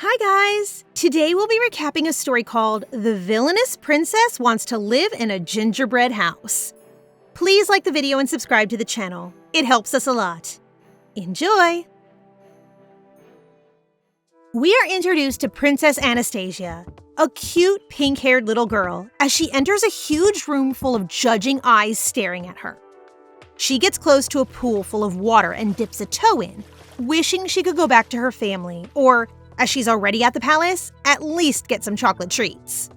Hi guys! Today we'll be recapping a story called The Villainous Princess Wants to Live in a Gingerbread House. Please like the video and subscribe to the channel. It helps us a lot. Enjoy! We are introduced to Princess Anastasia, a cute pink-haired little girl, as she enters a huge room full of judging eyes staring at her. She gets close to a pool full of water and dips a toe in, wishing she could go back to her family, or as she's already at the palace, at least get some chocolate treats.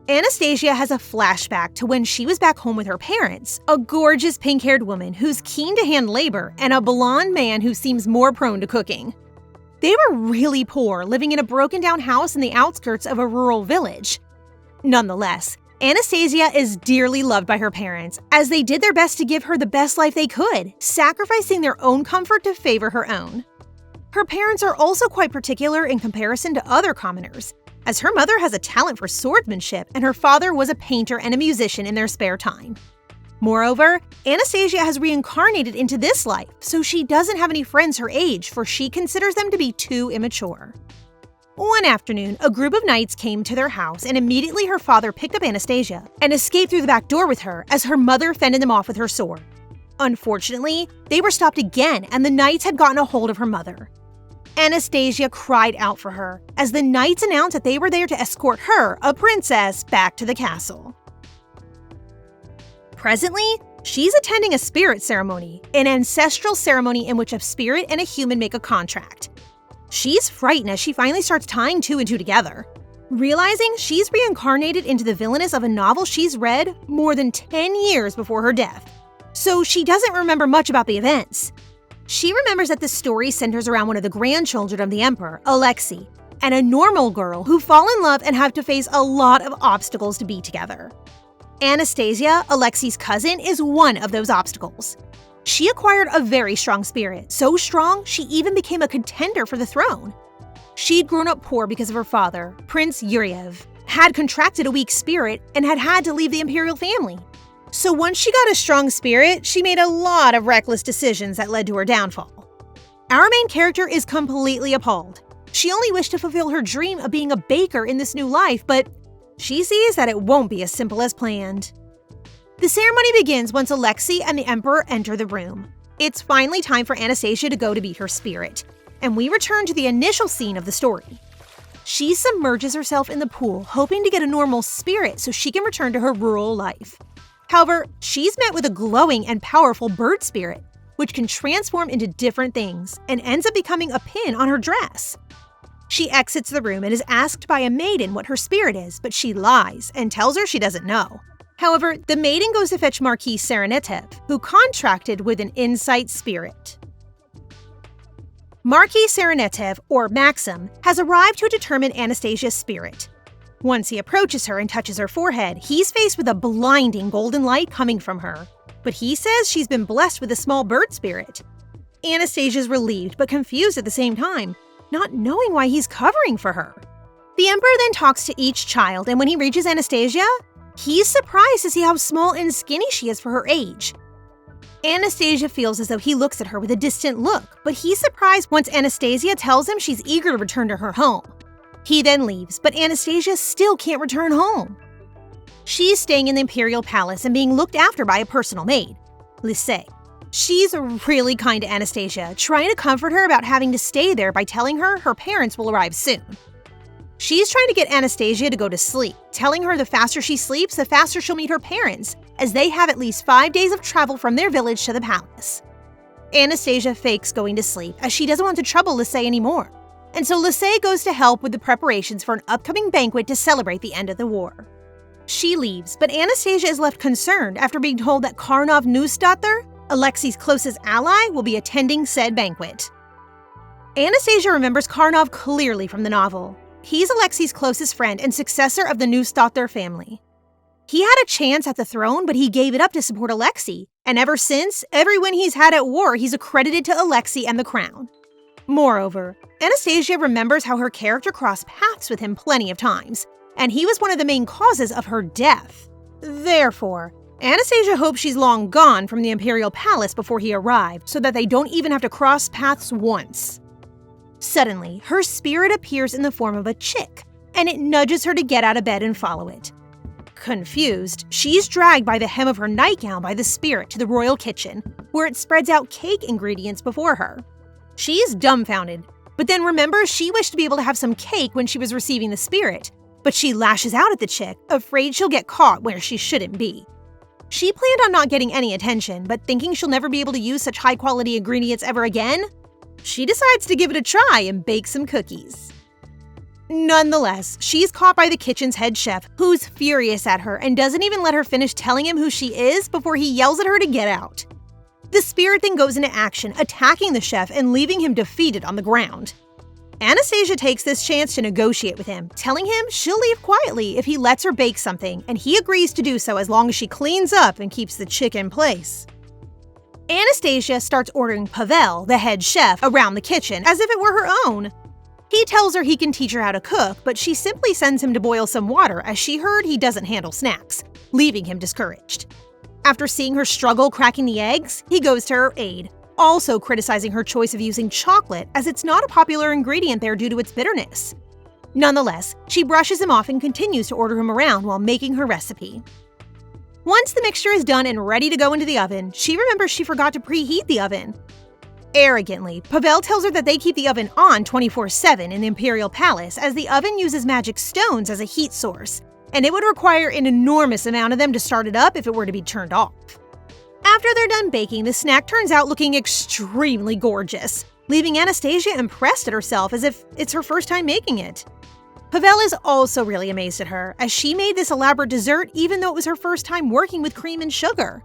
Anastasia has a flashback to when she was back home with her parents, a gorgeous pink-haired woman who's keen to hand labor and a blonde man who seems more prone to cooking. They were really poor, living in a broken-down house in the outskirts of a rural village. Nonetheless, Anastasia is dearly loved by her parents, as they did their best to give her the best life they could, sacrificing their own comfort to favor her own. Her parents are also quite particular in comparison to other commoners, as her mother has a talent for swordsmanship and her father was a painter and a musician in their spare time. Moreover, Anastasia has reincarnated into this life, so she doesn't have any friends her age, for she considers them to be too immature. One afternoon, a group of knights came to their house, and immediately her father picked up Anastasia and escaped through the back door with her as her mother fended them off with her sword. Unfortunately, they were stopped again, and the knights had gotten a hold of her mother. Anastasia cried out for her, as the knights announced that they were there to escort her, a princess, back to the castle. Presently, she's attending a spirit ceremony, an ancestral ceremony in which a spirit and a human make a contract. She's frightened as she finally starts tying two and two together, realizing she's reincarnated into the villainess of a novel she's read more than 10 years before her death, so she doesn't remember much about the events. She remembers that the story centers around one of the grandchildren of the Emperor, Alexei, and a normal girl who fall in love and have to face a lot of obstacles to be together. Anastasia, Alexei's cousin, is one of those obstacles. She acquired a very strong spirit, so strong she even became a contender for the throne. She'd grown up poor because of her father, Prince Yuriev, had contracted a weak spirit and had had to leave the Imperial family. So once she got a strong spirit, she made a lot of reckless decisions that led to her downfall. Our main character is completely appalled. She only wished to fulfill her dream of being a baker in this new life, but she sees that it won't be as simple as planned. The ceremony begins once Alexei and the Emperor enter the room. It's finally time for Anastasia to go to meet her spirit, and we return to the initial scene of the story. She submerges herself in the pool, hoping to get a normal spirit so she can return to her rural life. However, she's met with a glowing and powerful bird spirit, which can transform into different things and ends up becoming a pin on her dress. She exits the room and is asked by a maiden what her spirit is, but she lies and tells her she doesn't know. However, the maiden goes to fetch Marquis Serenetev, who contracted with an insight spirit. Marquis Serenetev, or Maxim, has arrived to determine Anastasia's spirit. Once he approaches her and touches her forehead, he's faced with a blinding golden light coming from her. But he says she's been blessed with a small bird spirit. Anastasia's relieved but confused at the same time, not knowing why he's covering for her. The Emperor then talks to each child, and when he reaches Anastasia, he's surprised to see how small and skinny she is for her age. Anastasia feels as though he looks at her with a distant look, but he's surprised once Anastasia tells him she's eager to return to her home. He then leaves, but Anastasia still can't return home. She's staying in the Imperial Palace and being looked after by a personal maid, Lise. She's really kind to Anastasia, trying to comfort her about having to stay there by telling her her parents will arrive soon. She's trying to get Anastasia to go to sleep, telling her the faster she sleeps, the faster she'll meet her parents, as they have at least 5 days of travel from their village to the palace. Anastasia fakes going to sleep, as she doesn't want to trouble Lise anymore. And so Lise goes to help with the preparations for an upcoming banquet to celebrate the end of the war. She leaves, but Anastasia is left concerned after being told that Carnov Neusdotter, Alexei's closest ally, will be attending said banquet. Anastasia remembers Carnov clearly from the novel. He's Alexei's closest friend and successor of the Neusdotter family. He had a chance at the throne, but he gave it up to support Alexei, and ever since, every win he's had at war, he's accredited to Alexei and the crown. Moreover, Anastasia remembers how her character crossed paths with him plenty of times, and he was one of the main causes of her death. Therefore, Anastasia hopes she's long gone from the Imperial Palace before he arrived, so that they don't even have to cross paths once. Suddenly, her spirit appears in the form of a chick, and it nudges her to get out of bed and follow it. Confused, she's dragged by the hem of her nightgown by the spirit to the royal kitchen, where it spreads out cake ingredients before her. She's dumbfounded, but then remembers she wished to be able to have some cake when she was receiving the spirit, but she lashes out at the chick, afraid she'll get caught where she shouldn't be. She planned on not getting any attention, but thinking she'll never be able to use such high-quality ingredients ever again, she decides to give it a try and bake some cookies. Nonetheless, she's caught by the kitchen's head chef, who's furious at her and doesn't even let her finish telling him who she is before he yells at her to get out. The spirit then goes into action, attacking the chef and leaving him defeated on the ground. Anastasia takes this chance to negotiate with him, telling him she'll leave quietly if he lets her bake something, and he agrees to do so as long as she cleans up and keeps the chick in place. Anastasia starts ordering Pavel, the head chef, around the kitchen as if it were her own. He tells her he can teach her how to cook, but she simply sends him to boil some water as she heard he doesn't handle snacks, leaving him discouraged. After seeing her struggle cracking the eggs, he goes to her aid, also criticizing her choice of using chocolate as it's not a popular ingredient there due to its bitterness. Nonetheless, she brushes him off and continues to order him around while making her recipe. Once the mixture is done and ready to go into the oven, she remembers she forgot to preheat the oven. Arrogantly, Pavel tells her that they keep the oven on 24/7 in the Imperial Palace as the oven uses magic stones as a heat source, and it would require an enormous amount of them to start it up if it were to be turned off. After they're done baking, the snack turns out looking extremely gorgeous, leaving Anastasia impressed at herself as if it's her first time making it. Pavel is also really amazed at her, as she made this elaborate dessert even though it was her first time working with cream and sugar.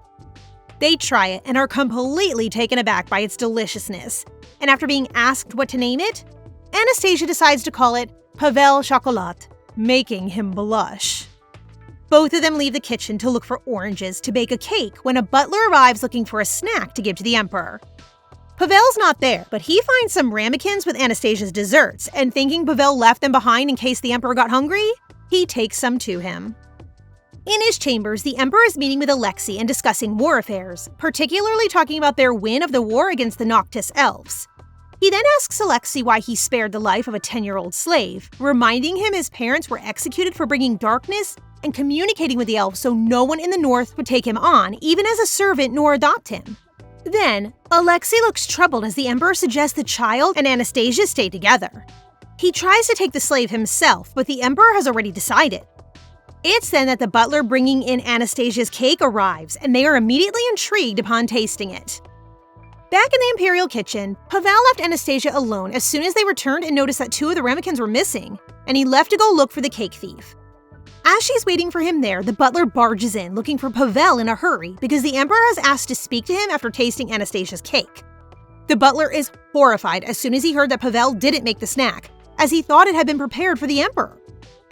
They try it and are completely taken aback by its deliciousness, and after being asked what to name it, Anastasia decides to call it Pavel Chocolat, making him blush. Both of them leave the kitchen to look for oranges to bake a cake when a butler arrives looking for a snack to give to the Emperor. Pavel's not there, but he finds some ramekins with Anastasia's desserts, and thinking Pavel left them behind in case the Emperor got hungry, he takes some to him. In his chambers, the Emperor is meeting with Alexei and discussing war affairs, particularly talking about their win of the war against the Noctis elves. He then asks Alexei why he spared the life of a 10-year-old slave, reminding him his parents were executed for bringing darkness and communicating with the elves so no one in the north would take him on, even as a servant, nor adopt him. Then, Alexei looks troubled as the Emperor suggests the child and Anastasia stay together. He tries to take the slave himself, but the Emperor has already decided. It's then that the butler bringing in Anastasia's cake arrives, and they are immediately intrigued upon tasting it. Back in the Imperial kitchen, Pavel left Anastasia alone as soon as they returned and noticed that 2 of the ramekins were missing, and he left to go look for the cake thief. As she's waiting for him there, the butler barges in looking for Pavel in a hurry because the Emperor has asked to speak to him after tasting Anastasia's cake. The butler is horrified as soon as he heard that Pavel didn't make the snack, as he thought it had been prepared for the Emperor.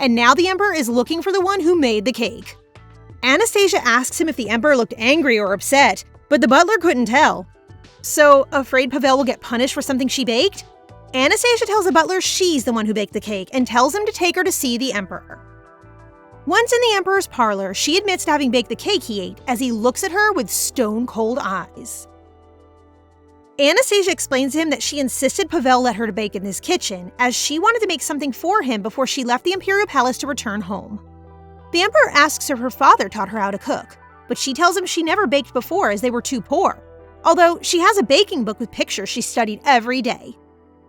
And now the Emperor is looking for the one who made the cake. Anastasia asks him if the Emperor looked angry or upset, but the butler couldn't tell. So, afraid Pavel will get punished for something she baked, Anastasia tells the butler she's the one who baked the cake and tells him to take her to see the Emperor. Once in the Emperor's parlor, she admits to having baked the cake he ate as he looks at her with stone-cold eyes. Anastasia explains to him that she insisted Pavel let her to bake in this kitchen, as she wanted to make something for him before she left the Imperial Palace to return home. The Emperor asks if her father taught her how to cook, but she tells him she never baked before as they were too poor, although she has a baking book with pictures she studied every day.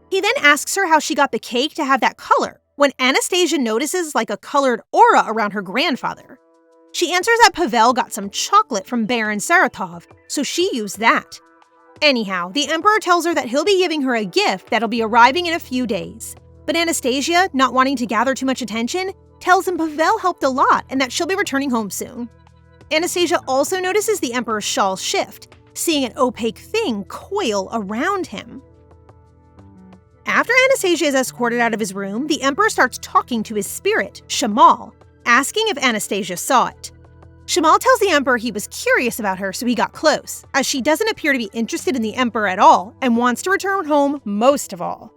He then asks her how she got the cake to have that color, when Anastasia notices like a colored aura around her grandfather. She answers that Pavel got some chocolate from Baron Saratov, so she used that. Anyhow, the Emperor tells her that he'll be giving her a gift that'll be arriving in a few days. But Anastasia, not wanting to gather too much attention, tells him Pavel helped a lot and that she'll be returning home soon. Anastasia also notices the Emperor's shawl shift, seeing an opaque thing coil around him. After Anastasia is escorted out of his room, the Emperor starts talking to his spirit, Shamal, asking if Anastasia saw it. Shamal tells the Emperor he was curious about her, so he got close, as she doesn't appear to be interested in the Emperor at all and wants to return home most of all.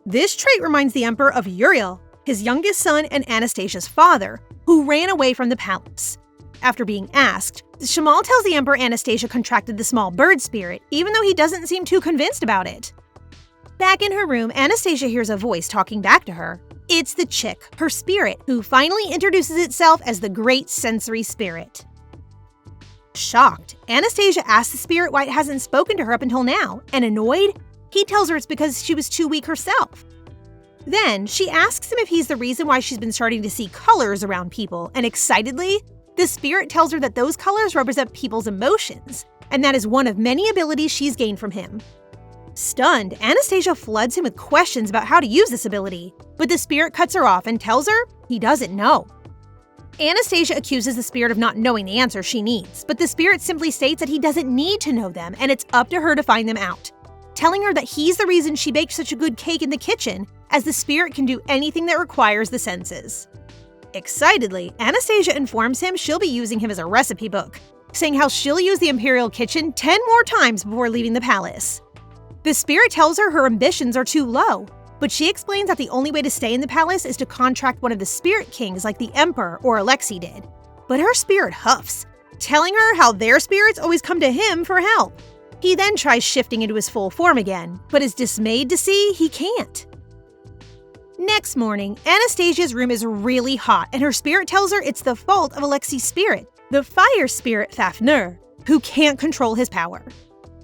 This trait reminds the Emperor of Uriel, his youngest son and Anastasia's father, who ran away from the palace. After being asked, Shamal tells the Emperor Anastasia contracted the small bird spirit, even though he doesn't seem too convinced about it. Back in her room, Anastasia hears a voice talking back to her. It's the chick, her spirit, who finally introduces itself as the Great Sensory Spirit. Shocked, Anastasia asks the spirit why it hasn't spoken to her up until now, and annoyed, he tells her it's because she was too weak herself. Then, she asks him if he's the reason why she's been starting to see colors around people, and excitedly, the spirit tells her that those colors represent people's emotions, and that is one of many abilities she's gained from him. Stunned, Anastasia floods him with questions about how to use this ability, but the spirit cuts her off and tells her he doesn't know. Anastasia accuses the spirit of not knowing the answer she needs, but the spirit simply states that he doesn't need to know them and it's up to her to find them out, telling her that he's the reason she baked such a good cake in the kitchen, as the spirit can do anything that requires the senses. Excitedly, Anastasia informs him she'll be using him as a recipe book, saying how she'll use the Imperial kitchen 10 more times before leaving the palace. The spirit tells her her ambitions are too low, but she explains that the only way to stay in the palace is to contract one of the spirit kings like the Emperor or Alexei did. But her spirit huffs, telling her how their spirits always come to him for help. He then tries shifting into his full form again, but is dismayed to see he can't. Next morning, Anastasia's room is really hot and her spirit tells her it's the fault of Alexei's spirit, the fire spirit Fafnir, who can't control his power.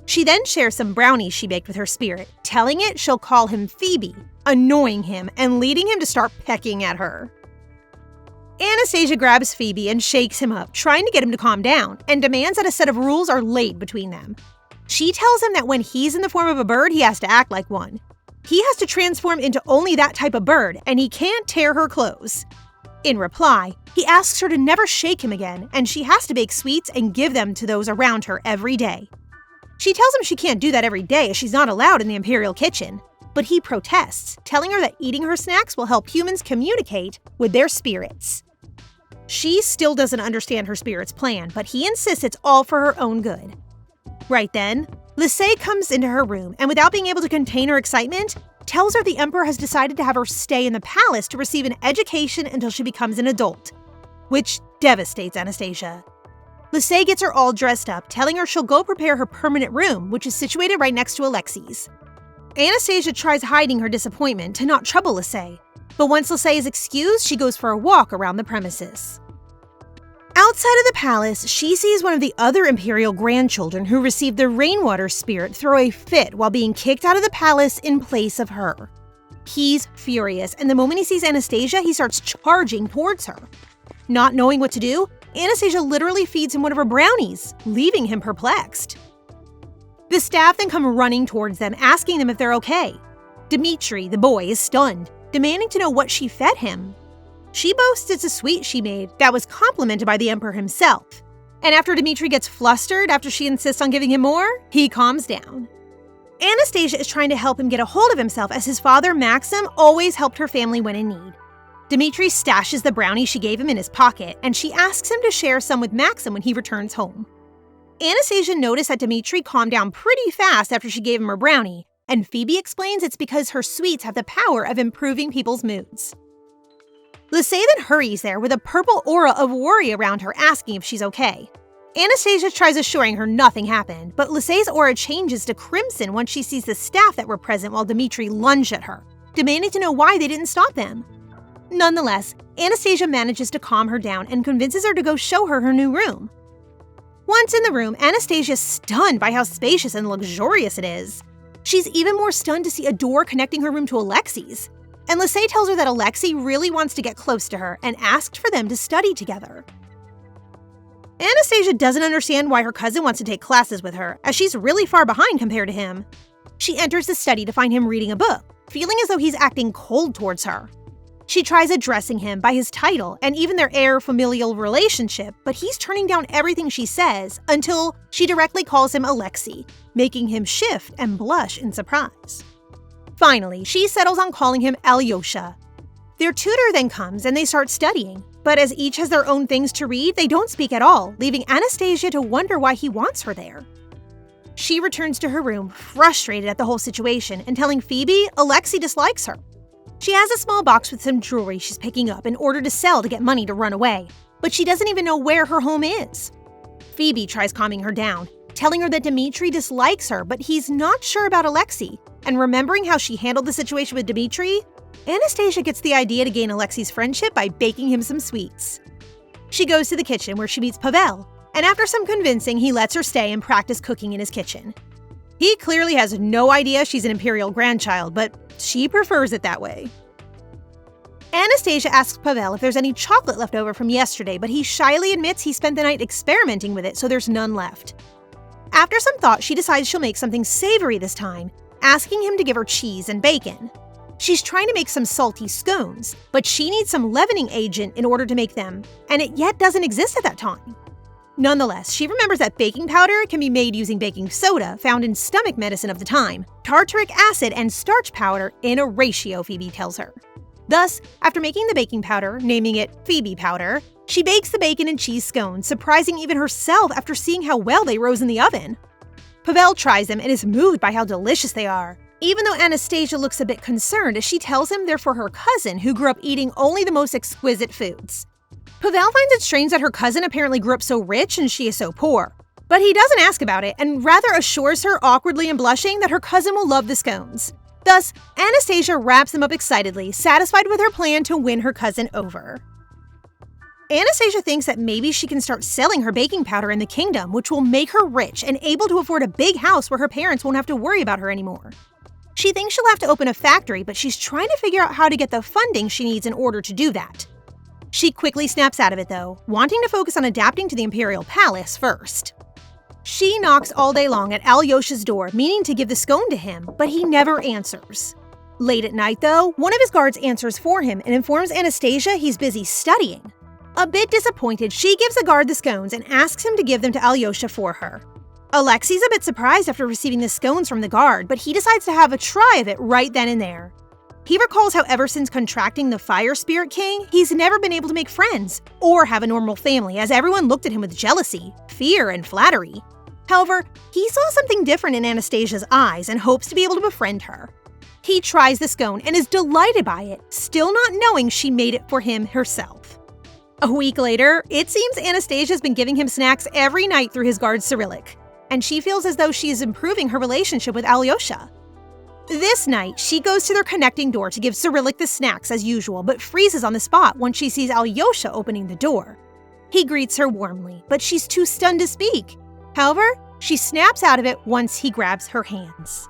She then shares some brownies she baked with her spirit, telling it she'll call him Phoebe, annoying him and leading him to start pecking at her. Anastasia grabs Phoebe and shakes him up, trying to get him to calm down, and demands that a set of rules are laid between them. She tells him that when he's in the form of a bird, he has to act like one. He has to transform into only that type of bird, and he can't tear her clothes. In reply, he asks her to never shake him again, and she has to bake sweets and give them to those around her every day. She tells him she can't do that every day as she's not allowed in the Imperial kitchen, but he protests, telling her that eating her snacks will help humans communicate with their spirits. She still doesn't understand her spirit's plan, but he insists it's all for her own good. Right then, Lisey comes into her room and without being able to contain her excitement, tells her the Emperor has decided to have her stay in the palace to receive an education until she becomes an adult, which devastates Anastasia. Lisey gets her all dressed up, telling her she'll go prepare her permanent room, which is situated right next to Alexei's. Anastasia tries hiding her disappointment to not trouble Lisey, but once Lisey is excused, she goes for a walk around the premises. Outside of the palace, she sees one of the other Imperial grandchildren who received the rainwater spirit throw a fit while being kicked out of the palace in place of her. He's furious, and the moment he sees Anastasia, he starts charging towards her. Not knowing what to do, Anastasia literally feeds him one of her brownies, leaving him perplexed. The staff then come running towards them, asking them if they're okay. Dmitri, the boy, is stunned, demanding to know what she fed him. She boasts it's a sweet she made that was complimented by the Emperor himself. And after Dmitri gets flustered after she insists on giving him more, he calms down. Anastasia is trying to help him get a hold of himself as his father, Maxim, always helped her family when in need. Dmitri stashes the brownie she gave him in his pocket, and she asks him to share some with Maxim when he returns home. Anastasia noticed that Dmitri calmed down pretty fast after she gave him her brownie, and Phoebe explains it's because her sweets have the power of improving people's moods. Lisey then hurries there with a purple aura of worry around her, asking if she's okay. Anastasia tries assuring her nothing happened, but Lisey's aura changes to crimson once she sees the staff that were present while Dmitri lunged at her, demanding to know why they didn't stop them. Nonetheless, Anastasia manages to calm her down and convinces her to go show her new room. Once in the room, Anastasia's stunned by how spacious and luxurious it is. She's even more stunned to see a door connecting her room to Alexei's. And Lisey tells her that Alexei really wants to get close to her and asked for them to study together. Anastasia doesn't understand why her cousin wants to take classes with her, as she's really far behind compared to him. She enters the study to find him reading a book, feeling as though he's acting cold towards her. She tries addressing him by his title and even their air familial relationship, but he's turning down everything she says until she directly calls him Alexei, making him shift and blush in surprise. Finally, she settles on calling him Aliosha. Their tutor then comes and they start studying, but as each has their own things to read, they don't speak at all, leaving Anastasia to wonder why he wants her there. She returns to her room, frustrated at the whole situation, and telling Phoebe Alexei dislikes her. She has a small box with some jewelry she's picking up in order to sell to get money to run away, but she doesn't even know where her home is. Phoebe tries calming her down, telling her that Dmitri dislikes her, but he's not sure about Alexei, and remembering how she handled the situation with Dmitri, Anastasia gets the idea to gain Alexei's friendship by baking him some sweets. She goes to the kitchen where she meets Pavel, and after some convincing, he lets her stay and practice cooking in his kitchen. He clearly has no idea she's an Imperial grandchild, but she prefers it that way. Anastasia asks Pavel if there's any chocolate left over from yesterday, but he shyly admits he spent the night experimenting with it, so there's none left. After some thought, she decides she'll make something savory this time, asking him to give her cheese and bacon. She's trying to make some salty scones, but she needs some leavening agent in order to make them, and it yet doesn't exist at that time. Nonetheless, she remembers that baking powder can be made using baking soda found in stomach medicine of the time, tartaric acid, and starch powder in a ratio, Phoebe tells her. Thus, after making the baking powder, naming it Phoebe powder, she bakes the bacon and cheese scones, surprising even herself after seeing how well they rose in the oven. Pavel tries them and is moved by how delicious they are, even though Anastasia looks a bit concerned as she tells him they're for her cousin who grew up eating only the most exquisite foods. Pavel finds it strange that her cousin apparently grew up so rich and she is so poor, but he doesn't ask about it and rather assures her awkwardly and blushing that her cousin will love the scones. Thus, Anastasia wraps them up excitedly, satisfied with her plan to win her cousin over. Anastasia thinks that maybe she can start selling her baking powder in the kingdom, which will make her rich and able to afford a big house where her parents won't have to worry about her anymore. She thinks she'll have to open a factory, but she's trying to figure out how to get the funding she needs in order to do that. She quickly snaps out of it though, wanting to focus on adapting to the Imperial Palace first. She knocks all day long at Aliosha's door, meaning to give the scone to him, but he never answers. Late at night though, one of his guards answers for him and informs Anastasia he's busy studying. A bit disappointed, she gives the guard the scones and asks him to give them to Aliosha for her. Alexei's a bit surprised after receiving the scones from the guard, but he decides to have a try of it right then and there. He recalls how ever since contracting the Fire Spirit King, he's never been able to make friends or have a normal family, as everyone looked at him with jealousy, fear, and flattery. However, he saw something different in Anastasia's eyes and hopes to be able to befriend her. He tries the scone and is delighted by it, still not knowing she made it for him herself. A week later, it seems Anastasia's been giving him snacks every night through his guard Cyrillic, and she feels as though she is improving her relationship with Aliosha. This night, she goes to their connecting door to give Cyrillic the snacks as usual, but freezes on the spot when she sees Aliosha opening the door. He greets her warmly, but she's too stunned to speak. However, she snaps out of it once he grabs her hands.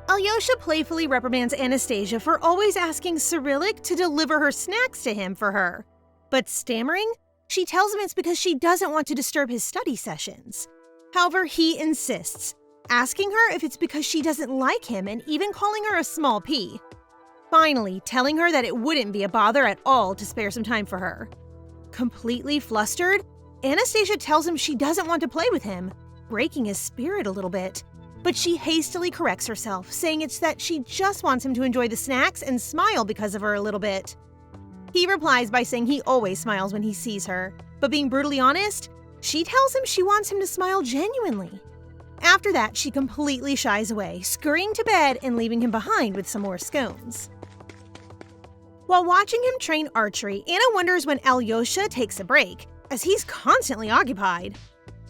Aliosha playfully reprimands Anastasia for always asking Cyrillic to deliver her snacks to him for her. But stammering, she tells him it's because she doesn't want to disturb his study sessions. However, he insists, asking her if it's because she doesn't like him and even calling her a small p. Finally, telling her that it wouldn't be a bother at all to spare some time for her. Completely flustered, Anastasia tells him she doesn't want to play with him, breaking his spirit a little bit. But she hastily corrects herself, saying it's that she just wants him to enjoy the snacks and smile because of her a little bit. He replies by saying he always smiles when he sees her, but being brutally honest, she tells him she wants him to smile genuinely. After that, she completely shies away, scurrying to bed and leaving him behind with some more scones. While watching him train archery, Anna wonders when Aliosha takes a break, as he's constantly occupied.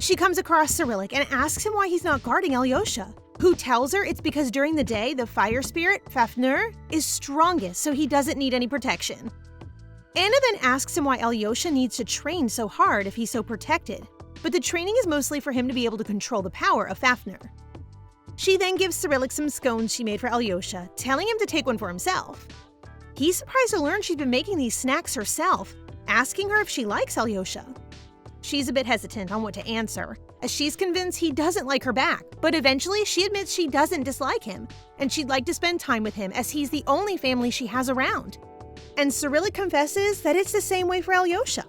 She comes across Cyrillic and asks him why he's not guarding Aliosha, who tells her it's because during the day, the fire spirit, Fafnir, is strongest, so he doesn't need any protection. Anna then asks him why Aliosha needs to train so hard if he's so protected, but the training is mostly for him to be able to control the power of Fafnir. She then gives Cyrillic some scones she made for Aliosha, telling him to take one for himself. He's surprised to learn she's been making these snacks herself, asking her if she likes Aliosha. She's a bit hesitant on what to answer, as she's convinced he doesn't like her back, but eventually she admits she doesn't dislike him, and she'd like to spend time with him as he's the only family she has around. And Cyrillic confesses that it's the same way for Aliosha.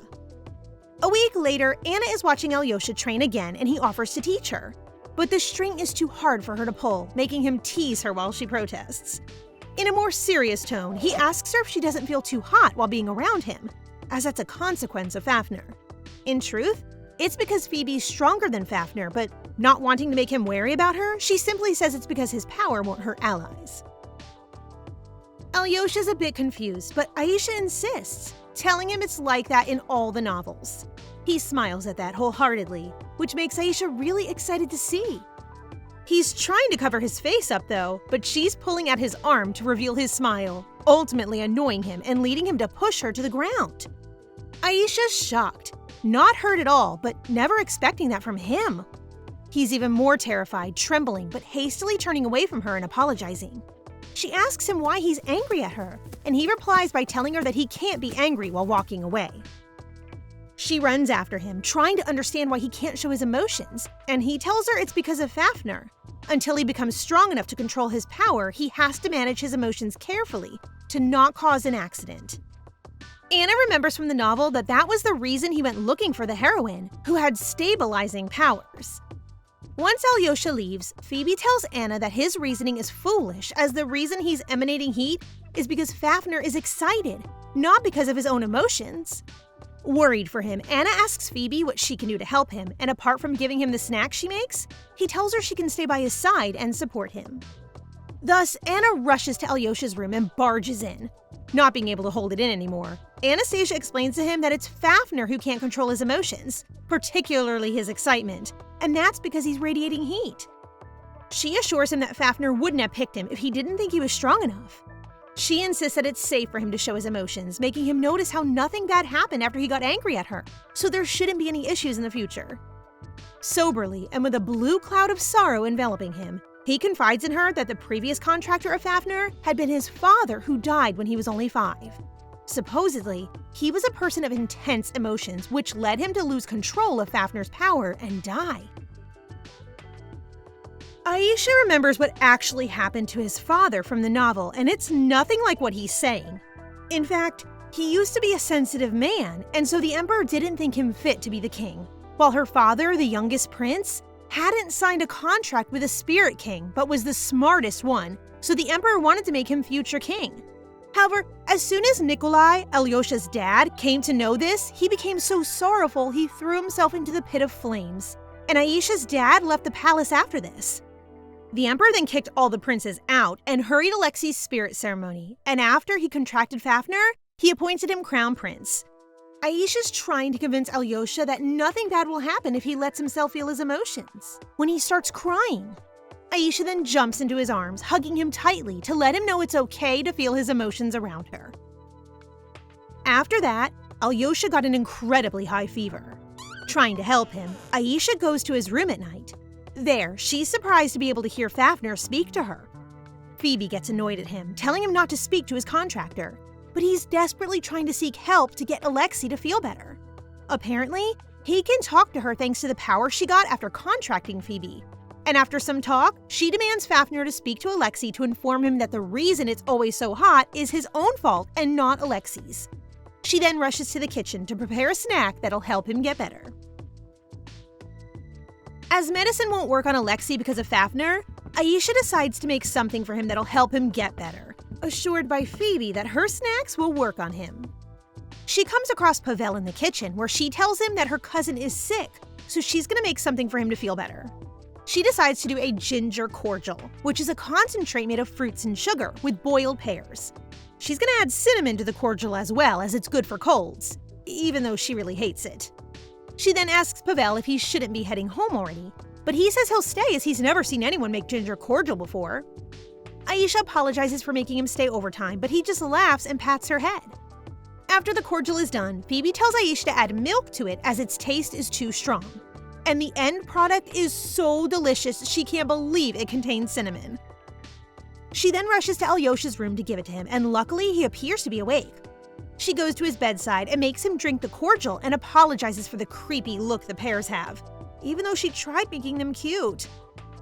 A week later, Anna is watching Aliosha train again and he offers to teach her. But the string is too hard for her to pull, making him tease her while she protests. In a more serious tone, he asks her if she doesn't feel too hot while being around him, as that's a consequence of Fafnir. In truth, it's because Phoebe's stronger than Fafnir, but not wanting to make him wary about her, she simply says it's because his power won't hurt allies. Aliosha's a bit confused, but Aisha insists, telling him it's like that in all the novels. He smiles at that wholeheartedly, which makes Aisha really excited to see. He's trying to cover his face up though, but she's pulling at his arm to reveal his smile, ultimately annoying him and leading him to push her to the ground. Aisha's shocked, not hurt at all, but never expecting that from him. He's even more terrified, trembling, but hastily turning away from her and apologizing. She asks him why he's angry at her, and he replies by telling her that he can't be angry while walking away. She runs after him, trying to understand why he can't show his emotions, and he tells her it's because of Fafnir. Until he becomes strong enough to control his power, he has to manage his emotions carefully to not cause an accident. Anna remembers from the novel that was the reason he went looking for the heroine, who had stabilizing powers. Once Aliosha leaves, Phoebe tells Anna that his reasoning is foolish, as the reason he's emanating heat is because Fafnir is excited, not because of his own emotions. Worried for him, Anna asks Phoebe what she can do to help him, and apart from giving him the snacks she makes, he tells her she can stay by his side and support him. Thus, Anna rushes to Aliosha's room and barges in. Not being able to hold it in anymore, Anastasia explains to him that it's Fafnir who can't control his emotions, particularly his excitement, and that's because he's radiating heat. She assures him that Fafnir wouldn't have picked him if he didn't think he was strong enough. She insists that it's safe for him to show his emotions, making him notice how nothing bad happened after he got angry at her, so there shouldn't be any issues in the future. Soberly, and with a blue cloud of sorrow enveloping him, he confides in her that the previous contractor of Fafnir had been his father who died when he was only 5. Supposedly, he was a person of intense emotions, which led him to lose control of Fafnir's power and die. Aisha remembers what actually happened to his father from the novel, and it's nothing like what he's saying. In fact, he used to be a sensitive man, and so the emperor didn't think him fit to be the king, while her father, the youngest prince, hadn't signed a contract with a spirit king, but was the smartest one, so the emperor wanted to make him future king. However, as soon as Nikolai, Alyosha's dad, came to know this, he became so sorrowful he threw himself into the pit of flames, and Aisha's dad left the palace after this. The emperor then kicked all the princes out and hurried Alexei's spirit ceremony, and after he contracted Fafnir, he appointed him crown prince. Aisha's trying to convince Alyosha that nothing bad will happen if he lets himself feel his emotions, when he starts crying. Aisha then jumps into his arms, hugging him tightly to let him know it's okay to feel his emotions around her. After that, Alyosha got an incredibly high fever. Trying to help him, Aisha goes to his room at night. There, she's surprised to be able to hear Fafnir speak to her. Phoebe gets annoyed at him, telling him not to speak to his contractor, but he's desperately trying to seek help to get Alexei to feel better. Apparently, he can talk to her thanks to the power she got after contracting Phoebe. And after some talk, she demands Fafnir to speak to Alexei to inform him that the reason it's always so hot is his own fault and not Alexei's. She then rushes to the kitchen to prepare a snack that'll help him get better. As medicine won't work on Alexei because of Fafnir, Aisha decides to make something for him that'll help him get better, assured by Phoebe that her snacks will work on him. She comes across Pavel in the kitchen, where she tells him that her cousin is sick, so she's gonna make something for him to feel better. She decides to do a ginger cordial, which is a concentrate made of fruits and sugar with boiled pears. She's gonna add cinnamon to the cordial as well, as it's good for colds, even though she really hates it. She then asks Pavel if he shouldn't be heading home already, but he says he'll stay as he's never seen anyone make ginger cordial before. Aisha apologizes for making him stay overtime, but he just laughs and pats her head. After the cordial is done, Phoebe tells Aisha to add milk to it as its taste is too strong. And the end product is so delicious she can't believe it contains cinnamon. She then rushes to Alyosha's room to give it to him, and luckily he appears to be awake. She goes to his bedside and makes him drink the cordial and apologizes for the creepy look the pears have, even though she tried making them cute.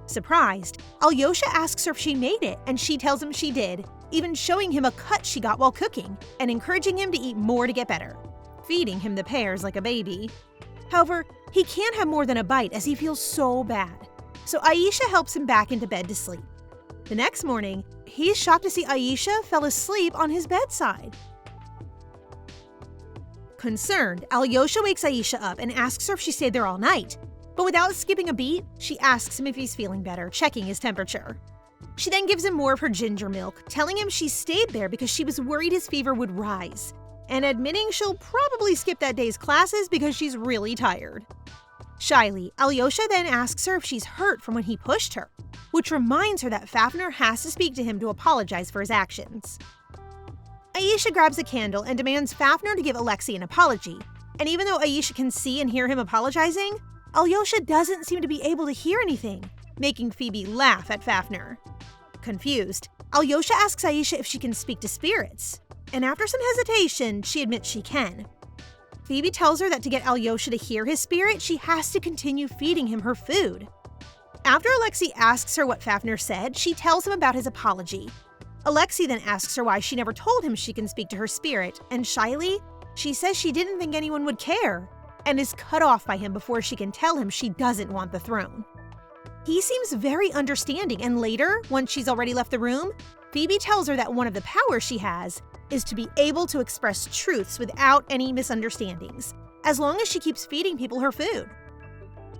Surprised, Alyosha asks her if she made it, and she tells him she did, even showing him a cut she got while cooking and encouraging him to eat more to get better, feeding him the pears like a baby. However, he can't have more than a bite as he feels so bad, so Aisha helps him back into bed to sleep. The next morning, he's shocked to see Aisha fell asleep on his bedside. Concerned, Aliosha wakes Aisha up and asks her if she stayed there all night, but without skipping a beat, she asks him if he's feeling better, checking his temperature. She then gives him more of her ginger milk, telling him she stayed there because she was worried his fever would rise, and admitting she'll probably skip that day's classes because she's really tired. Shyly, Aliosha then asks her if she's hurt from when he pushed her, which reminds her that Fafnir has to speak to him to apologize for his actions. Ayesha grabs a candle and demands Fafnir to give Alexei an apology, and even though Ayesha can see and hear him apologizing, Aliosha doesn't seem to be able to hear anything, making Phoebe laugh at Fafnir. Confused, Aliosha asks Ayesha if she can speak to spirits, and after some hesitation, she admits she can. Phoebe tells her that to get Aliosha to hear his spirit, she has to continue feeding him her food. After Alexei asks her what Fafnir said, she tells him about his apology. Alexei then asks her why she never told him she can speak to her spirit, and shyly, she says she didn't think anyone would care, and is cut off by him before she can tell him she doesn't want the throne. He seems very understanding, and later, once she's already left the room, Phoebe tells her that one of the powers she has is to be able to express truths without any misunderstandings, as long as she keeps feeding people her food.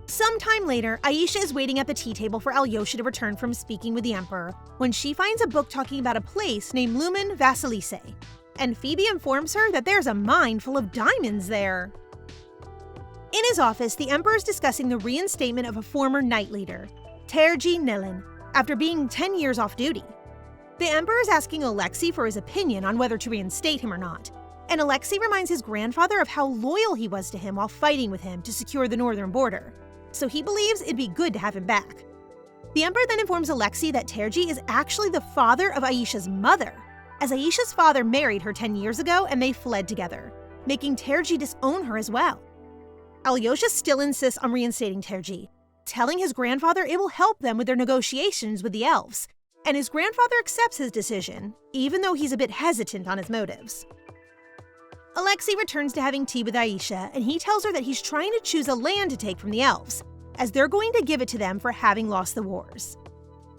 Sometime later, Ayesha is waiting at the tea table for Aliosha to return from speaking with the Emperor when she finds a book talking about a place named Lumen Vasilise, and Phoebe informs her that there's a mine full of diamonds there. In his office, the Emperor is discussing the reinstatement of a former knight leader, Terji Nilin, after being 10 years off duty. The Emperor is asking Alexei for his opinion on whether to reinstate him or not, and Alexei reminds his grandfather of how loyal he was to him while fighting with him to secure the northern border, so he believes it'd be good to have him back. The Emperor then informs Alexei that Terji is actually the father of Ayesha's mother, as Ayesha's father married her 10 years ago and they fled together, making Terji disown her as well. Aliosha still insists on reinstating Terji, telling his grandfather it will help them with their negotiations with the elves, and his grandfather accepts his decision, even though he's a bit hesitant on his motives. Alexei returns to having tea with Ayesha, and he tells her that he's trying to choose a land to take from the elves, as they're going to give it to them for having lost the wars.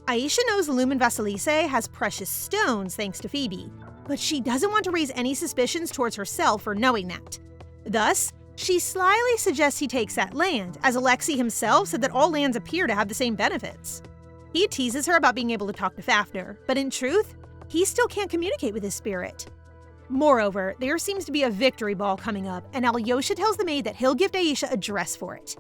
Ayesha knows Lumen Vasilise has precious stones thanks to Phoebe, but she doesn't want to raise any suspicions towards herself for knowing that. Thus, she slyly suggests he takes that land, as Alexei himself said that all lands appear to have the same benefits. He teases her about being able to talk to Fafnir, but in truth, he still can't communicate with his spirit. Moreover, there seems to be a victory ball coming up, and Aliosha tells the maid that he'll gift Ayesha a dress for it.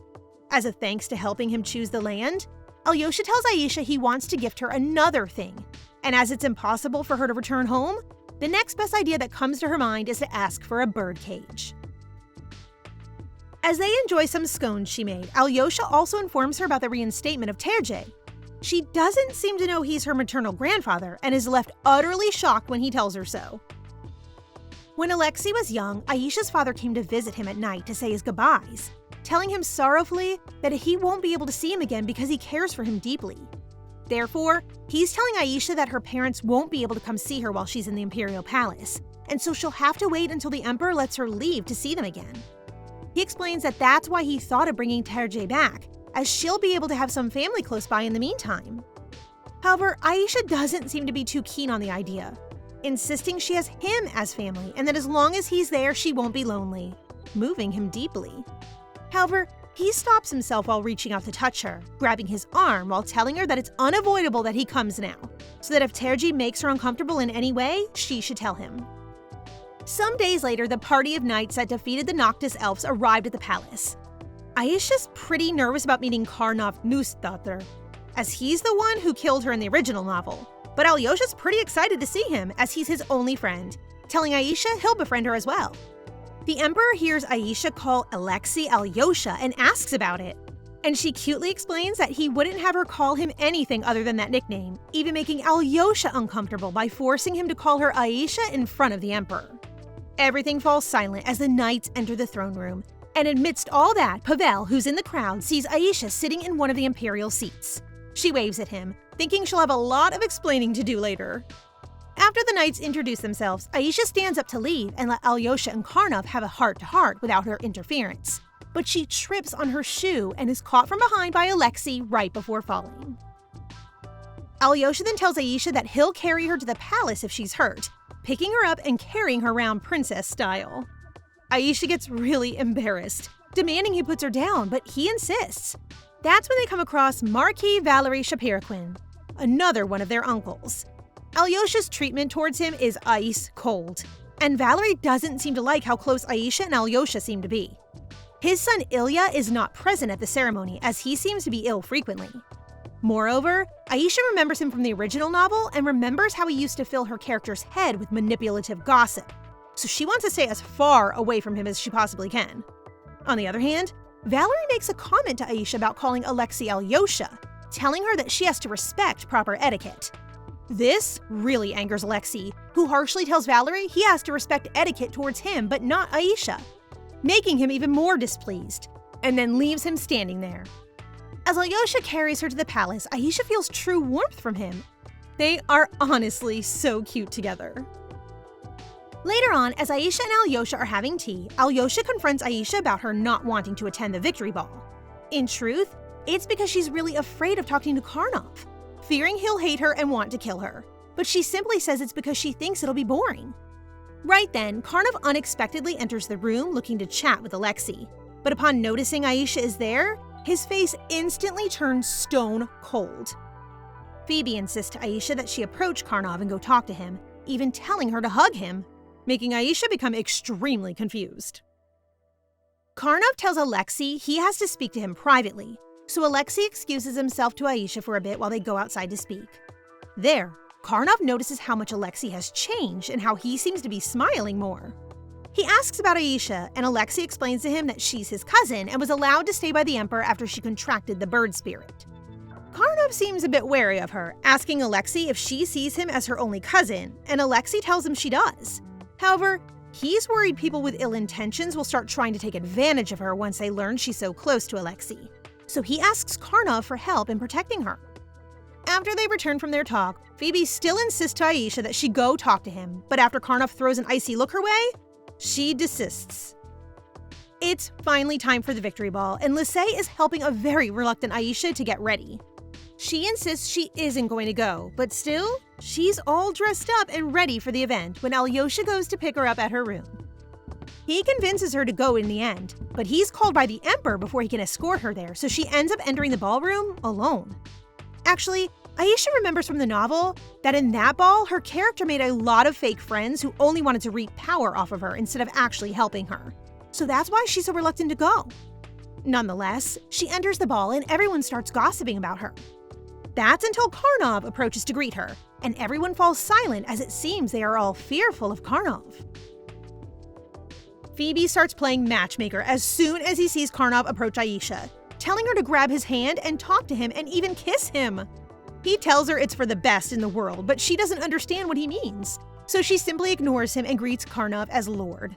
As a thanks to helping him choose the land, Aliosha tells Ayesha he wants to gift her another thing, and as it's impossible for her to return home, the next best idea that comes to her mind is to ask for a birdcage. As they enjoy some scones she made, Aliosha also informs her about the reinstatement of Terje. She doesn't seem to know he's her maternal grandfather and is left utterly shocked when he tells her so. When Alexei was young, Ayesha's father came to visit him at night to say his goodbyes, telling him sorrowfully that he won't be able to see him again because he cares for him deeply. Therefore, he's telling Ayesha that her parents won't be able to come see her while she's in the Imperial Palace, and so she'll have to wait until the Emperor lets her leave to see them again. He explains that that's why he thought of bringing Terje back, as she'll be able to have some family close by in the meantime. However, Ayesha doesn't seem to be too keen on the idea, insisting she has him as family and that as long as he's there, she won't be lonely, moving him deeply. However, he stops himself while reaching out to touch her, grabbing his arm while telling her that it's unavoidable that he comes now, so that if Terji makes her uncomfortable in any way, she should tell him. Some days later, the party of knights that defeated the Noctis elves arrived at the palace. Ayesha's pretty nervous about meeting Carnov Nusdottir, as he's the one who killed her in the original novel, but Aliosha's pretty excited to see him as he's his only friend, telling Ayesha he'll befriend her as well. The Emperor hears Ayesha call Alexei Aliosha and asks about it, and she cutely explains that he wouldn't have her call him anything other than that nickname, even making Aliosha uncomfortable by forcing him to call her Ayesha in front of the Emperor. Everything falls silent as the knights enter the throne room, and amidst all that, Pavel, who's in the crowd, sees Ayesha sitting in one of the Imperial seats. She waves at him, thinking she'll have a lot of explaining to do later. After the knights introduce themselves, Ayesha stands up to leave and let Aliosha and Carnov have a heart-to-heart without her interference. But she trips on her shoe and is caught from behind by Alexei right before falling. Aliosha then tells Ayesha that he'll carry her to the palace if she's hurt, picking her up and carrying her around princess style. Ayesha gets really embarrassed, demanding he puts her down, but he insists. That's when they come across Marquis Valery Shapiraquin, another one of their uncles. Aliosha's treatment towards him is ice cold, and Valery doesn't seem to like how close Ayesha and Aliosha seem to be. His son Ilya is not present at the ceremony as he seems to be ill frequently. Moreover, Aisha remembers him from the original novel and remembers how he used to fill her character's head with manipulative gossip, so she wants to stay as far away from him as she possibly can. On the other hand, Valerie makes a comment to Aisha about calling Alexei Aliosha, telling her that she has to respect proper etiquette. This really angers Alexei, who harshly tells Valerie he has to respect etiquette towards him but not Aisha, making him even more displeased, and then leaves him standing there. As Aliosha carries her to the palace, Aisha feels true warmth from him. They are honestly so cute together. Later on, as Aisha and Aliosha are having tea, Aliosha confronts Aisha about her not wanting to attend the victory ball. In truth, it's because she's really afraid of talking to Carnov, fearing he'll hate her and want to kill her. But she simply says it's because she thinks it'll be boring. Right then, Carnov unexpectedly enters the room looking to chat with Alexei. But upon noticing Aisha is there, his face instantly turns stone cold. Phoebe insists to Aisha that she approach Carnov and go talk to him, even telling her to hug him, making Aisha become extremely confused. Carnov tells Alexei he has to speak to him privately, so Alexei excuses himself to Aisha for a bit while they go outside to speak. There, Carnov notices how much Alexei has changed and how he seems to be smiling more. He asks about Aisha, and Alexei explains to him that she's his cousin and was allowed to stay by the Emperor after she contracted the bird spirit. Carnov seems a bit wary of her, asking Alexei if she sees him as her only cousin, and Alexei tells him she does. However, he's worried people with ill intentions will start trying to take advantage of her once they learn she's so close to Alexei, so he asks Carnov for help in protecting her. After they return from their talk, Phoebe still insists to Aisha that she go talk to him, but after Carnov throws an icy look her way, she desists. It's finally time for the victory ball, and Lisey is helping a very reluctant Aisha to get ready. She insists she isn't going to go, but still, she's all dressed up and ready for the event when Aliosha goes to pick her up at her room. He convinces her to go in the end, but he's called by the Emperor before he can escort her there, so she ends up entering the ballroom alone. Actually, Aisha remembers from the novel that in that ball, her character made a lot of fake friends who only wanted to reap power off of her instead of actually helping her. So that's why she's so reluctant to go. Nonetheless, she enters the ball and everyone starts gossiping about her. That's until Carnov approaches to greet her, and everyone falls silent as it seems they are all fearful of Carnov. Phoebe starts playing matchmaker as soon as he sees Carnov approach Aisha, telling her to grab his hand and talk to him and even kiss him. He tells her it's for the best in the world, but she doesn't understand what he means, so she simply ignores him and greets Carnov as Lord.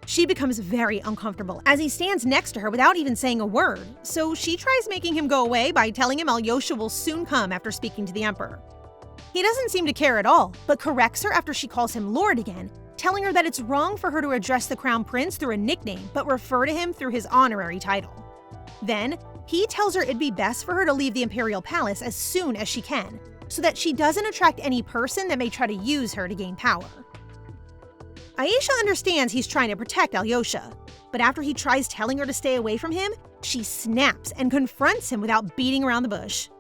She becomes very uncomfortable as he stands next to her without even saying a word, so she tries making him go away by telling him Aliosha will soon come after speaking to the Emperor. He doesn't seem to care at all, but corrects her after she calls him Lord again, telling her that it's wrong for her to address the Crown Prince through a nickname, but refer to him through his honorary title. Then, he tells her it'd be best for her to leave the Imperial Palace as soon as she can, so that she doesn't attract any person that may try to use her to gain power. Aisha understands he's trying to protect Aliosha, but after he tries telling her to stay away from him, she snaps and confronts him without beating around the bush.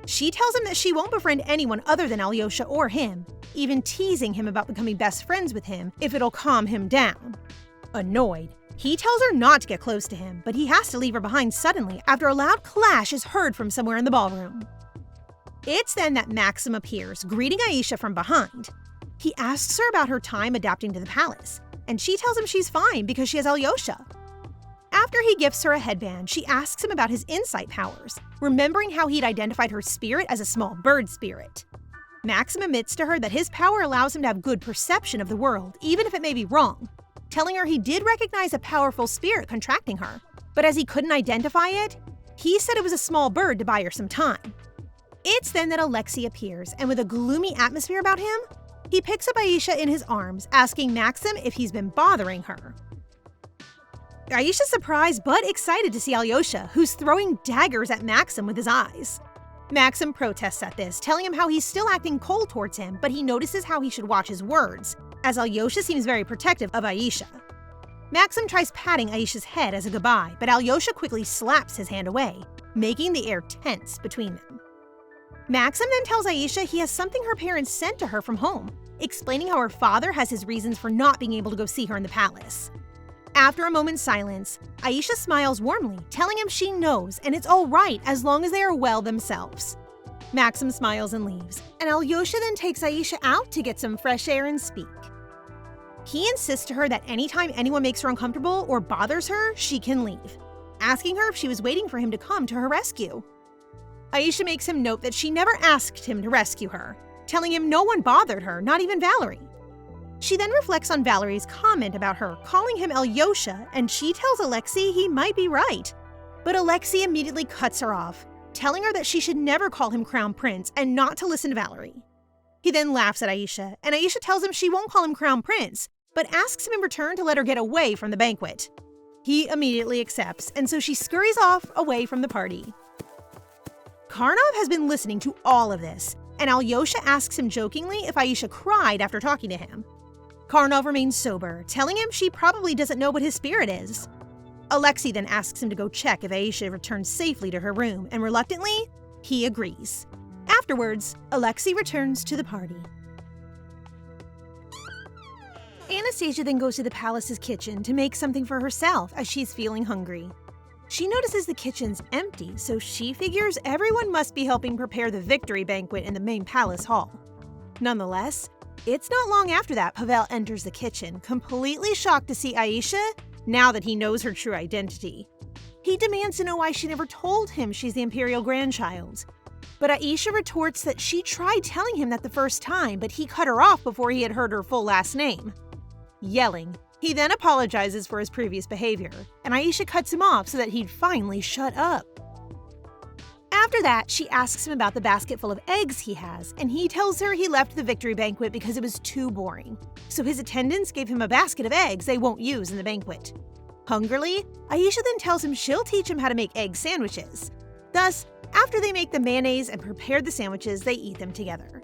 She tells him that she won't befriend anyone other than Aliosha or him, even teasing him about becoming best friends with him if it'll calm him down. Annoyed, he tells her not to get close to him, but he has to leave her behind suddenly after a loud clash is heard from somewhere in the ballroom. It's then that Maxim appears, greeting Aisha from behind. He asks her about her time adapting to the palace, and she tells him she's fine because she has Aliosha. After he gifts her a headband, she asks him about his insight powers, remembering how he'd identified her spirit as a small bird spirit. Maxim admits to her that his power allows him to have good perception of the world, even if it may be wrong, telling her he did recognize a powerful spirit contracting her, but as he couldn't identify it, he said it was a small bird to buy her some time. It's then that Alexei appears, and with a gloomy atmosphere about him, he picks up Aisha in his arms, asking Maxim if he's been bothering her. Aisha's surprised but excited to see Aliosha, who's throwing daggers at Maxim with his eyes. Maxim protests at this, telling him how he's still acting cold towards him, but he notices how he should watch his words, as Aliosha seems very protective of Aisha. Maxim tries patting Aisha's head as a goodbye, but Aliosha quickly slaps his hand away, making the air tense between them. Maxim then tells Aisha he has something her parents sent to her from home, explaining how her father has his reasons for not being able to go see her in the palace. After a moment's silence, Aisha smiles warmly, telling him she knows and it's all right as long as they are well themselves. Maxim smiles and leaves, and Aliosha then takes Aisha out to get some fresh air and speak. He insists to her that anytime anyone makes her uncomfortable or bothers her, she can leave, asking her if she was waiting for him to come to her rescue. Aisha makes him note that she never asked him to rescue her, telling him no one bothered her, not even Valerie. She then reflects on Valerie's comment about her calling him Aliosha, and she tells Alexei he might be right. But Alexei immediately cuts her off, telling her that she should never call him Crown Prince and not to listen to Valerie. He then laughs at Aisha, and Aisha tells him she won't call him Crown Prince, but asks him in return to let her get away from the banquet. He immediately accepts, and so she scurries off away from the party. Carnov has been listening to all of this, and Aliosha asks him jokingly if Aisha cried after talking to him. Carnov remains sober, telling him she probably doesn't know what his spirit is. Alexei then asks him to go check if Aisha returns safely to her room, and reluctantly, he agrees. Afterwards, Alexei returns to the party. Anastasia then goes to the palace's kitchen to make something for herself as she's feeling hungry. She notices the kitchen's empty, so she figures everyone must be helping prepare the victory banquet in the main palace hall. Nonetheless, it's not long after that Pavel enters the kitchen, completely shocked to see Aisha now that he knows her true identity. He demands to know why she never told him she's the Imperial grandchild. But Aisha retorts that she tried telling him that the first time, but he cut her off before he had heard her full last name. Yelling, he then apologizes for his previous behavior, and Aisha cuts him off so that he'd finally shut up. After that, she asks him about the basket full of eggs he has, and he tells her he left the victory banquet because it was too boring, so his attendants gave him a basket of eggs they won't use in the banquet. Hungrily, Aisha then tells him she'll teach him how to make egg sandwiches. Thus, after they make the mayonnaise and prepare the sandwiches, they eat them together.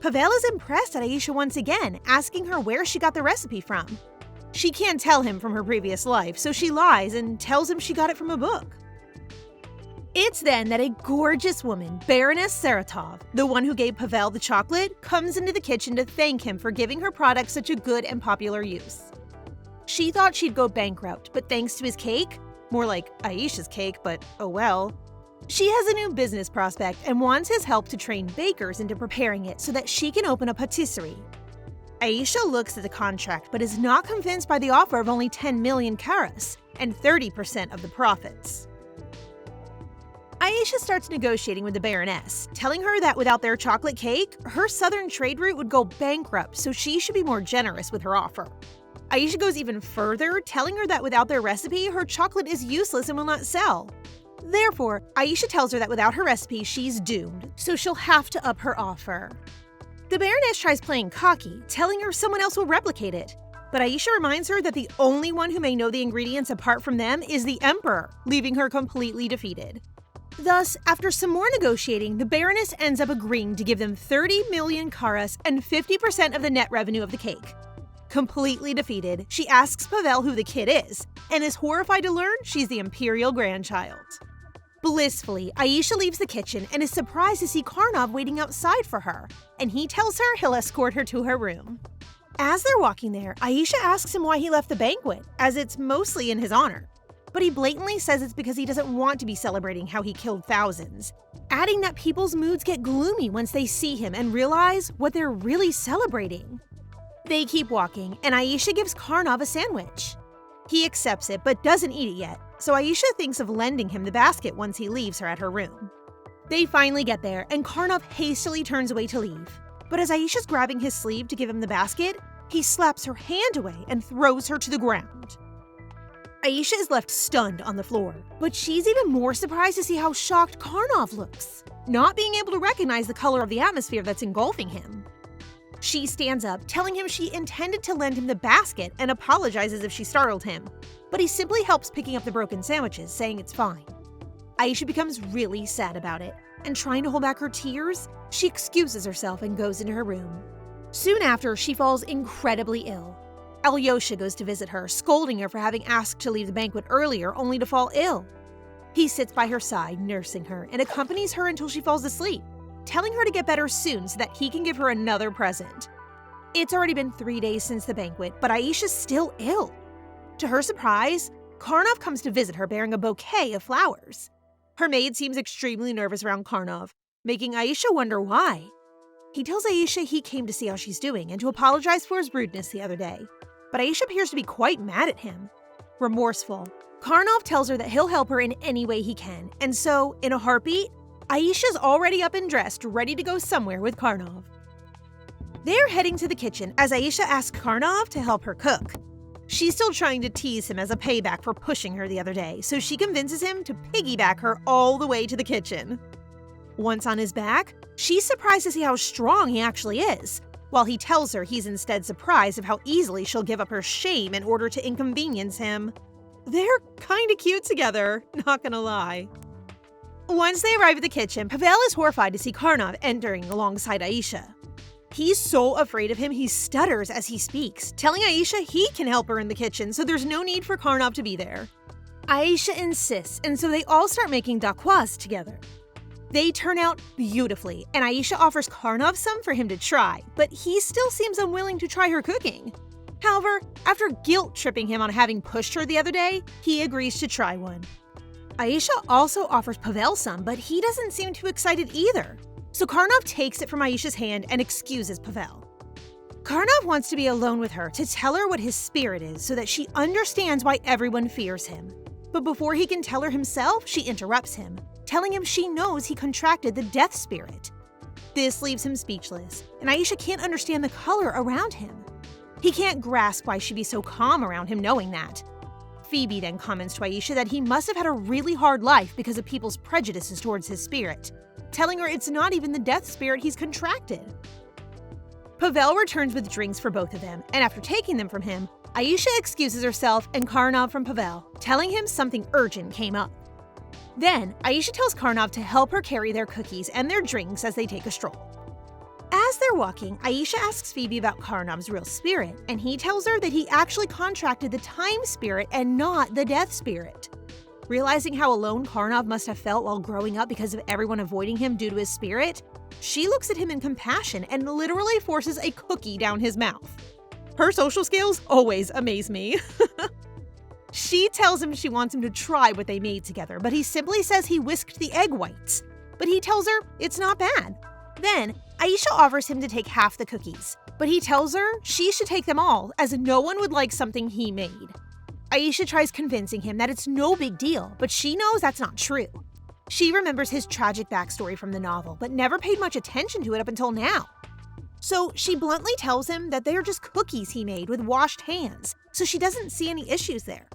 Pavel is impressed at Aisha once again, asking her where she got the recipe from. She can't tell him from her previous life, so she lies and tells him she got it from a book. It's then that a gorgeous woman, Baroness Saratov, the one who gave Pavel the chocolate, comes into the kitchen to thank him for giving her product such a good and popular use. She thought she'd go bankrupt, but thanks to his cake, more like Aisha's cake, but oh well, she has a new business prospect and wants his help to train bakers into preparing it so that she can open a patisserie. Aisha looks at the contract but is not convinced by the offer of only 10 million karas and 30% of the profits. Aisha starts negotiating with the Baroness, telling her that without their chocolate cake, her southern trade route would go bankrupt, so she should be more generous with her offer. Aisha goes even further, telling her that without their recipe, her chocolate is useless and will not sell. Therefore, Aisha tells her that without her recipe, she's doomed, so she'll have to up her offer. The Baroness tries playing cocky, telling her someone else will replicate it. But Aisha reminds her that the only one who may know the ingredients apart from them is the Emperor, leaving her completely defeated. Thus, after some more negotiating, the Baroness ends up agreeing to give them 30 million karas and 50% of the net revenue of the cake. Completely defeated, she asks Pavel who the kid is, and is horrified to learn she's the Imperial grandchild. Blissfully, Aisha leaves the kitchen and is surprised to see Carnov waiting outside for her, and he tells her he'll escort her to her room. As they're walking there, Aisha asks him why he left the banquet, as it's mostly in his honor. But he blatantly says it's because he doesn't want to be celebrating how he killed thousands, adding that people's moods get gloomy once they see him and realize what they're really celebrating. They keep walking, and Aisha gives Carnov a sandwich. He accepts it, but doesn't eat it yet, so Aisha thinks of lending him the basket once he leaves her at her room. They finally get there, and Carnov hastily turns away to leave. But as Aisha's grabbing his sleeve to give him the basket, he slaps her hand away and throws her to the ground. Aisha is left stunned on the floor, but she's even more surprised to see how shocked Carnov looks, not being able to recognize the color of the atmosphere that's engulfing him. She stands up, telling him she intended to lend him the basket and apologizes if she startled him, but he simply helps picking up the broken sandwiches, saying it's fine. Aisha becomes really sad about it, and trying to hold back her tears, she excuses herself and goes into her room. Soon after, she falls incredibly ill. Aliosha goes to visit her, scolding her for having asked to leave the banquet earlier only to fall ill. He sits by her side, nursing her, and accompanies her until she falls asleep, telling her to get better soon so that he can give her another present. It's already been 3 days since the banquet, but Aisha's still ill. To her surprise, Carnov comes to visit her bearing a bouquet of flowers. Her maid seems extremely nervous around Carnov, making Aisha wonder why. He tells Aisha he came to see how she's doing and to apologize for his rudeness the other day, but Aisha appears to be quite mad at him. Remorseful, Carnov tells her that he'll help her in any way he can, and so, in a heartbeat, Aisha's already up and dressed, ready to go somewhere with Carnov. They're heading to the kitchen as Aisha asks Carnov to help her cook. She's still trying to tease him as a payback for pushing her the other day, so she convinces him to piggyback her all the way to the kitchen. Once on his back, she's surprised to see how strong he actually is, while he tells her he's instead surprised of how easily she'll give up her shame in order to inconvenience him. They're kinda cute together, not gonna lie. Once they arrive at the kitchen, Pavel is horrified to see Carnov entering alongside Aisha. He's so afraid of him he stutters as he speaks, telling Aisha he can help her in the kitchen so there's no need for Carnov to be there. Aisha insists, and so they all start making dacquoise together. They turn out beautifully, and Aisha offers Carnov some for him to try, but he still seems unwilling to try her cooking. However, after guilt-tripping him on having pushed her the other day, he agrees to try one. Aisha also offers Pavel some, but he doesn't seem too excited either. So Carnov takes it from Aisha's hand and excuses Pavel. Carnov wants to be alone with her to tell her what his spirit is so that she understands why everyone fears him. But before he can tell her himself, she interrupts him, telling him she knows he contracted the death spirit. This leaves him speechless, and Aisha can't understand the color around him. He can't grasp why she'd be so calm around him knowing that. Phoebe then comments to Aisha that he must have had a really hard life because of people's prejudices towards his spirit, telling her it's not even the death spirit he's contracted. Pavel returns with drinks for both of them, and after taking them from him, Aisha excuses herself and Carnov from Pavel, telling him something urgent came up. Then, Aisha tells Carnov to help her carry their cookies and their drinks as they take a stroll. As they're walking, Aisha asks Phoebe about Carnov's real spirit, and he tells her that he actually contracted the time spirit and not the death spirit. Realizing how alone Carnov must have felt while growing up because of everyone avoiding him due to his spirit, she looks at him in compassion and literally forces a cookie down his mouth. Her social skills always amaze me. She tells him she wants him to try what they made together, but he simply says he whisked the egg whites. But he tells her it's not bad. Then, Aisha offers him to take half the cookies, but he tells her she should take them all as no one would like something he made. Aisha tries convincing him that it's no big deal, but she knows that's not true. She remembers his tragic backstory from the novel, but never paid much attention to it up until now. So she bluntly tells him that they are just cookies he made with washed hands, so she doesn't see any issues there.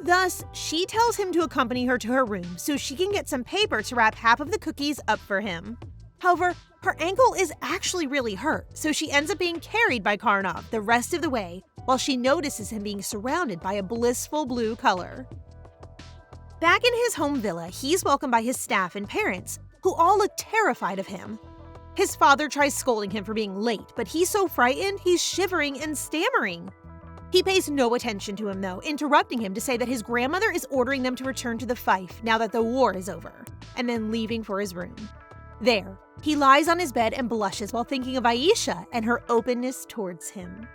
Thus, she tells him to accompany her to her room so she can get some paper to wrap half of the cookies up for him. However, her ankle is actually really hurt, so she ends up being carried by Carnov the rest of the way while she notices him being surrounded by a blissful blue color. Back in his home villa, he's welcomed by his staff and parents, who all look terrified of him. His father tries scolding him for being late, but he's so frightened he's shivering and stammering. He pays no attention to him though, interrupting him to say that his grandmother is ordering them to return to the fief now that the war is over, and then leaving for his room. There, he lies on his bed and blushes while thinking of Aisha and her openness towards him.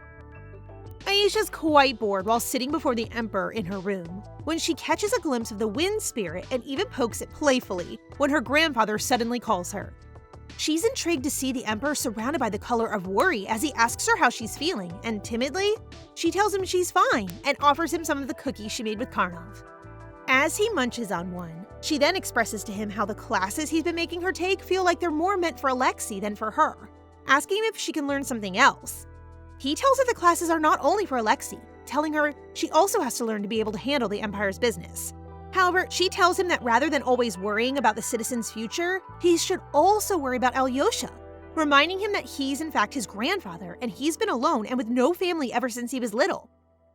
Aisha's quite bored while sitting before the Emperor in her room, when she catches a glimpse of the wind spirit and even pokes it playfully when her grandfather suddenly calls her. She's intrigued to see the Emperor surrounded by the color of worry as he asks her how she's feeling, and timidly, she tells him she's fine and offers him some of the cookies she made with Carnov. As he munches on one, she then expresses to him how the classes he's been making her take feel like they're more meant for Alexei than for her, asking him if she can learn something else. He tells her the classes are not only for Alexei, telling her she also has to learn to be able to handle the Empire's business. However, she tells him that rather than always worrying about the citizen's future, he should also worry about Aliosha, reminding him that he's in fact his grandfather and he's been alone and with no family ever since he was little.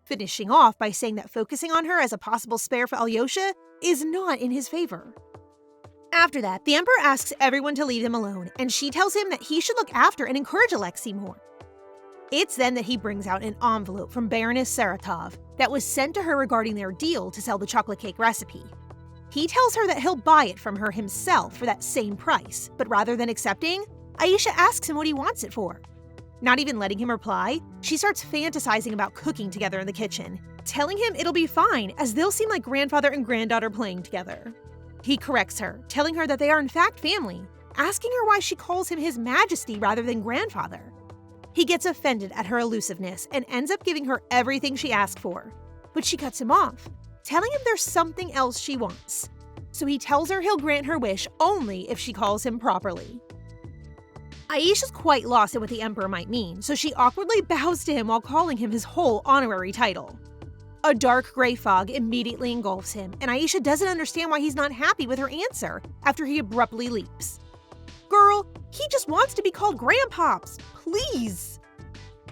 Finishing off by saying that focusing on her as a possible spare for Aliosha is not in his favor. After that, the Emperor asks everyone to leave him alone, and she tells him that he should look after and encourage Alexei more. It's then that he brings out an envelope from Baroness Saratov that was sent to her regarding their deal to sell the chocolate cake recipe. He tells her that he'll buy it from her himself for that same price, but rather than accepting, Aisha asks him what he wants it for. Not even letting him reply, she starts fantasizing about cooking together in the kitchen, telling him it'll be fine as they'll seem like grandfather and granddaughter playing together. He corrects her, telling her that they are in fact family, asking her why she calls him His Majesty rather than grandfather. He gets offended at her elusiveness and ends up giving her everything she asked for, but she cuts him off, telling him there's something else she wants. So he tells her he'll grant her wish only if she calls him properly. Aisha's quite lost at what the Emperor might mean, so she awkwardly bows to him while calling him his whole honorary title. A dark gray fog immediately engulfs him, and Aisha doesn't understand why he's not happy with her answer after he abruptly leaps. Girl, he just wants to be called Grandpops, please!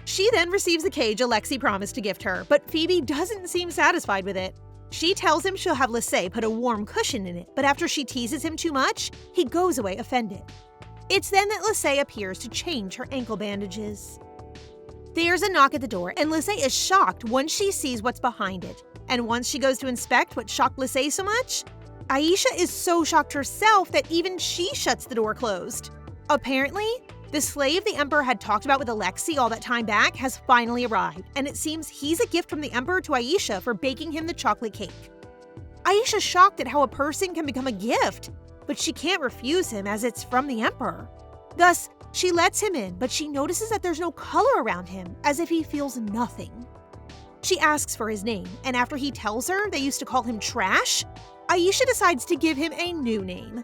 She then receives the cage Alexei promised to gift her, but Phoebe doesn't seem satisfied with it. She tells him she'll have Lissay put a warm cushion in it, but after she teases him too much, he goes away offended. It's then that Lissay appears to change her ankle bandages. There's a knock at the door, and Lissay is shocked once she sees what's behind it. And once she goes to inspect what shocked Lissay so much, Aisha is so shocked herself that even she shuts the door closed. Apparently, the slave the Emperor had talked about with Alexei all that time back has finally arrived, and it seems he's a gift from the Emperor to Aisha for baking him the chocolate cake. Aisha's shocked at how a person can become a gift, but she can't refuse him as it's from the Emperor. Thus, she lets him in, but she notices that there's no color around him, as if he feels nothing. She asks for his name, and after he tells her they used to call him Trash, Aisha decides to give him a new name.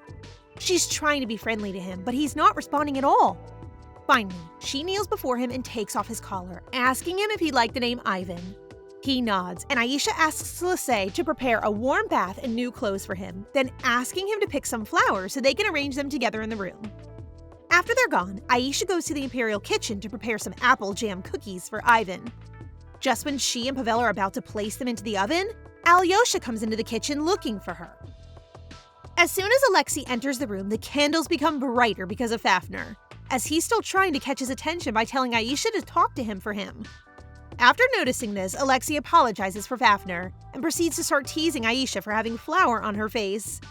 She's trying to be friendly to him, but he's not responding at all. Finally, she kneels before him and takes off his collar, asking him if he'd like the name Ivan. He nods, and Aisha asks Lissay to prepare a warm bath and new clothes for him, then asking him to pick some flowers so they can arrange them together in the room. After they're gone, Aisha goes to the Imperial kitchen to prepare some apple jam cookies for Ivan. Just when she and Pavel are about to place them into the oven, Aliosha comes into the kitchen looking for her. As soon as Alexei enters the room, the candles become brighter because of Fafner, as he's still trying to catch his attention by telling Aisha to talk to him for him. After noticing this, Alexei apologizes for Fafner and proceeds to start teasing Aisha for having flour on her face.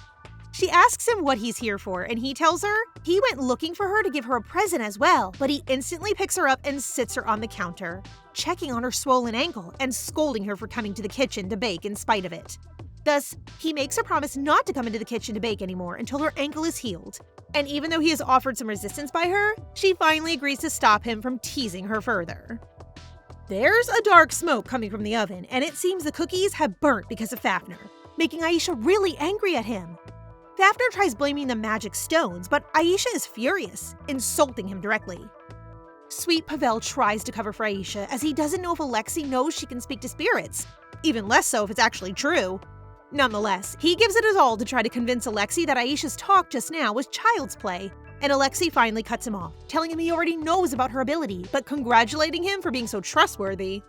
She asks him what he's here for, and he tells her he went looking for her to give her a present as well, but he instantly picks her up and sits her on the counter, checking on her swollen ankle and scolding her for coming to the kitchen to bake in spite of it. Thus, he makes her promise not to come into the kitchen to bake anymore until her ankle is healed. And even though he has offered some resistance by her, she finally agrees to stop him from teasing her further. There's a dark smoke coming from the oven, and it seems the cookies have burnt because of Fafner, making Aisha really angry at him. Fafner tries blaming the magic stones, but Aisha is furious, insulting him directly. Sweet Pavel tries to cover for Aisha as he doesn't know if Alexei knows she can speak to spirits, even less so if it's actually true. Nonetheless, he gives it his all to try to convince Alexei that Aisha's talk just now was child's play, and Alexei finally cuts him off, telling him he already knows about her ability, but congratulating him for being so trustworthy.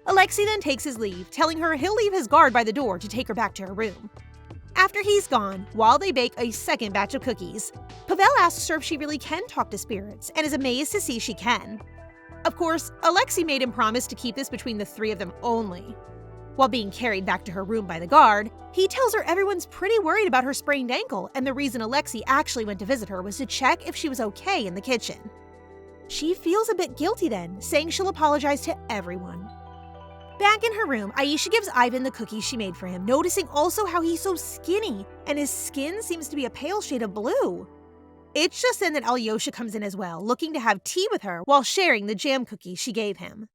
Alexei then takes his leave, telling her he'll leave his guard by the door to take her back to her room. After he's gone, while they bake a second batch of cookies, Pavel asks her if she really can talk to spirits, and is amazed to see she can. Of course, Alexei made him promise to keep this between the three of them only. While being carried back to her room by the guard, he tells her everyone's pretty worried about her sprained ankle, and the reason Alexei actually went to visit her was to check if she was okay in the kitchen. She feels a bit guilty then, saying she'll apologize to everyone. Back in her room, Aisha gives Ivan the cookies she made for him, noticing also how he's so skinny, and his skin seems to be a pale shade of blue. It's just then that Aliosha comes in as well, looking to have tea with her while sharing the jam cookies she gave him.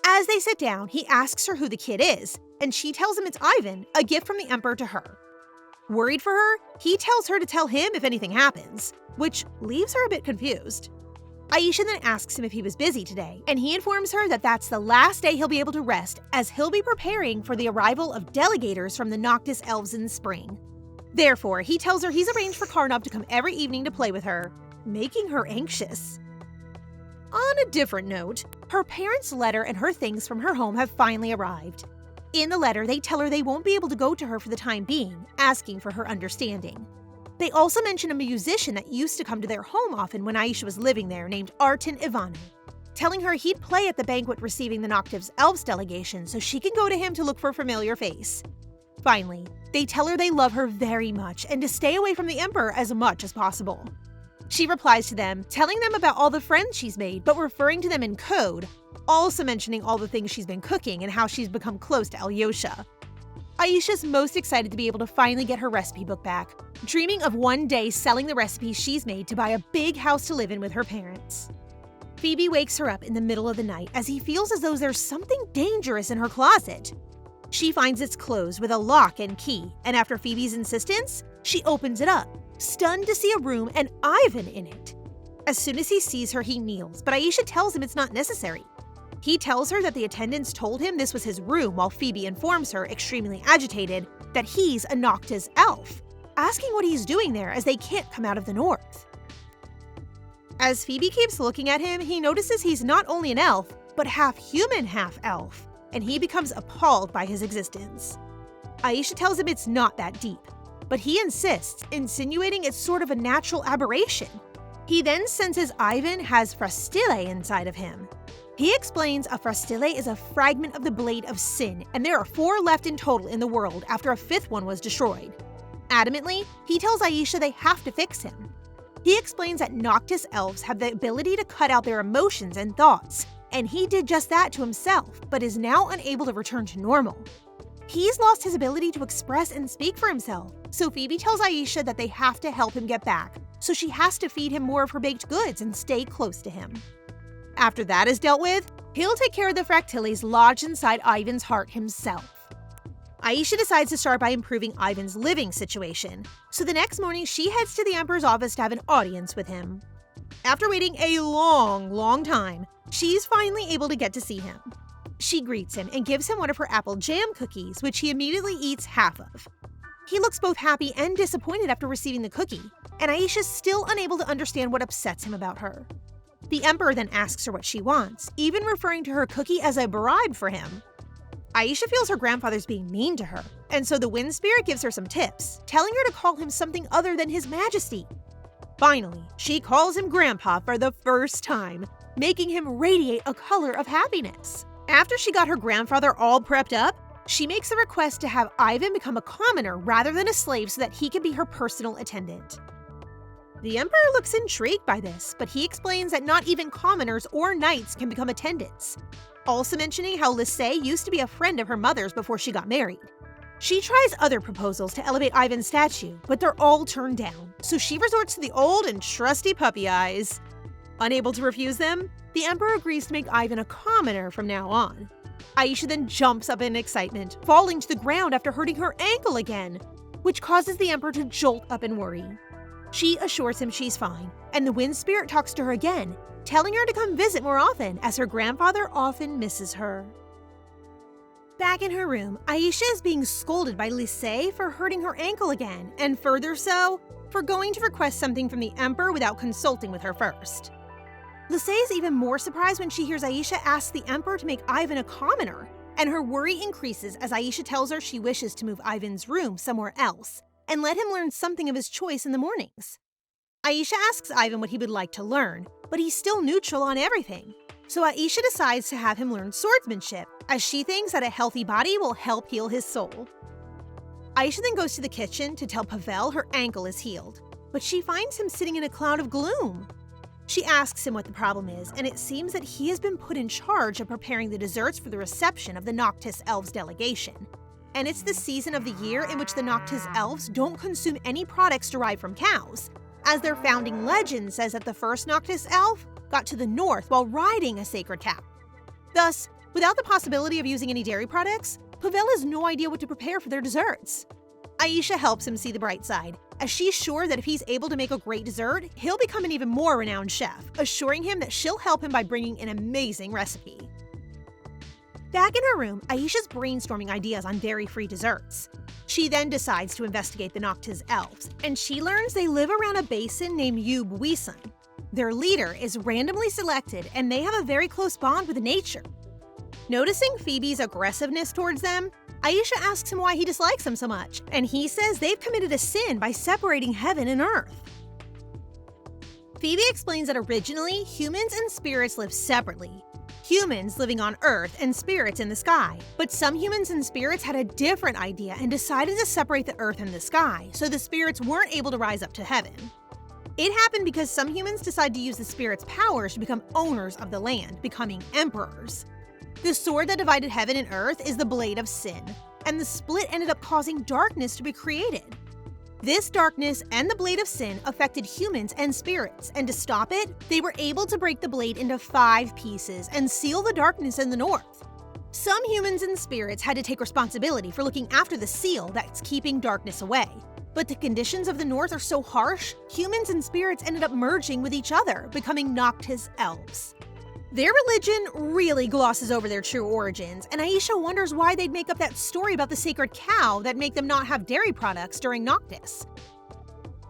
As they sit down, he asks her who the kid is, and she tells him it's Ivan, a gift from the Emperor to her. Worried for her, he tells her to tell him if anything happens, which leaves her a bit confused. Aisha then asks him if he was busy today, and he informs her that that's the last day he'll be able to rest, as he'll be preparing for the arrival of delegators from the Noctis Elves in spring. Therefore, he tells her he's arranged for Carnov to come every evening to play with her, making her anxious. On a different note, her parents' letter and her things from her home have finally arrived. In the letter, they tell her they won't be able to go to her for the time being, asking for her understanding. They also mention a musician that used to come to their home often when Aisha was living there named Arten Ivano, telling her he'd play at the banquet receiving the Noctis Elves delegation so she can go to him to look for a familiar face. Finally, they tell her they love her very much and to stay away from the Emperor as much as possible. She replies to them, telling them about all the friends she's made, but referring to them in code, also mentioning all the things she's been cooking and how she's become close to Aliosha. Aisha's most excited to be able to finally get her recipe book back, dreaming of one day selling the recipes she's made to buy a big house to live in with her parents. Phoebe wakes her up in the middle of the night as he feels as though there's something dangerous in her closet. She finds it's closed with a lock and key, and after Phoebe's insistence, she opens it up, stunned to see a room and Ivan in it. As soon as he sees her, he kneels, but Aisha tells him it's not necessary. He tells her that the attendants told him this was his room, while Phoebe informs her, extremely agitated, that he's a Noctis elf, asking what he's doing there as they can't come out of the north. As Phoebe keeps looking at him, he notices he's not only an elf, but half human, half elf, and he becomes appalled by his existence. Aisha tells him it's not that deep, but he insists, insinuating it's sort of a natural aberration. He then senses Ivan has frastille inside of him. He explains a frastille is a fragment of the Blade of Sin, and there are 4 left in total in the world after a 5th one was destroyed. Adamantly, he tells Aisha they have to fix him. He explains that Noctis elves have the ability to cut out their emotions and thoughts, and he did just that to himself, but is now unable to return to normal. He's lost his ability to express and speak for himself, so Phoebe tells Aisha that they have to help him get back, so she has to feed him more of her baked goods and stay close to him. After that is dealt with, he'll take care of the fractilles lodged inside Ivan's heart himself. Aisha decides to start by improving Ivan's living situation, so the next morning she heads to the Emperor's office to have an audience with him. After waiting a long time, she's finally able to get to see him. She greets him and gives him one of her apple jam cookies, which he immediately eats half of. He looks both happy and disappointed after receiving the cookie, and Aisha's still unable to understand what upsets him about her. The Emperor then asks her what she wants, even referring to her cookie as a bribe for him. Aisha feels her grandfather's being mean to her, and so the Wind Spirit gives her some tips, telling her to call him something other than His Majesty. Finally, she calls him Grandpa for the first time, making him radiate a color of happiness. After she got her grandfather all prepped up, she makes a request to have Ivan become a commoner rather than a slave so that he can be her personal attendant. The Emperor looks intrigued by this, but he explains that not even commoners or knights can become attendants, also mentioning how Lisey used to be a friend of her mother's before she got married. She tries other proposals to elevate Ivan's statue, but they're all turned down, so she resorts to the old and trusty puppy eyes. Unable to refuse them, the Emperor agrees to make Ivan a commoner from now on. Aisha then jumps up in excitement, falling to the ground after hurting her ankle again, which causes the Emperor to jolt up in worry. She assures him she's fine, and the Wind Spirit talks to her again, telling her to come visit more often as her grandfather often misses her. Back in her room, Aisha is being scolded by Lisey for hurting her ankle again, and further so, for going to request something from the Emperor without consulting with her first. Lisey is even more surprised when she hears Aisha ask the Emperor to make Ivan a commoner, and her worry increases as Aisha tells her she wishes to move Ivan's room somewhere else, and let him learn something of his choice in the mornings. Aisha asks Ivan what he would like to learn, but he's still neutral on everything. So Aisha decides to have him learn swordsmanship, as she thinks that a healthy body will help heal his soul. Aisha then goes to the kitchen to tell Pavel her ankle is healed, but she finds him sitting in a cloud of gloom. She asks him what the problem is, and it seems that he has been put in charge of preparing the desserts for the reception of the Noctis Elves delegation. And it's the season of the year in which the Noctis Elves don't consume any products derived from cows, as their founding legend says that the first Noctis Elf got to the north while riding a sacred cow. Thus, without the possibility of using any dairy products, Pavel has no idea what to prepare for their desserts. Aisha helps him see the bright side, as she's sure that if he's able to make a great dessert, he'll become an even more renowned chef, assuring him that she'll help him by bringing an amazing recipe. Back in her room, Aisha's brainstorming ideas on dairy-free desserts. She then decides to investigate the Noctis Elves, and she learns they live around a basin named Yub-Wisun. Their leader is randomly selected, and they have a very close bond with nature. Noticing Phoebe's aggressiveness towards them, Aisha asks him why he dislikes them so much, and he says they've committed a sin by separating heaven and earth. Phoebe explains that originally, humans and spirits live separately. Humans living on Earth and spirits in the sky. But some humans and spirits had a different idea and decided to separate the Earth and the sky, so the spirits weren't able to rise up to heaven. It happened because some humans decided to use the spirit's powers to become owners of the land, becoming emperors. The sword that divided heaven and earth is the Blade of Sin, and the split ended up causing darkness to be created. This darkness and the Blade of Sin affected humans and spirits, and to stop it, they were able to break the blade into 5 pieces and seal the darkness in the north. Some humans and spirits had to take responsibility for looking after the seal that's keeping darkness away. But the conditions of the north are so harsh, humans and spirits ended up merging with each other, becoming Noctis elves. Their religion really glosses over their true origins, and Aisha wonders why they'd make up that story about the sacred cow that make them not have dairy products during Noctis.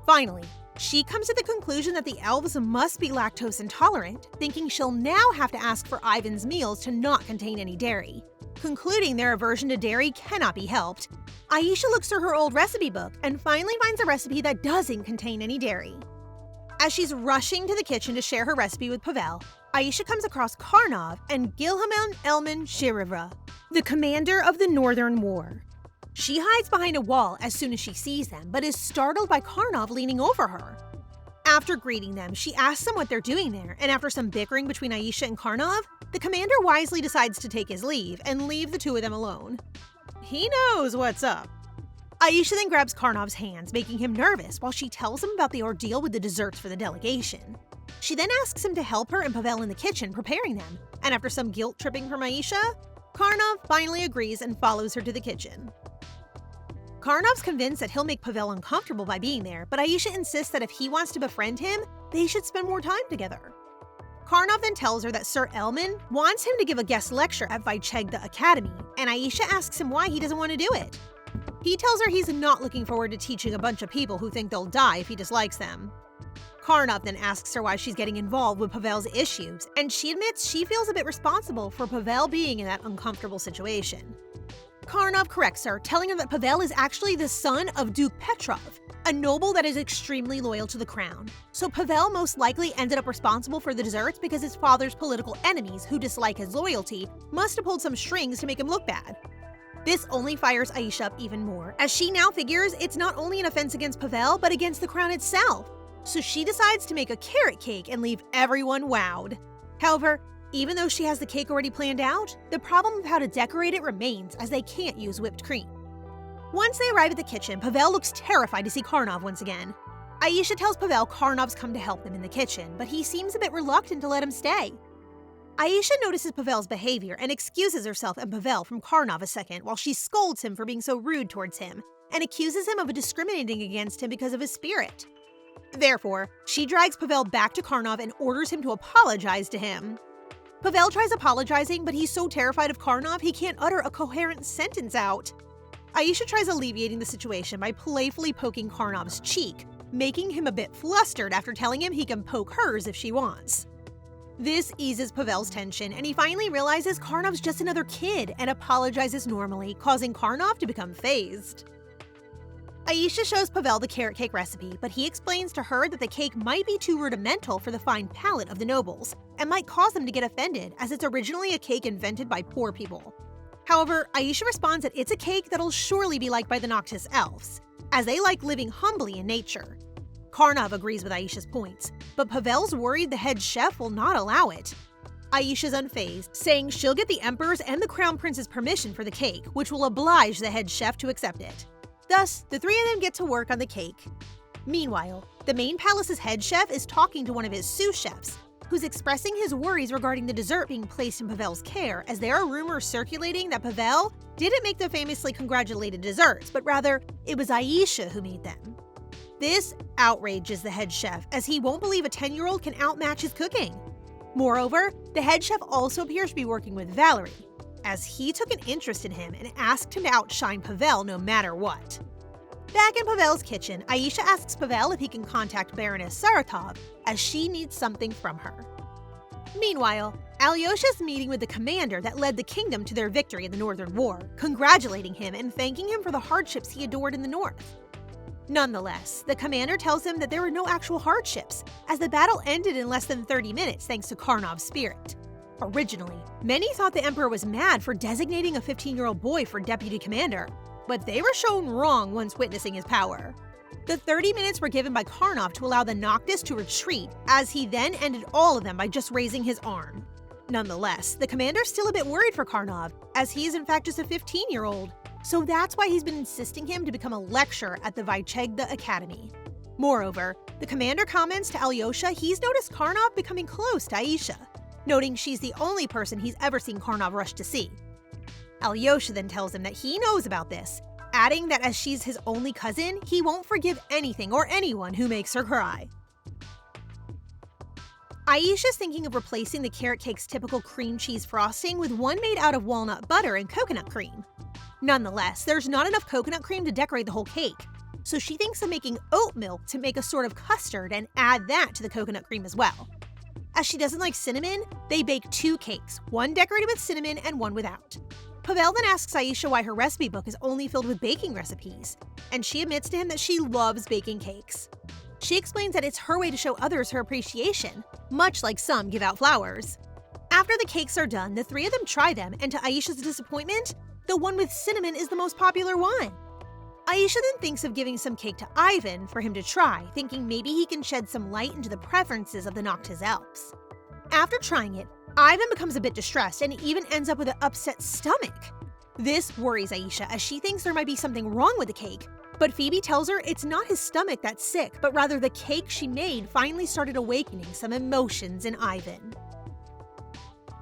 Finally, she comes to the conclusion that the elves must be lactose intolerant, thinking she'll now have to ask for Ivan's meals to not contain any dairy. Concluding their aversion to dairy cannot be helped, Aisha looks through her old recipe book and finally finds a recipe that doesn't contain any dairy. As she's rushing to the kitchen to share her recipe with Pavel, Aisha comes across Carnov and Gilhaman Elman Shirivra, the commander of the Northern War. She hides behind a wall as soon as she sees them, but is startled by Carnov leaning over her. After greeting them, she asks them what they're doing there, and after some bickering between Aisha and Carnov, the commander wisely decides to take his leave and leave the two of them alone. He knows what's up. Aisha then grabs Carnov's hands, making him nervous while she tells him about the ordeal with the desserts for the delegation. She then asks him to help her and Pavel in the kitchen preparing them, and after some guilt-tripping from Aisha, Carnov finally agrees and follows her to the kitchen. Carnov's convinced that he'll make Pavel uncomfortable by being there, but Aisha insists that if he wants to befriend him, they should spend more time together. Carnov then tells her that Sir Elman wants him to give a guest lecture at Vychegda Academy, and Aisha asks him why he doesn't want to do it. He tells her he's not looking forward to teaching a bunch of people who think they'll die if he dislikes them. Carnov then asks her why she's getting involved with Pavel's issues, and she admits she feels a bit responsible for Pavel being in that uncomfortable situation. Carnov corrects her, telling her that Pavel is actually the son of Duke Petrov, a noble that is extremely loyal to the crown. So Pavel most likely ended up responsible for the desserts because his father's political enemies, who dislike his loyalty, must have pulled some strings to make him look bad. This only fires Aisha up even more, as she now figures it's not only an offense against Pavel, but against the crown itself. So she decides to make a carrot cake and leave everyone wowed. However, even though she has the cake already planned out, the problem of how to decorate it remains, as they can't use whipped cream. Once they arrive at the kitchen, Pavel looks terrified to see Carnov once again. Aisha tells Pavel Carnov's come to help them in the kitchen, but he seems a bit reluctant to let him stay. Aisha notices Pavel's behavior and excuses herself and Pavel from Carnov a second while she scolds him for being so rude towards him and accuses him of discriminating against him because of his spirit. Therefore, she drags Pavel back to Carnov and orders him to apologize to him. Pavel tries apologizing, but he's so terrified of Carnov he can't utter a coherent sentence out. Aisha tries alleviating the situation by playfully poking Carnov's cheek, making him a bit flustered after telling him he can poke hers if she wants. This eases Pavel's tension, and he finally realizes Carnov's just another kid and apologizes normally, causing Carnov to become phased. Aisha shows Pavel the carrot cake recipe, but he explains to her that the cake might be too rudimental for the fine palate of the nobles, and might cause them to get offended as it's originally a cake invented by poor people. However, Aisha responds that it's a cake that'll surely be liked by the Noctis elves, as they like living humbly in nature. Carnov agrees with Aisha's points, but Pavel's worried the head chef will not allow it. Aisha's unfazed, saying she'll get the Emperor's and the Crown Prince's permission for the cake, which will oblige the head chef to accept it. Thus, the three of them get to work on the cake. Meanwhile, the main palace's head chef is talking to one of his sous chefs, who's expressing his worries regarding the dessert being placed in Pavel's care, as there are rumors circulating that Pavel didn't make the famously congratulated desserts, but rather, it was Aisha who made them. This outrages the head chef, as he won't believe a 10-year-old can outmatch his cooking. Moreover, the head chef also appears to be working with Valerie, as he took an interest in him and asked him to outshine Pavel no matter what. Back in Pavel's kitchen, Aisha asks Pavel if he can contact Baroness Saratov, as she needs something from her. Meanwhile, Aliosha's meeting with the commander that led the kingdom to their victory in the Northern War, congratulating him and thanking him for the hardships he endured in the north. Nonetheless, the commander tells him that there were no actual hardships, as the battle ended in less than 30 minutes thanks to Carnov's spirit. Originally, many thought the Emperor was mad for designating a 15-year-old boy for deputy commander, but they were shown wrong once witnessing his power. The 30 minutes were given by Carnov to allow the Noctis to retreat, as he then ended all of them by just raising his arm. Nonetheless, the commander's still a bit worried for Carnov, as he is in fact just a 15-year-old, so that's why he's been insisting him to become a lecturer at the Vychegda Academy. Moreover, the commander comments to Aliosha he's noticed Carnov becoming close to Aisha, noting she's the only person he's ever seen Carnov rush to see. Aliosha then tells him that he knows about this, adding that as she's his only cousin, he won't forgive anything or anyone who makes her cry. Aisha's thinking of replacing the carrot cake's typical cream cheese frosting with one made out of walnut butter and coconut cream. Nonetheless, there's not enough coconut cream to decorate the whole cake, so she thinks of making oat milk to make a sort of custard and add that to the coconut cream as well. As she doesn't like cinnamon, they bake 2 cakes, one decorated with cinnamon and one without. Pavel then asks Aisha why her recipe book is only filled with baking recipes, and she admits to him that she loves baking cakes. She explains that it's her way to show others her appreciation, much like some give out flowers. After the cakes are done, the 3 of them try them, and to Aisha's disappointment, the one with cinnamon is the most popular one. Aisha then thinks of giving some cake to Ivan for him to try, thinking maybe he can shed some light into the preferences of the Noctis elves. After trying it, Ivan becomes a bit distressed and even ends up with an upset stomach. This worries Aisha as she thinks there might be something wrong with the cake, but Phoebe tells her it's not his stomach that's sick, but rather the cake she made finally started awakening some emotions in Ivan.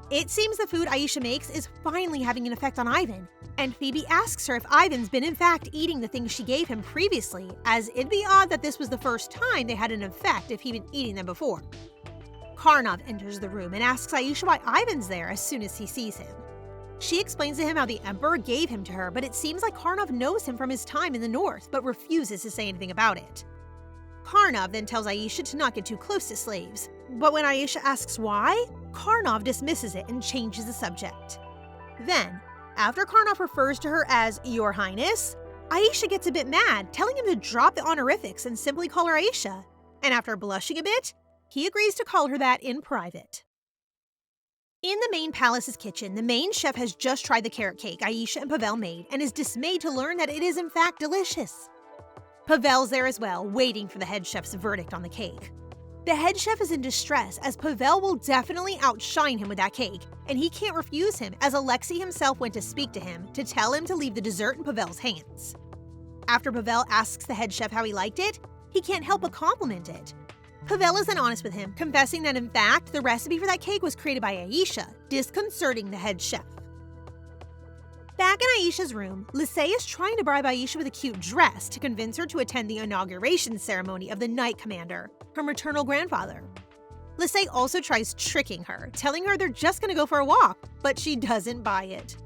It seems the food Aisha makes is finally having an effect on Ivan, and Phoebe asks her if Ivan's been in fact eating the things she gave him previously, as it'd be odd that this was the first time they had an effect if he'd been eating them before. Carnov enters the room and asks Aisha why Ivan's there as soon as he sees him. She explains to him how the Emperor gave him to her, but it seems like Carnov knows him from his time in the north, but refuses to say anything about it. Carnov then tells Aisha to not get too close to slaves, but when Aisha asks why, Carnov dismisses it and changes the subject. Then, after Carnov refers to her as Your Highness, Aisha gets a bit mad, telling him to drop the honorifics and simply call her Aisha, and after blushing a bit, he agrees to call her that in private. In the main palace's kitchen, the main chef has just tried the carrot cake Aisha and Pavel made and is dismayed to learn that it is in fact delicious. Pavel's there as well, waiting for the head chef's verdict on the cake. The head chef is in distress as Pavel will definitely outshine him with that cake, and he can't refuse him as Alexei himself went to speak to him to tell him to leave the dessert in Pavel's hands. After Pavel asks the head chef how he liked it, he can't help but compliment it. Pavel is then honest with him, confessing that in fact the recipe for that cake was created by Aisha, disconcerting the head chef. Back in Aisha's room, Lisey is trying to bribe Aisha with a cute dress to convince her to attend the inauguration ceremony of the Knight Commander, her maternal grandfather. Lisey also tries tricking her, telling her they're just going to go for a walk, but she doesn't buy it.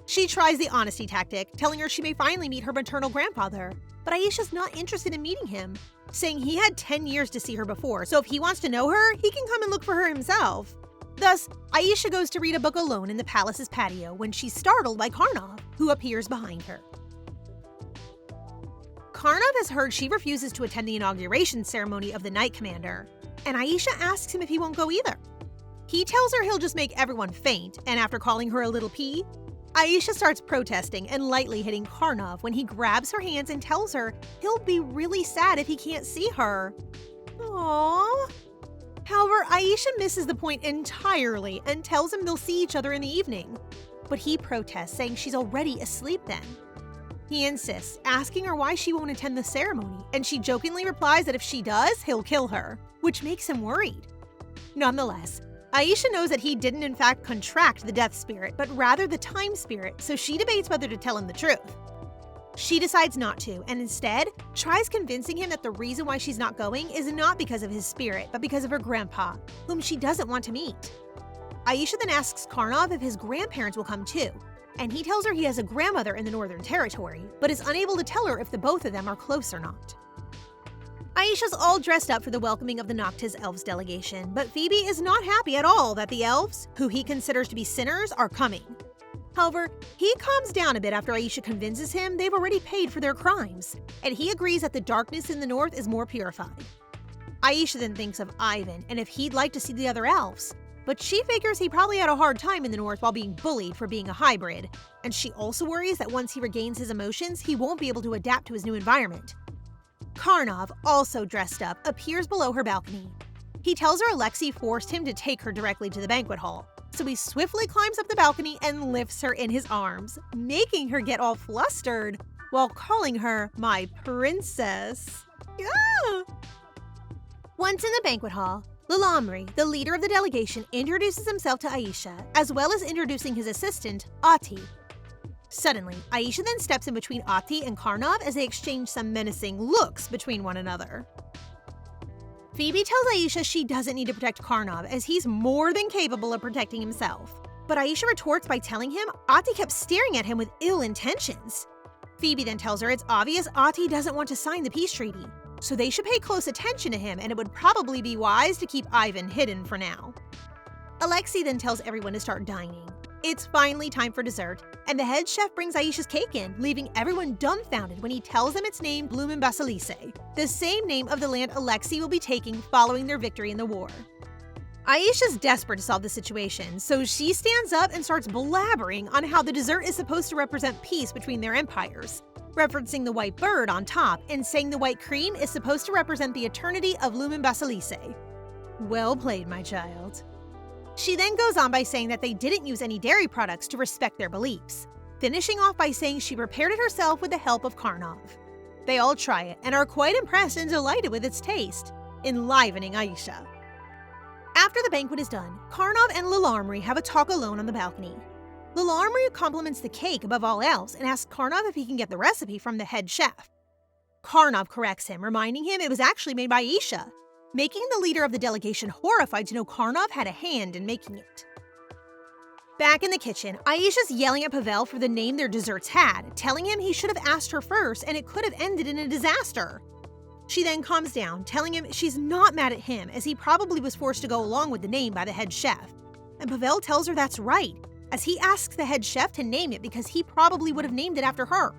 She tries the honesty tactic, telling her she may finally meet her maternal grandfather, but Aisha's not interested in meeting him, saying he had 10 years to see her before, so if he wants to know her, he can come and look for her himself. Thus, Aisha goes to read a book alone in the palace's patio when she's startled by Carnov, who appears behind her. Carnov has heard she refuses to attend the inauguration ceremony of the Knight Commander, and Aisha asks him if he won't go either. He tells her he'll just make everyone faint, and after calling her a little pea, Aisha starts protesting and lightly hitting Carnov when he grabs her hands and tells her he'll be really sad if he can't see her. Aww. However, Aisha misses the point entirely and tells him they'll see each other in the evening. But he protests, saying she's already asleep then. He insists, asking her why she won't attend the ceremony, and she jokingly replies that if she does, he'll kill her, which makes him worried. Nonetheless, Aisha knows that he didn't in fact contract the death spirit, but rather the time spirit, so she debates whether to tell him the truth. She decides not to, and instead tries convincing him that the reason why she's not going is not because of his spirit, but because of her grandpa, whom she doesn't want to meet. Aisha then asks Carnov if his grandparents will come too, and he tells her he has a grandmother in the Northern Territory, but is unable to tell her if the both of them are close or not. Aisha's all dressed up for the welcoming of the Noctis Elves delegation, but Phoebe is not happy at all that the elves, who he considers to be sinners, are coming. However, he calms down a bit after Aisha convinces him they've already paid for their crimes, and he agrees that the darkness in the north is more purified. Aisha then thinks of Ivan and if he'd like to see the other elves, but she figures he probably had a hard time in the north while being bullied for being a hybrid, and she also worries that once he regains his emotions, he won't be able to adapt to his new environment. Carnov, also dressed up, appears below her balcony. He tells her Alexei forced him to take her directly to the banquet hall, so he swiftly climbs up the balcony and lifts her in his arms, making her get all flustered while calling her my princess. Yeah. Once in the banquet hall, Lilamri, the leader of the delegation, introduces himself to Aisha, as well as introducing his assistant, Ati. Suddenly, Aisha then steps in between Ati and Carnov as they exchange some menacing looks between one another. Phoebe tells Aisha she doesn't need to protect Carnov as he's more than capable of protecting himself. But Aisha retorts by telling him Ati kept staring at him with ill intentions. Phoebe then tells her it's obvious Ati doesn't want to sign the peace treaty, so they should pay close attention to him and it would probably be wise to keep Ivan hidden for now. Alexei then tells everyone to start dining. It's finally time for dessert, and the head chef brings Aisha's cake in, leaving everyone dumbfounded when he tells them it's named Blumen Basilise, the same name of the land Alexei will be taking following their victory in the war. Aisha's desperate to solve the situation, so she stands up and starts blabbering on how the dessert is supposed to represent peace between their empires, referencing the white bird on top and saying the white cream is supposed to represent the eternity of Lumen Basilise. Well played, my child. She then goes on by saying that they didn't use any dairy products to respect their beliefs, finishing off by saying she prepared it herself with the help of Carnov. They all try it and are quite impressed and delighted with its taste, enlivening Aisha. After the banquet is done, Carnov and Lilamri have a talk alone on the balcony. Lilamri compliments the cake above all else and asks Carnov if he can get the recipe from the head chef. Carnov corrects him, reminding him it was actually made by Aisha, making the leader of the delegation horrified to know Carnov had a hand in making it. Back in the kitchen, Aisha's yelling at Pavel for the name their desserts had, telling him he should have asked her first and it could have ended in a disaster. She then calms down, telling him she's not mad at him as he probably was forced to go along with the name by the head chef. And Pavel tells her that's right, as he asks the head chef to name it because he probably would have named it after her.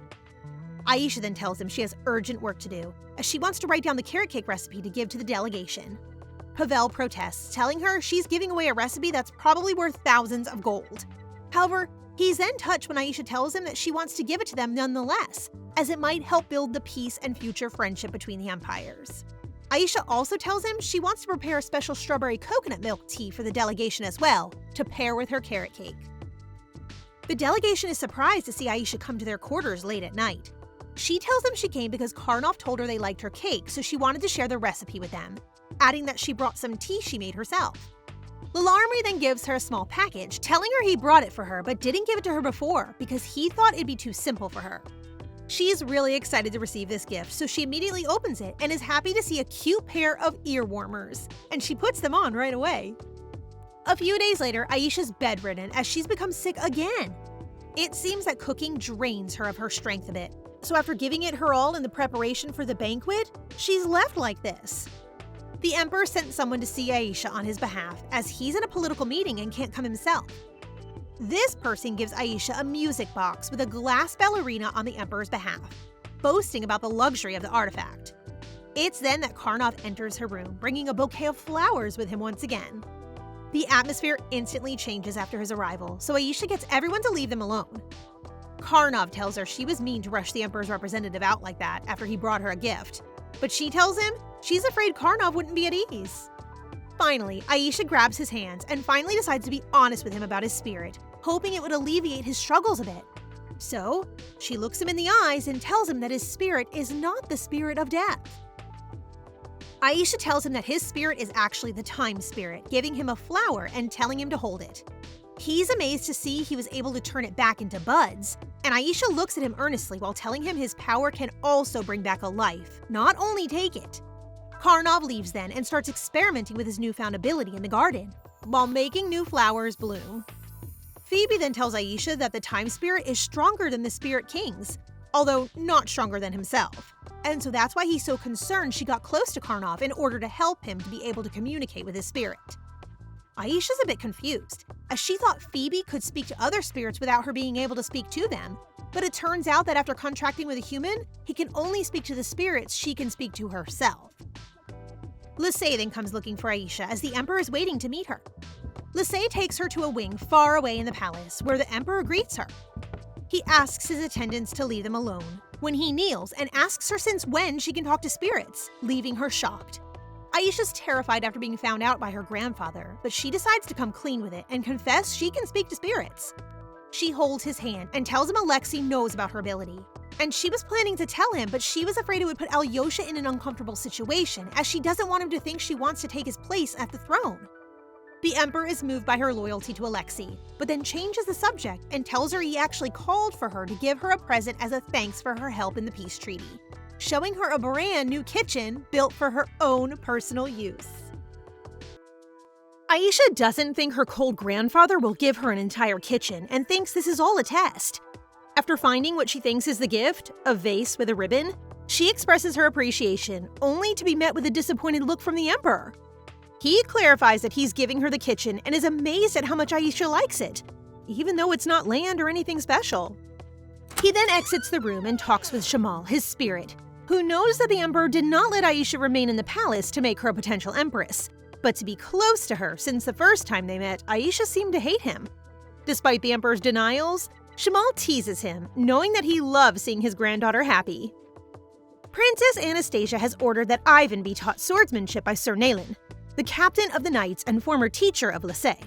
Aisha then tells him she has urgent work to do, as she wants to write down the carrot cake recipe to give to the delegation. Pavel protests, telling her she's giving away a recipe that's probably worth thousands of gold. However, he's then touched when Aisha tells him that she wants to give it to them nonetheless, as it might help build the peace and future friendship between the empires. Aisha also tells him she wants to prepare a special strawberry coconut milk tea for the delegation as well, to pair with her carrot cake. The delegation is surprised to see Aisha come to their quarters late at night. She tells them she came because Carnov told her they liked her cake, so she wanted to share the recipe with them, adding that she brought some tea she made herself. Lilamri then gives her a small package, telling her he brought it for her but didn't give it to her before because he thought it'd be too simple for her. She's really excited to receive this gift, so she immediately opens it and is happy to see a cute pair of ear warmers, and she puts them on right away. A few days later, Aisha's bedridden as she's become sick again. It seems that cooking drains her of her strength a bit, so after giving it her all in the preparation for the banquet, she's left like this. The Emperor sent someone to see Aisha on his behalf, as he's in a political meeting and can't come himself. This person gives Aisha a music box with a glass ballerina on the Emperor's behalf, boasting about the luxury of the artifact. It's then that Carnov enters her room, bringing a bouquet of flowers with him once again. The atmosphere instantly changes after his arrival, so Aisha gets everyone to leave them alone. Carnov tells her she was mean to rush the Emperor's representative out like that after he brought her a gift, but she tells him she's afraid Carnov wouldn't be at ease. Finally, Aisha grabs his hands and finally decides to be honest with him about his spirit, hoping it would alleviate his struggles a bit. So, she looks him in the eyes and tells him that his spirit is not the spirit of death. Aisha tells him that his spirit is actually the time spirit, giving him a flower and telling him to hold it. He's amazed to see he was able to turn it back into buds, and Aisha looks at him earnestly while telling him his power can also bring back a life, not only take it. Carnov leaves then and starts experimenting with his newfound ability in the garden, while making new flowers bloom. Phoebe then tells Aisha that the time spirit is stronger than the spirit kings, although not stronger than himself, and so that's why he's so concerned she got close to Carnov in order to help him to be able to communicate with his spirit. Aisha's a bit confused, as she thought Phoebe could speak to other spirits without her being able to speak to them, but it turns out that after contracting with a human, he can only speak to the spirits she can speak to herself. Lisay then comes looking for Aisha as the Emperor is waiting to meet her. Lisay takes her to a wing far away in the palace, where the Emperor greets her. He asks his attendants to leave them alone, when he kneels and asks her since when she can talk to spirits, leaving her shocked. Aisha's terrified after being found out by her grandfather, but she decides to come clean with it and confess she can speak to spirits. She holds his hand and tells him Alexei knows about her ability. And she was planning to tell him, but she was afraid it would put Aliosha in an uncomfortable situation, as she doesn't want him to think she wants to take his place at the throne. The Emperor is moved by her loyalty to Alexei, but then changes the subject and tells her he actually called for her to give her a present as a thanks for her help in the peace treaty, showing her a brand new kitchen built for her own personal use. Aisha doesn't think her cold grandfather will give her an entire kitchen and thinks this is all a test. After finding what she thinks is the gift, a vase with a ribbon, she expresses her appreciation, only to be met with a disappointed look from the Emperor. He clarifies that he's giving her the kitchen and is amazed at how much Aisha likes it, even though it's not land or anything special. He then exits the room and talks with Shamal, his spirit, who knows that the Emperor did not let Aisha remain in the palace to make her a potential empress, but to be close to her since the first time they met, Aisha seemed to hate him. Despite the Emperor's denials, Shamal teases him, knowing that he loves seeing his granddaughter happy. Princess Anastasia has ordered that Ivan be taught swordsmanship by Sir Nayland, the captain of the knights and former teacher of Lisey.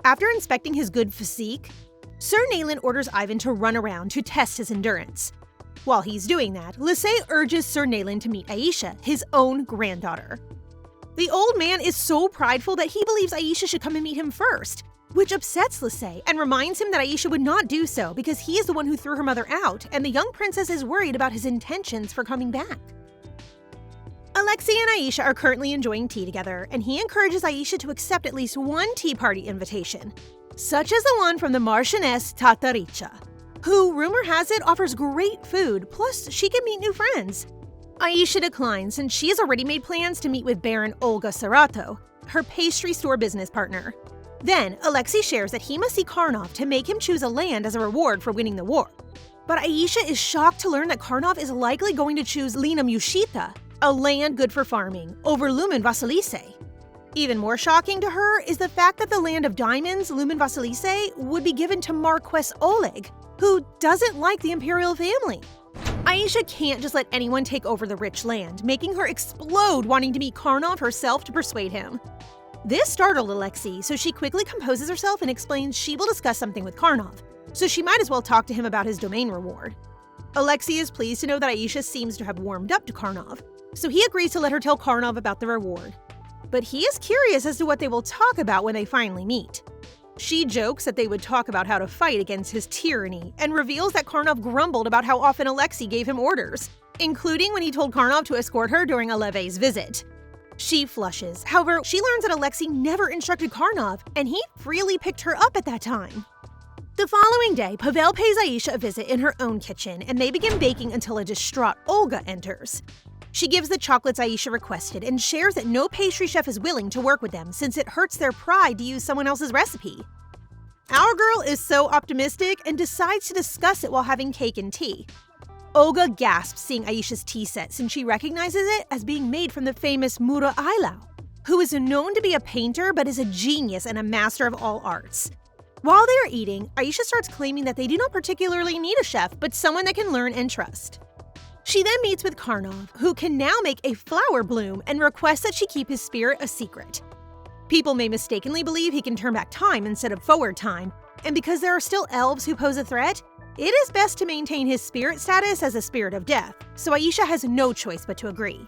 After inspecting his good physique, Sir Nayland orders Ivan to run around to test his endurance. While he's doing that, Lisey urges Sir Nayland to meet Aisha, his own granddaughter. The old man is so prideful that he believes Aisha should come and meet him first, which upsets Lisey and reminds him that Aisha would not do so because he is the one who threw her mother out and the young princess is worried about his intentions for coming back. Alexei and Aisha are currently enjoying tea together, and he encourages Aisha to accept at least one tea party invitation, such as the one from the Marchioness Tataricha, who, rumor has it, offers great food, plus she can meet new friends. Aisha declines since she has already made plans to meet with Baron Olga Sarato, her pastry store business partner. Then, Alexei shares that he must see Carnov to make him choose a land as a reward for winning the war. But Aisha is shocked to learn that Carnov is likely going to choose Lina Mushita, a land good for farming, over Lumen Vasilise. Even more shocking to her is the fact that the land of diamonds, Lumen Vasilise, would be given to Marquess Oleg, who doesn't like the Imperial family. Aisha can't just let anyone take over the rich land, making her explode wanting to meet Carnov herself to persuade him. This startled Alexei, so she quickly composes herself and explains she will discuss something with Carnov, so she might as well talk to him about his domain reward. Alexei is pleased to know that Aisha seems to have warmed up to Carnov, so he agrees to let her tell Carnov about the reward. But he is curious as to what they will talk about when they finally meet. She jokes that they would talk about how to fight against his tyranny and reveals that Carnov grumbled about how often Alexei gave him orders, including when he told Carnov to escort her during Aleve's visit. She flushes. However, she learns that Alexei never instructed Carnov, and he freely picked her up at that time. The following day, Pavel pays Aisha a visit in her own kitchen, and they begin baking until a distraught Olga enters. She gives the chocolates Aisha requested and shares that no pastry chef is willing to work with them since it hurts their pride to use someone else's recipe. Our girl is so optimistic and decides to discuss it while having cake and tea. Olga gasps seeing Aisha's tea set since she recognizes it as being made from the famous Mura Ailao, who is known to be a painter but is a genius and a master of all arts. While they are eating, Aisha starts claiming that they do not particularly need a chef, but someone they can learn and trust. She then meets with Carnov, who can now make a flower bloom and requests that she keep his spirit a secret. People may mistakenly believe he can turn back time instead of forward time, and because there are still elves who pose a threat, it is best to maintain his spirit status as a spirit of death, so Aisha has no choice but to agree.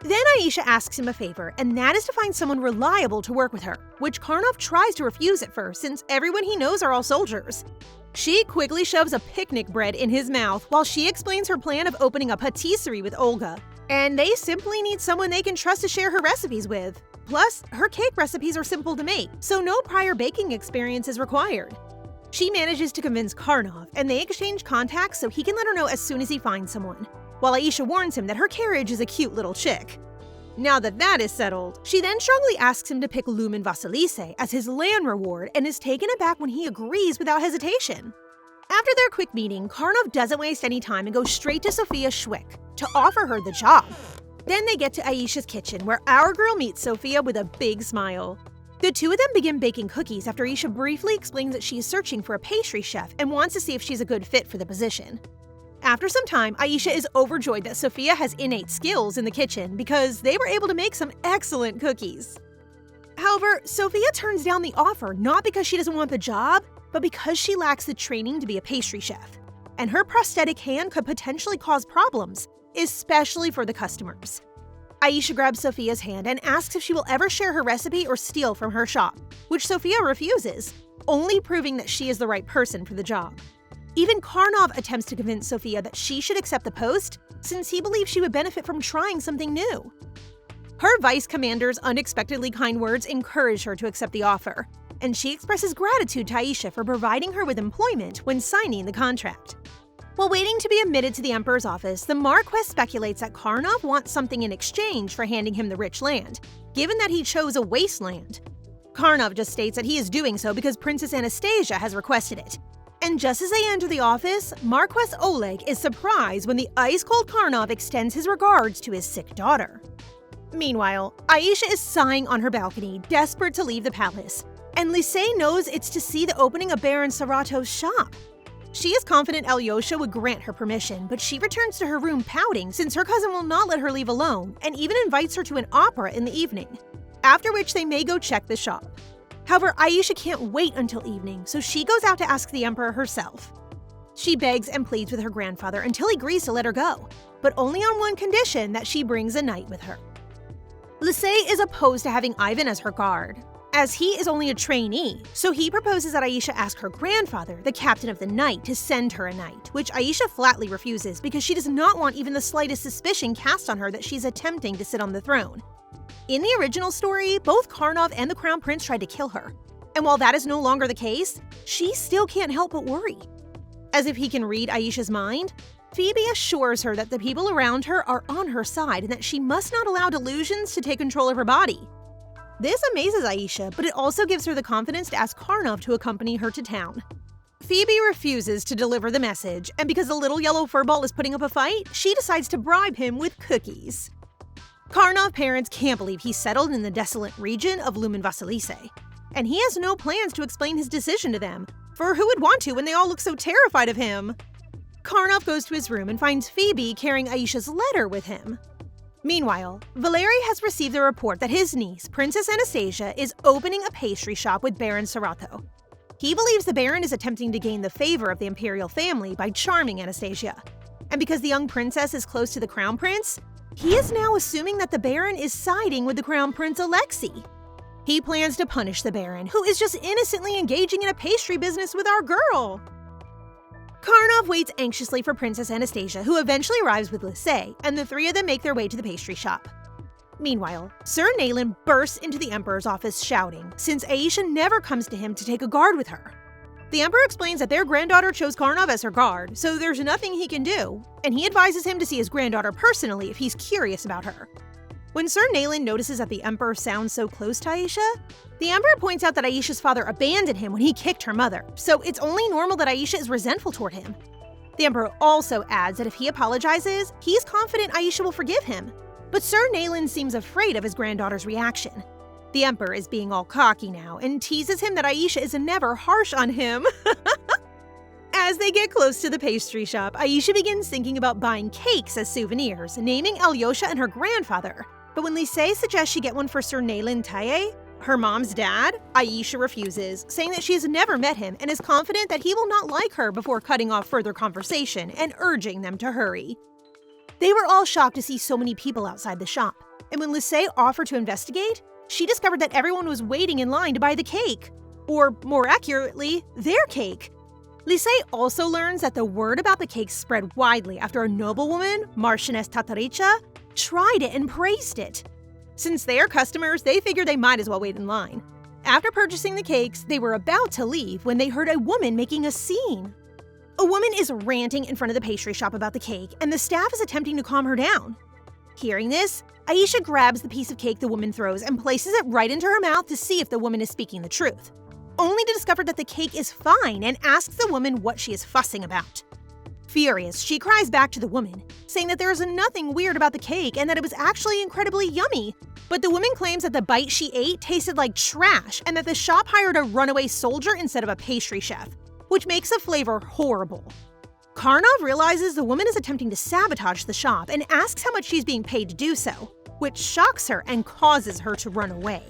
Then Aisha asks him a favor, and that is to find someone reliable to work with her, which Carnov tries to refuse at first since everyone he knows are all soldiers. She quickly shoves a picnic bread in his mouth while she explains her plan of opening a patisserie with Olga, and they simply need someone they can trust to share her recipes with. Plus, her cake recipes are simple to make, so no prior baking experience is required. She manages to convince Carnov, and they exchange contacts so he can let her know as soon as he finds someone, while Aisha warns him that her carriage is a cute little chick. Now that that is settled, she then strongly asks him to pick Lumen Vasilise as his land reward and is taken aback when he agrees without hesitation. After their quick meeting, Carnov doesn't waste any time and goes straight to Sophia Schwick to offer her the job. Then they get to Aisha's kitchen, where our girl meets Sophia with a big smile. The two of them begin baking cookies after Aisha briefly explains that she is searching for a pastry chef and wants to see if she's a good fit for the position. After some time, Aisha is overjoyed that Sophia has innate skills in the kitchen because they were able to make some excellent cookies. However, Sophia turns down the offer not because she doesn't want the job, but because she lacks the training to be a pastry chef. And her prosthetic hand could potentially cause problems, especially for the customers. Aisha grabs Sophia's hand and asks if she will ever share her recipe or steal from her shop, which Sophia refuses, only proving that she is the right person for the job. Even Carnov attempts to convince Sophia that she should accept the post, since he believes she would benefit from trying something new. Her vice commander's unexpectedly kind words encourage her to accept the offer, and she expresses gratitude to Aisha for providing her with employment when signing the contract. While waiting to be admitted to the Emperor's office, the Marquess speculates that Carnov wants something in exchange for handing him the rich land, given that he chose a wasteland. Carnov just states that he is doing so because Princess Anastasia has requested it. And just as they enter the office, Marquess Oleg is surprised when the ice-cold Carnov extends his regards to his sick daughter. Meanwhile, Aisha is sighing on her balcony, desperate to leave the palace, and Lisey knows it's to see the opening of Baron Sarato's shop. She is confident Aliosha would grant her permission, but she returns to her room pouting since her cousin will not let her leave alone and even invites her to an opera in the evening, after which they may go check the shop. However, Aisha can't wait until evening, so she goes out to ask the Emperor herself. She begs and pleads with her grandfather until he agrees to let her go, but only on one condition, that she brings a knight with her. Lisey is opposed to having Ivan as her guard, as he is only a trainee, so he proposes that Aisha ask her grandfather, the captain of the knight, to send her a knight, which Aisha flatly refuses because she does not want even the slightest suspicion cast on her that she's attempting to sit on the throne. In the original story, both Carnov and the Crown Prince tried to kill her, and while that is no longer the case, she still can't help but worry. As if he can read Aisha's mind, Phoebe assures her that the people around her are on her side and that she must not allow delusions to take control of her body. This amazes Aisha, but it also gives her the confidence to ask Carnov to accompany her to town. Phoebe refuses to deliver the message, and because the little yellow furball is putting up a fight, she decides to bribe him with cookies. Carnov parents can't believe he's settled in the desolate region of Lumen Vasilise, and he has no plans to explain his decision to them, for who would want to when they all look so terrified of him? Carnov goes to his room and finds Phoebe carrying Aisha's letter with him. Meanwhile, Valery has received a report that his niece, Princess Anastasia, is opening a pastry shop with Baron Sarato. He believes the Baron is attempting to gain the favor of the Imperial family by charming Anastasia. And because the young princess is close to the Crown Prince, he is now assuming that the Baron is siding with the Crown Prince Alexei. He plans to punish the Baron, who is just innocently engaging in a pastry business with our girl. Carnov waits anxiously for Princess Anastasia, who eventually arrives with Lisey, and the three of them make their way to the pastry shop. Meanwhile, Sir Nayland bursts into the Emperor's office shouting, since Aisha never comes to him to take a guard with her. The Emperor explains that their granddaughter chose Carnov as her guard, so there's nothing he can do, and he advises him to see his granddaughter personally if he's curious about her. When Sir Nayland notices that the Emperor sounds so close to Aisha, the Emperor points out that Aisha's father abandoned him when he kicked her mother, so it's only normal that Aisha is resentful toward him. The Emperor also adds that if he apologizes, he's confident Aisha will forgive him, but Sir Nayland seems afraid of his granddaughter's reaction. The Emperor is being all cocky now and teases him that Aisha is never harsh on him. As they get close to the pastry shop, Aisha begins thinking about buying cakes as souvenirs, naming Aliosha and her grandfather. But when Lisey suggests she get one for Sir Nayland Taye, her mom's dad, Aisha refuses, saying that she has never met him and is confident that he will not like her before cutting off further conversation and urging them to hurry. They were all shocked to see so many people outside the shop, and when Lisey offered to investigate, she discovered that everyone was waiting in line to buy the cake, or more accurately, their cake. Lisey also learns that the word about the cake spread widely after a noblewoman, Marchioness Tataricha, tried it and praised it. Since they are customers, they figured they might as well wait in line. After purchasing the cakes, they were about to leave when they heard a woman making a scene. A woman is ranting in front of the pastry shop about the cake, and the staff is attempting to calm her down. Hearing this, Aisha grabs the piece of cake the woman throws and places it right into her mouth to see if the woman is speaking the truth, only to discover that the cake is fine and asks the woman what she is fussing about. Furious, she cries back to the woman, saying that there is nothing weird about the cake and that it was actually incredibly yummy, But the woman claims that the bite she ate tasted like trash and that the shop hired a runaway soldier instead of a pastry chef, which makes the flavor horrible. Carnov realizes the woman is attempting to sabotage the shop and asks how much she's being paid to do so, which shocks her and causes her to run away.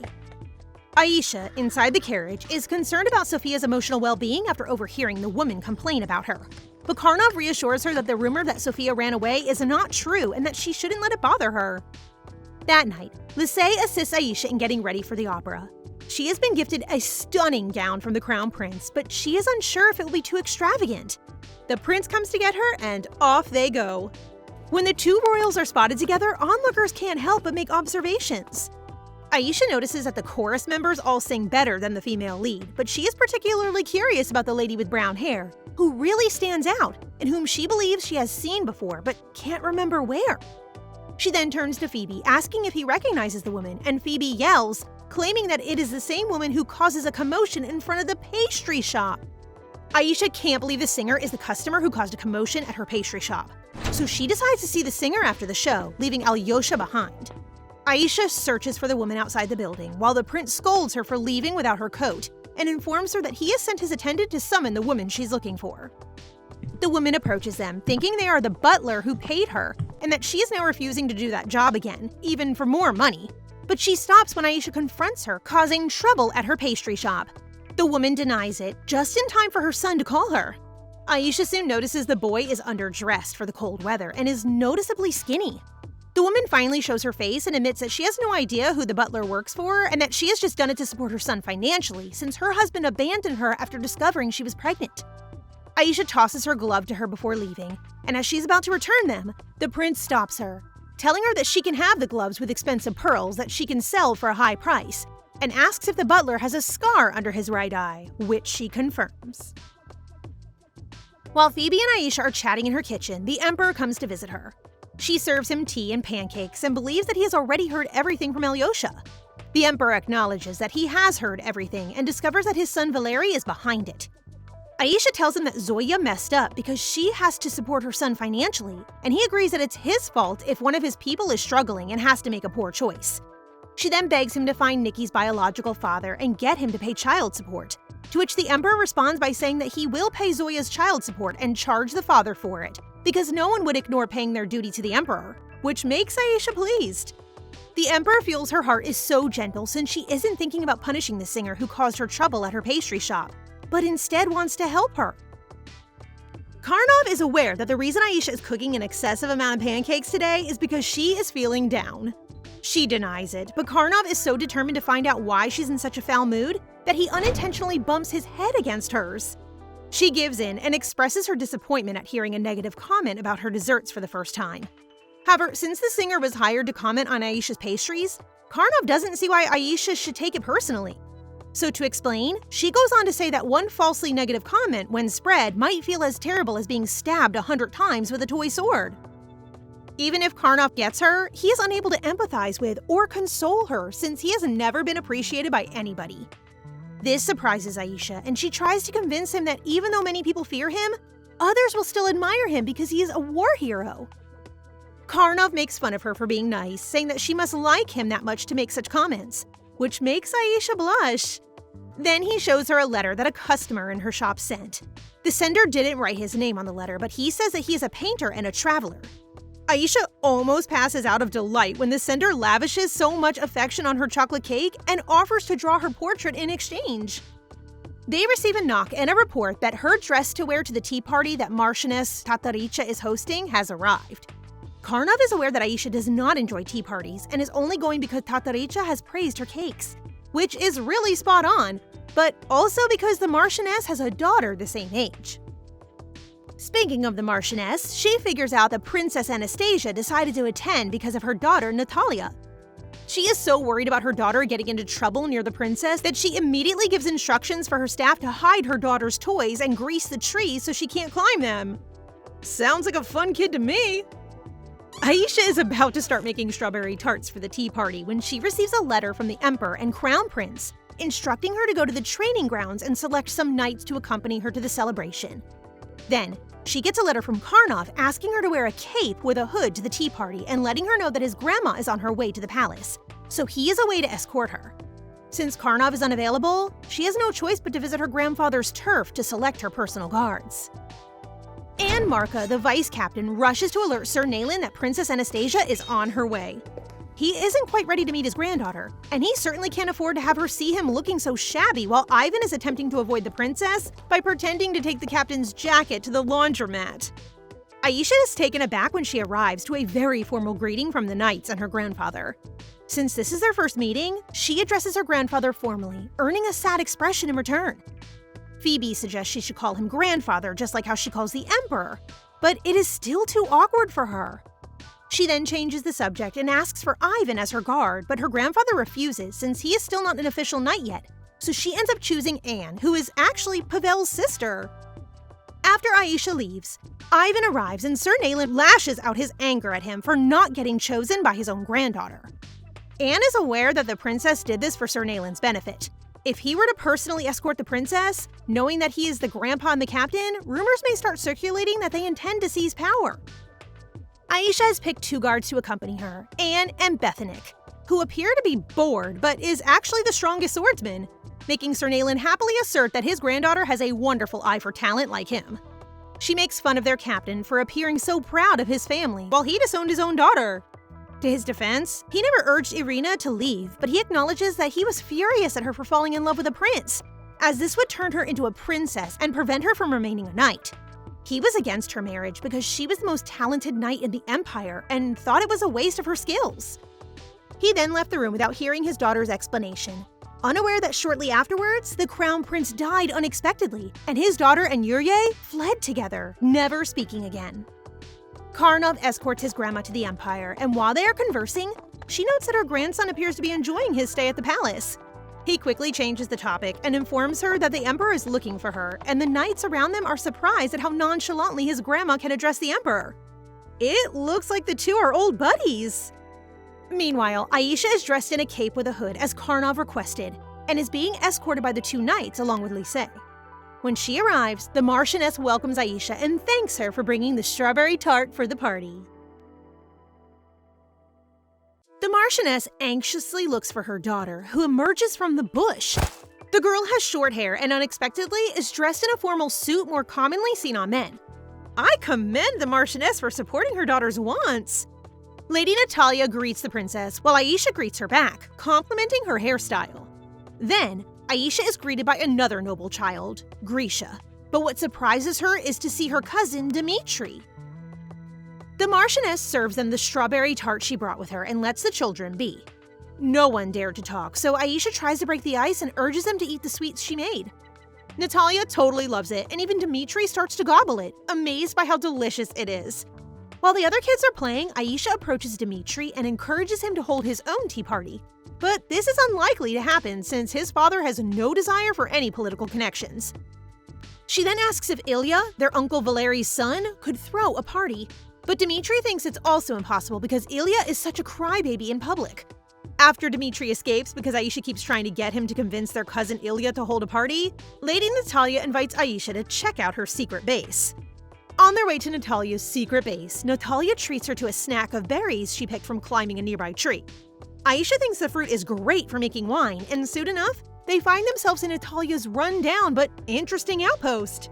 Aisha, inside the carriage, is concerned about Sophia's emotional well-being after overhearing the woman complain about her. But Carnov reassures her that the rumor that Sophia ran away is not true and that she shouldn't let it bother her. That night, Lisey assists Aisha in getting ready for the opera. She has been gifted a stunning gown from the Crown Prince, but she is unsure if it will be too extravagant. The prince comes to get her, and off they go. When the two royals are spotted together, onlookers can't help but make observations. Aisha notices that the chorus members all sing better than the female lead, but she is particularly curious about the lady with brown hair, who really stands out and whom she believes she has seen before but can't remember where. She then turns to Phoebe, asking if he recognizes the woman, and Phoebe yells, claiming that it is the same woman who causes a commotion in front of the pastry shop. Aisha can't believe the singer is the customer who caused a commotion at her pastry shop, so she decides to see the singer after the show, leaving Aliosha behind. Aisha searches for the woman outside the building, while the prince scolds her for leaving without her coat and informs her that he has sent his attendant to summon the woman she's looking for. The woman approaches them, thinking they are the butler who paid her, and that she is now refusing to do that job again, even for more money. But she stops when Aisha confronts her, causing trouble at her pastry shop. The woman denies it, just in time for her son to call her. Aisha soon notices the boy is underdressed for the cold weather and is noticeably skinny. The woman finally shows her face and admits that she has no idea who the butler works for and that she has just done it to support her son financially since her husband abandoned her after discovering she was pregnant. Aisha tosses her glove to her before leaving, and as she's about to return them, the prince stops her, telling her that she can have the gloves with expensive pearls that she can sell for a high price, and asks if the butler has a scar under his right eye, which she confirms. While Phoebe and Aisha are chatting in her kitchen, the Emperor comes to visit her. She serves him tea and pancakes and believes that he has already heard everything from Aliosha. The Emperor acknowledges that he has heard everything and discovers that his son Valeri is behind it. Aisha tells him that Zoya messed up because she has to support her son financially, and he agrees that it's his fault if one of his people is struggling and has to make a poor choice. She then begs him to find Nikki's biological father and get him to pay child support, to which the Emperor responds by saying that he will pay Zoya's child support and charge the father for it, because no one would ignore paying their duty to the Emperor, which makes Aisha pleased. The Emperor feels her heart is so gentle since she isn't thinking about punishing the singer who caused her trouble at her pastry shop, but instead wants to help her. Carnov is aware that the reason Aisha is cooking an excessive amount of pancakes today is because she is feeling down. She denies it, but Carnov is so determined to find out why she's in such a foul mood that he unintentionally bumps his head against hers. She gives in and expresses her disappointment at hearing a negative comment about her desserts for the first time. However, since the singer was hired to comment on Aisha's pastries, Carnov doesn't see why Aisha should take it personally. So to explain, she goes on to say that one falsely negative comment, when spread, might feel as terrible as being stabbed 100 times with a toy sword. Even if Carnov gets her, he is unable to empathize with or console her since he has never been appreciated by anybody. This surprises Aisha, and she tries to convince him that even though many people fear him, others will still admire him because he is a war hero. Carnov makes fun of her for being nice, saying that she must like him that much to make such comments, which makes Aisha blush. Then he shows her a letter that a customer in her shop sent. The sender didn't write his name on the letter, but he says that he is a painter and a traveler. Aisha almost passes out of delight when the sender lavishes so much affection on her chocolate cake and offers to draw her portrait in exchange. They receive a knock and a report that her dress to wear to the tea party that Marchioness Tataricha is hosting has arrived. Carnov is aware that Aisha does not enjoy tea parties and is only going because Tataricha has praised her cakes, which is really spot on, but also because the Marchioness has a daughter the same age. Speaking of the Marchioness, she figures out that Princess Anastasia decided to attend because of her daughter Natalia. She is so worried about her daughter getting into trouble near the princess that she immediately gives instructions for her staff to hide her daughter's toys and grease the trees so she can't climb them. Sounds like a fun kid to me. Aisha is about to start making strawberry tarts for the tea party when she receives a letter from the Emperor and Crown Prince, instructing her to go to the training grounds and select some knights to accompany her to the celebration. Then, she gets a letter from Carnov asking her to wear a cape with a hood to the tea party and letting her know that his grandma is on her way to the palace, so he is away to escort her. Since Carnov is unavailable, she has no choice but to visit her grandfather's turf to select her personal guards. And Marka, the vice captain, rushes to alert Sir Nayland that Princess Anastasia is on her way. He isn't quite ready to meet his granddaughter, and he certainly can't afford to have her see him looking so shabby while Ivan is attempting to avoid the princess by pretending to take the captain's jacket to the laundromat. Aisha is taken aback when she arrives to a very formal greeting from the knights and her grandfather. Since this is their first meeting, she addresses her grandfather formally, earning a sad expression in return. Phoebe suggests she should call him grandfather just like how she calls the emperor, but it is still too awkward for her. She then changes the subject and asks for Ivan as her guard, but her grandfather refuses since he is still not an official knight yet, so she ends up choosing Anne, who is actually Pavel's sister. After Aisha leaves, Ivan arrives and Sir Nayland lashes out his anger at him for not getting chosen by his own granddaughter. Anne is aware that the princess did this for Sir Nayland's benefit. If he were to personally escort the princess, knowing that he is the grandpa and the captain, rumors may start circulating that they intend to seize power. Aisha has picked 2 guards to accompany her, Anne and Bethanic, who appear to be bored but is actually the strongest swordsman, making Sir Nayland happily assert that his granddaughter has a wonderful eye for talent like him. She makes fun of their captain for appearing so proud of his family while he disowned his own daughter. To his defense, he never urged Irina to leave, but he acknowledges that he was furious at her for falling in love with a prince, as this would turn her into a princess and prevent her from remaining a knight. He was against her marriage because she was the most talented knight in the Empire and thought it was a waste of her skills. He then left the room without hearing his daughter's explanation, unaware that shortly afterwards, the crown prince died unexpectedly, and his daughter and Yurye fled together, never speaking again. Carnov escorts his grandma to the Empire, and while they are conversing, she notes that her grandson appears to be enjoying his stay at the palace. He quickly changes the topic and informs her that the emperor is looking for her, and the knights around them are surprised at how nonchalantly his grandma can address the emperor. It looks like the 2 are old buddies. Meanwhile, Aisha is dressed in a cape with a hood as Carnov requested, and is being escorted by the 2 knights along with Lise. When she arrives, the Marchioness welcomes Aisha and thanks her for bringing the strawberry tart for the party. The Marchioness anxiously looks for her daughter, who emerges from the bush. The girl has short hair and unexpectedly is dressed in a formal suit more commonly seen on men. I commend the Marchioness for supporting her daughter's wants. Lady Natalia greets the princess, while Aisha greets her back, complimenting her hairstyle. Then, Aisha is greeted by another noble child, Grisha, but what surprises her is to see her cousin, Dmitri. The Marchioness serves them the strawberry tart she brought with her and lets the children be. No one dared to talk, so Aisha tries to break the ice and urges them to eat the sweets she made. Natalia totally loves it, and even Dmitri starts to gobble it, amazed by how delicious it is. While the other kids are playing, Aisha approaches Dmitri and encourages him to hold his own tea party. But this is unlikely to happen since his father has no desire for any political connections. She then asks if Ilya, their uncle Valeri's son, could throw a party. But Dmitri thinks it's also impossible because Ilya is such a crybaby in public. After Dmitri escapes because Aisha keeps trying to get him to convince their cousin Ilya to hold a party, Lady Natalia invites Aisha to check out her secret base. On their way to Natalia's secret base, Natalia treats her to a snack of berries she picked from climbing a nearby tree. Aisha thinks the fruit is great for making wine, and soon enough, they find themselves in Natalia's run-down but interesting outpost.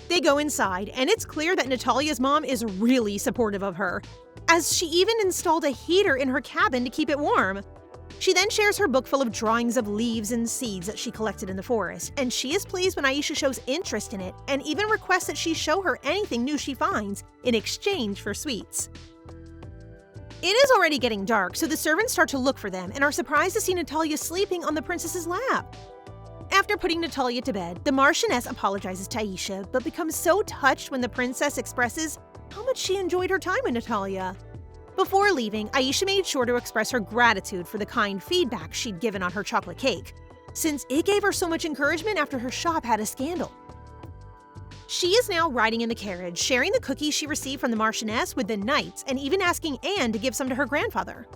They go inside, and it's clear that Natalia's mom is really supportive of her, as she even installed a heater in her cabin to keep it warm. She then shares her book full of drawings of leaves and seeds that she collected in the forest, and she is pleased when Aisha shows interest in it and even requests that she show her anything new she finds in exchange for sweets. It is already getting dark, so the servants start to look for them and are surprised to see Natalia sleeping on the princess's lap. After putting Natalia to bed, the Marchioness apologizes to Aisha, but becomes so touched when the princess expresses how much she enjoyed her time with Natalia. Before leaving, Aisha made sure to express her gratitude for the kind feedback she'd given on her chocolate cake, since it gave her so much encouragement after her shop had a scandal. She is now riding in the carriage, sharing the cookies she received from the Marchioness with the knights and even asking Anne to give some to her grandfather.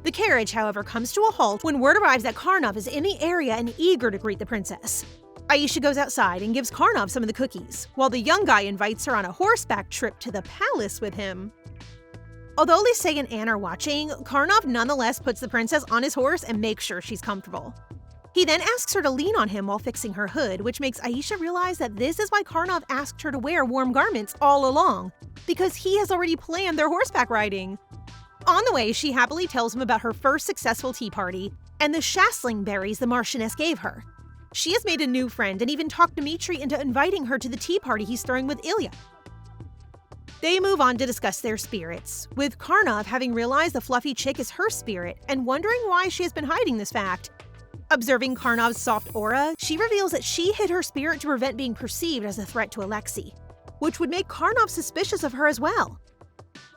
The carriage, however, comes to a halt when word arrives that Carnov is in the area and eager to greet the princess. Aisha goes outside and gives Carnov some of the cookies, while the young guy invites her on a horseback trip to the palace with him. Although Lisey and Anne are watching, Carnov nonetheless puts the princess on his horse and makes sure she's comfortable. He then asks her to lean on him while fixing her hood, which makes Aisha realize that this is why Carnov asked her to wear warm garments all along, because he has already planned their horseback riding. On the way, she happily tells him about her first successful tea party and the shastling berries the Marchioness gave her. She has made a new friend and even talked Dmitri into inviting her to the tea party he's throwing with Ilya. They move on to discuss their spirits, with Carnov having realized the fluffy chick is her spirit and wondering why she has been hiding this fact. Observing Carnov's soft aura, she reveals that she hid her spirit to prevent being perceived as a threat to Alexei, which would make Carnov suspicious of her as well.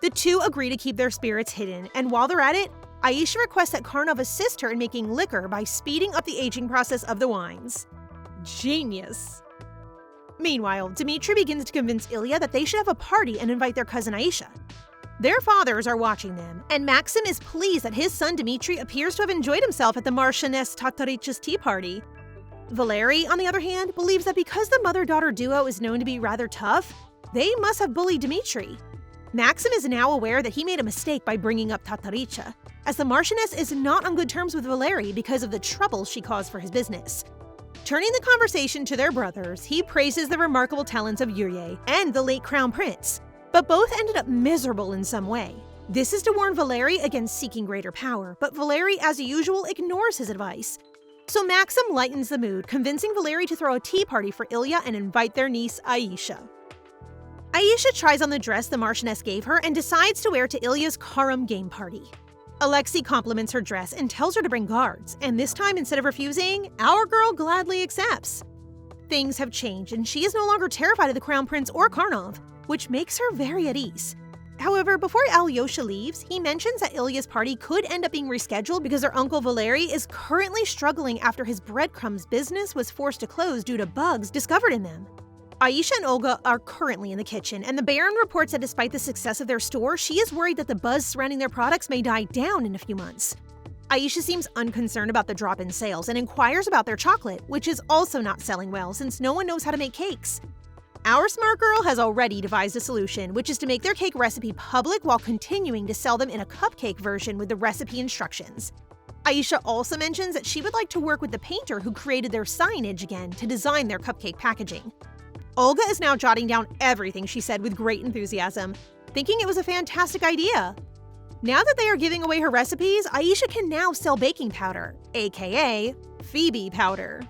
The two agree to keep their spirits hidden, and while they're at it, Aisha requests that Carnov assist her in making liquor by speeding up the aging process of the wines. Genius! Meanwhile, Dmitri begins to convince Ilya that they should have a party and invite their cousin Aisha. Their fathers are watching them, and Maxim is pleased that his son Dmitri appears to have enjoyed himself at the Marchioness Tatarich's tea party. Valery, on the other hand, believes that because the mother-daughter duo is known to be rather tough, they must have bullied Dmitri. Maxim is now aware that he made a mistake by bringing up Tataricha, as the Marchioness is not on good terms with Valery because of the trouble she caused for his business. Turning the conversation to their brothers, he praises the remarkable talents of Yurye and the late Crown Prince, but both ended up miserable in some way. This is to warn Valery against seeking greater power, but Valery, as usual, ignores his advice. So Maxim lightens the mood, convincing Valery to throw a tea party for Ilya and invite their niece, Aisha. Aisha tries on the dress the Marchioness gave her and decides to wear to Ilya's Karam game party. Alexei compliments her dress and tells her to bring guards, and this time, instead of refusing, our girl gladly accepts. Things have changed, and she is no longer terrified of the Crown Prince or Carnov, which makes her very at ease. However, before Aliosha leaves, he mentions that Ilya's party could end up being rescheduled because her uncle Valery is currently struggling after his breadcrumbs business was forced to close due to bugs discovered in them. Aisha and Olga are currently in the kitchen, and the Baron reports that despite the success of their store, she is worried that the buzz surrounding their products may die down in a few months. Aisha seems unconcerned about the drop in sales and inquires about their chocolate, which is also not selling well since no one knows how to make cakes. Our smart girl has already devised a solution, which is to make their cake recipe public while continuing to sell them in a cupcake version with the recipe instructions. Aisha also mentions that she would like to work with the painter who created their signage again to design their cupcake packaging. Olga is now jotting down everything she said with great enthusiasm, thinking it was a fantastic idea. Now that they are giving away her recipes, Aisha can now sell baking powder, aka Phoebe powder.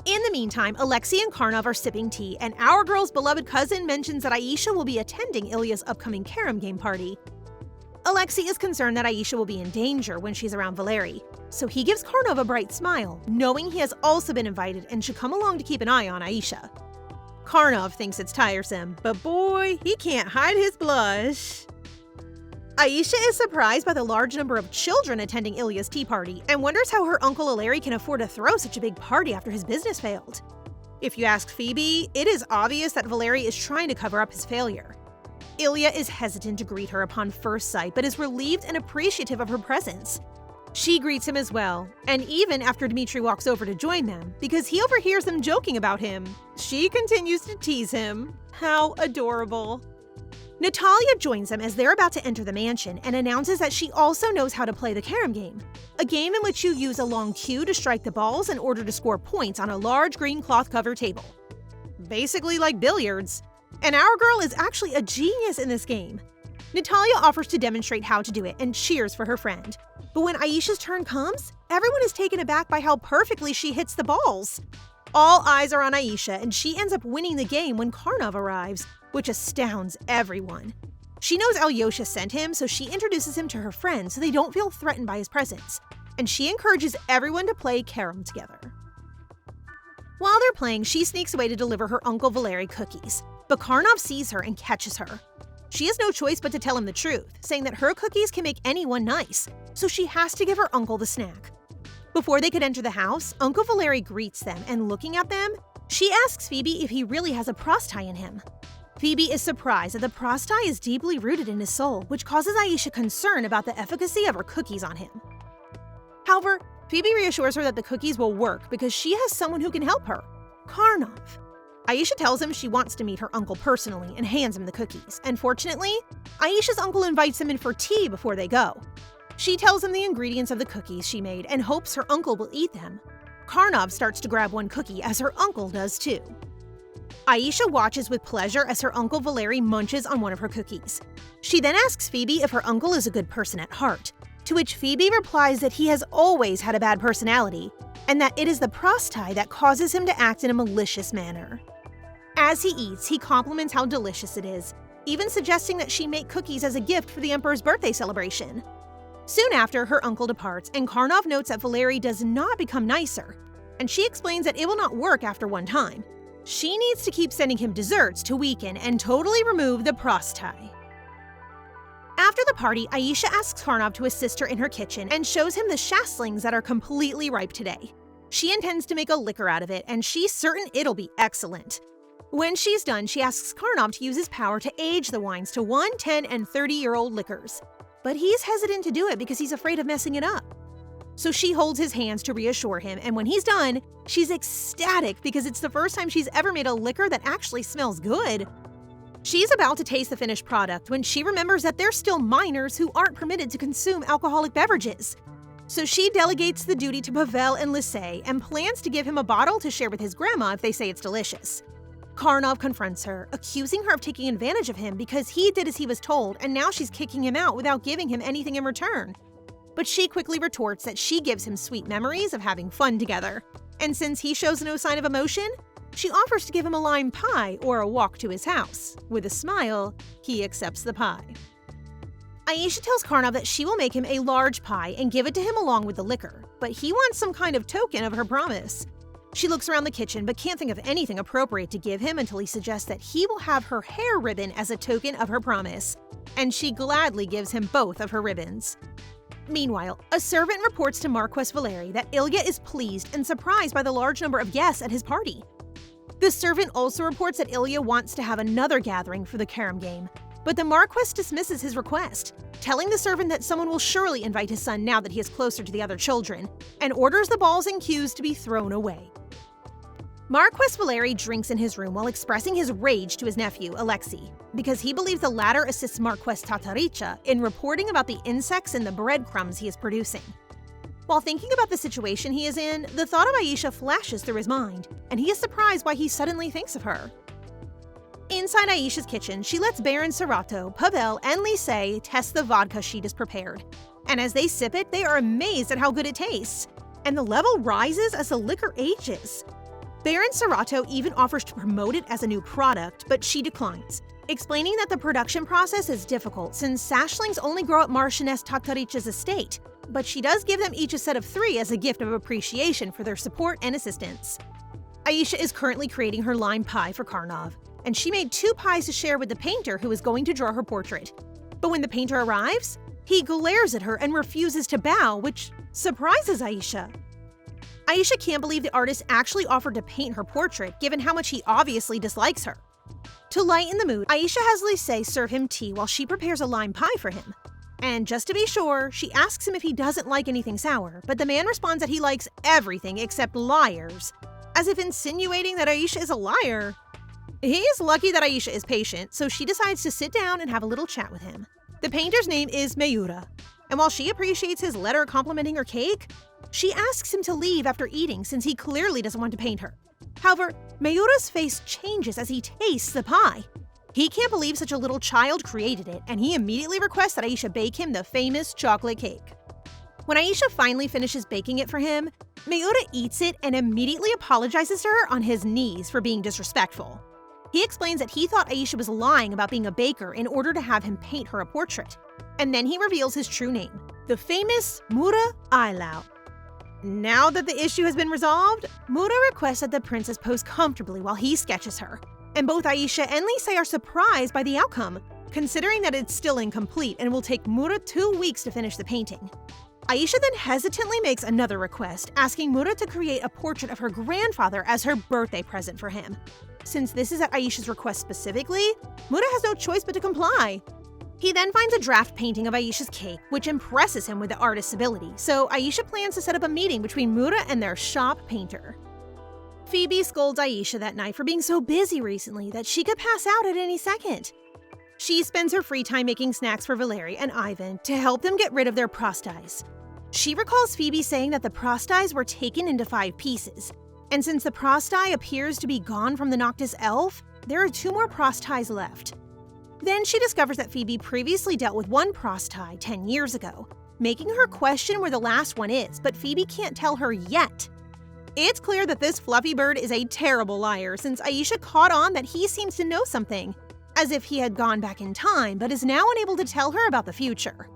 In the meantime, Alexei and Carnov are sipping tea, and our girl's beloved cousin mentions that Aisha will be attending Ilya's upcoming carom game party. Alexei is concerned that Aisha will be in danger when she's around Valery, so he gives Carnov a bright smile, knowing he has also been invited and should come along to keep an eye on Aisha. Carnov thinks it's tiresome, but boy, he can't hide his blush. Aisha is surprised by the large number of children attending Ilya's tea party and wonders how her uncle Valery can afford to throw such a big party after his business failed. If you ask Phoebe, it is obvious that Valery is trying to cover up his failure. Ilya is hesitant to greet her upon first sight, but is relieved and appreciative of her presence. She greets him as well, and even after Dmitri walks over to join them, because he overhears them joking about him, she continues to tease him. How adorable. Natalia joins them as they're about to enter the mansion and announces that she also knows how to play the carom game, a game in which you use a long cue to strike the balls in order to score points on a large green cloth cover table. Basically like billiards. And our girl is actually a genius in this game. Natalia offers to demonstrate how to do it and cheers for her friend. But when Aisha's turn comes, everyone is taken aback by how perfectly she hits the balls. All eyes are on Aisha, and she ends up winning the game when Carnov arrives, which astounds everyone. She knows Aliosha sent him, so she introduces him to her friends so they don't feel threatened by his presence, and she encourages everyone to play carom together. While they're playing, she sneaks away to deliver her uncle Valery cookies, but Carnov sees her and catches her. She has no choice but to tell him the truth, saying that her cookies can make anyone nice, so she has to give her uncle the snack. Before they could enter the house, Uncle Valery greets them, and looking at them, she asks Phoebe if he really has a prostai in him. Phoebe is surprised that the prostai is deeply rooted in his soul, which causes Aisha concern about the efficacy of her cookies on him. However, Phoebe reassures her that the cookies will work because she has someone who can help her, Carnov. Aisha tells him she wants to meet her uncle personally and hands him the cookies. And fortunately, Aisha's uncle invites him in for tea before they go. She tells him the ingredients of the cookies she made and hopes her uncle will eat them. Carnov starts to grab one cookie as her uncle does too. Aisha watches with pleasure as her uncle Valeri munches on one of her cookies. She then asks Phoebe if her uncle is a good person at heart, to which Phoebe replies that he has always had a bad personality, and that it is the prostai that causes him to act in a malicious manner. As he eats, he compliments how delicious it is, even suggesting that she make cookies as a gift for the Emperor's birthday celebration. Soon after, her uncle departs, and Carnov notes that Valeri does not become nicer, and she explains that it will not work after one time. She needs to keep sending him desserts to weaken and totally remove the prostai. After the party, Aisha asks Carnov to assist her in her kitchen and shows him the shaslings that are completely ripe today. She intends to make a liquor out of it, and she's certain it'll be excellent. When she's done, she asks Carnov to use his power to age the wines to 1, 10, and 30-year-old liquors. But he's hesitant to do it because he's afraid of messing it up. So she holds his hands to reassure him, and when he's done, she's ecstatic because it's the first time she's ever made a liquor that actually smells good. She's about to taste the finished product when she remembers that there's still minors who aren't permitted to consume alcoholic beverages. So she delegates the duty to Pavel and Lisey and plans to give him a bottle to share with his grandma if they say it's delicious. Carnov confronts her, accusing her of taking advantage of him because he did as he was told, and now she's kicking him out without giving him anything in return. But she quickly retorts that she gives him sweet memories of having fun together. And since he shows no sign of emotion, she offers to give him a lime pie or a walk to his house. With a smile, he accepts the pie. Aisha tells Carnov that she will make him a large pie and give it to him along with the liquor, but he wants some kind of token of her promise. She looks around the kitchen but can't think of anything appropriate to give him until he suggests that he will have her hair ribbon as a token of her promise, and she gladly gives him both of her ribbons. Meanwhile, a servant reports to Marquess Valeri that Ilya is pleased and surprised by the large number of guests at his party. The servant also reports that Ilya wants to have another gathering for the carom game, but the Marquess dismisses his request, telling the servant that someone will surely invite his son now that he is closer to the other children, and orders the balls and cues to be thrown away. Marquess Valeri drinks in his room while expressing his rage to his nephew, Alexei, because he believes the latter assists Marquess Tataricha in reporting about the insects in the breadcrumbs he is producing. While thinking about the situation he is in, the thought of Aisha flashes through his mind, and he is surprised why he suddenly thinks of her. Inside Aisha's kitchen, she lets Baron Serato, Pavel, and Lisey test the vodka sheet is prepared. And as they sip it, they are amazed at how good it tastes. And the level rises as the liquor ages. Baron Serato even offers to promote it as a new product, but she declines, explaining that the production process is difficult since sashlings only grow at Marchioness Tataricha's estate, but she does give them each a set of 3 as a gift of appreciation for their support and assistance. Aisha is currently creating her lime pie for Carnov, and she made 2 pies to share with the painter who is going to draw her portrait. But when the painter arrives, he glares at her and refuses to bow, which surprises Aisha. Aisha can't believe the artist actually offered to paint her portrait, given how much he obviously dislikes her. To lighten the mood, Aisha has Lisey serve him tea while she prepares a lime pie for him. And just to be sure, she asks him if he doesn't like anything sour, but the man responds that he likes everything except liars, as if insinuating that Aisha is a liar. He is lucky that Aisha is patient, so she decides to sit down and have a little chat with him. The painter's name is Mayura, and while she appreciates his letter complimenting her cake, she asks him to leave after eating since he clearly doesn't want to paint her. However, Mayura's face changes as he tastes the pie. He can't believe such a little child created it, and he immediately requests that Aisha bake him the famous chocolate cake. When Aisha finally finishes baking it for him, Mayura eats it and immediately apologizes to her on his knees for being disrespectful. He explains that he thought Aisha was lying about being a baker in order to have him paint her a portrait. And then he reveals his true name, the famous Mura Ailau. Now that the issue has been resolved, Mura requests that the princess pose comfortably while he sketches her, and both Aisha and Lisey are surprised by the outcome, considering that it's still incomplete and will take Mura 2 weeks to finish the painting. Aisha then hesitantly makes another request, asking Mura to create a portrait of her grandfather as her birthday present for him. Since this is at Aisha's request specifically, Mura has no choice but to comply. He then finds a draft painting of Aisha's cake, which impresses him with the artist's ability, so Aisha plans to set up a meeting between Mura and their shop painter. Phoebe scolds Aisha that night for being so busy recently that she could pass out at any second. She spends her free time making snacks for Valeri and Ivan to help them get rid of their prosties. She recalls Phoebe saying that the prosties were taken into 5 pieces, and since the prosti appears to be gone from the Noctis elf, there are 2 more prosties left. Then she discovers that Phoebe previously dealt with 1 prosti 10 years ago, making her question where the last one is, but Phoebe can't tell her yet. It's clear that this fluffy bird is a terrible liar since Aisha caught on that he seems to know something, as if he had gone back in time but is now unable to tell her about the future.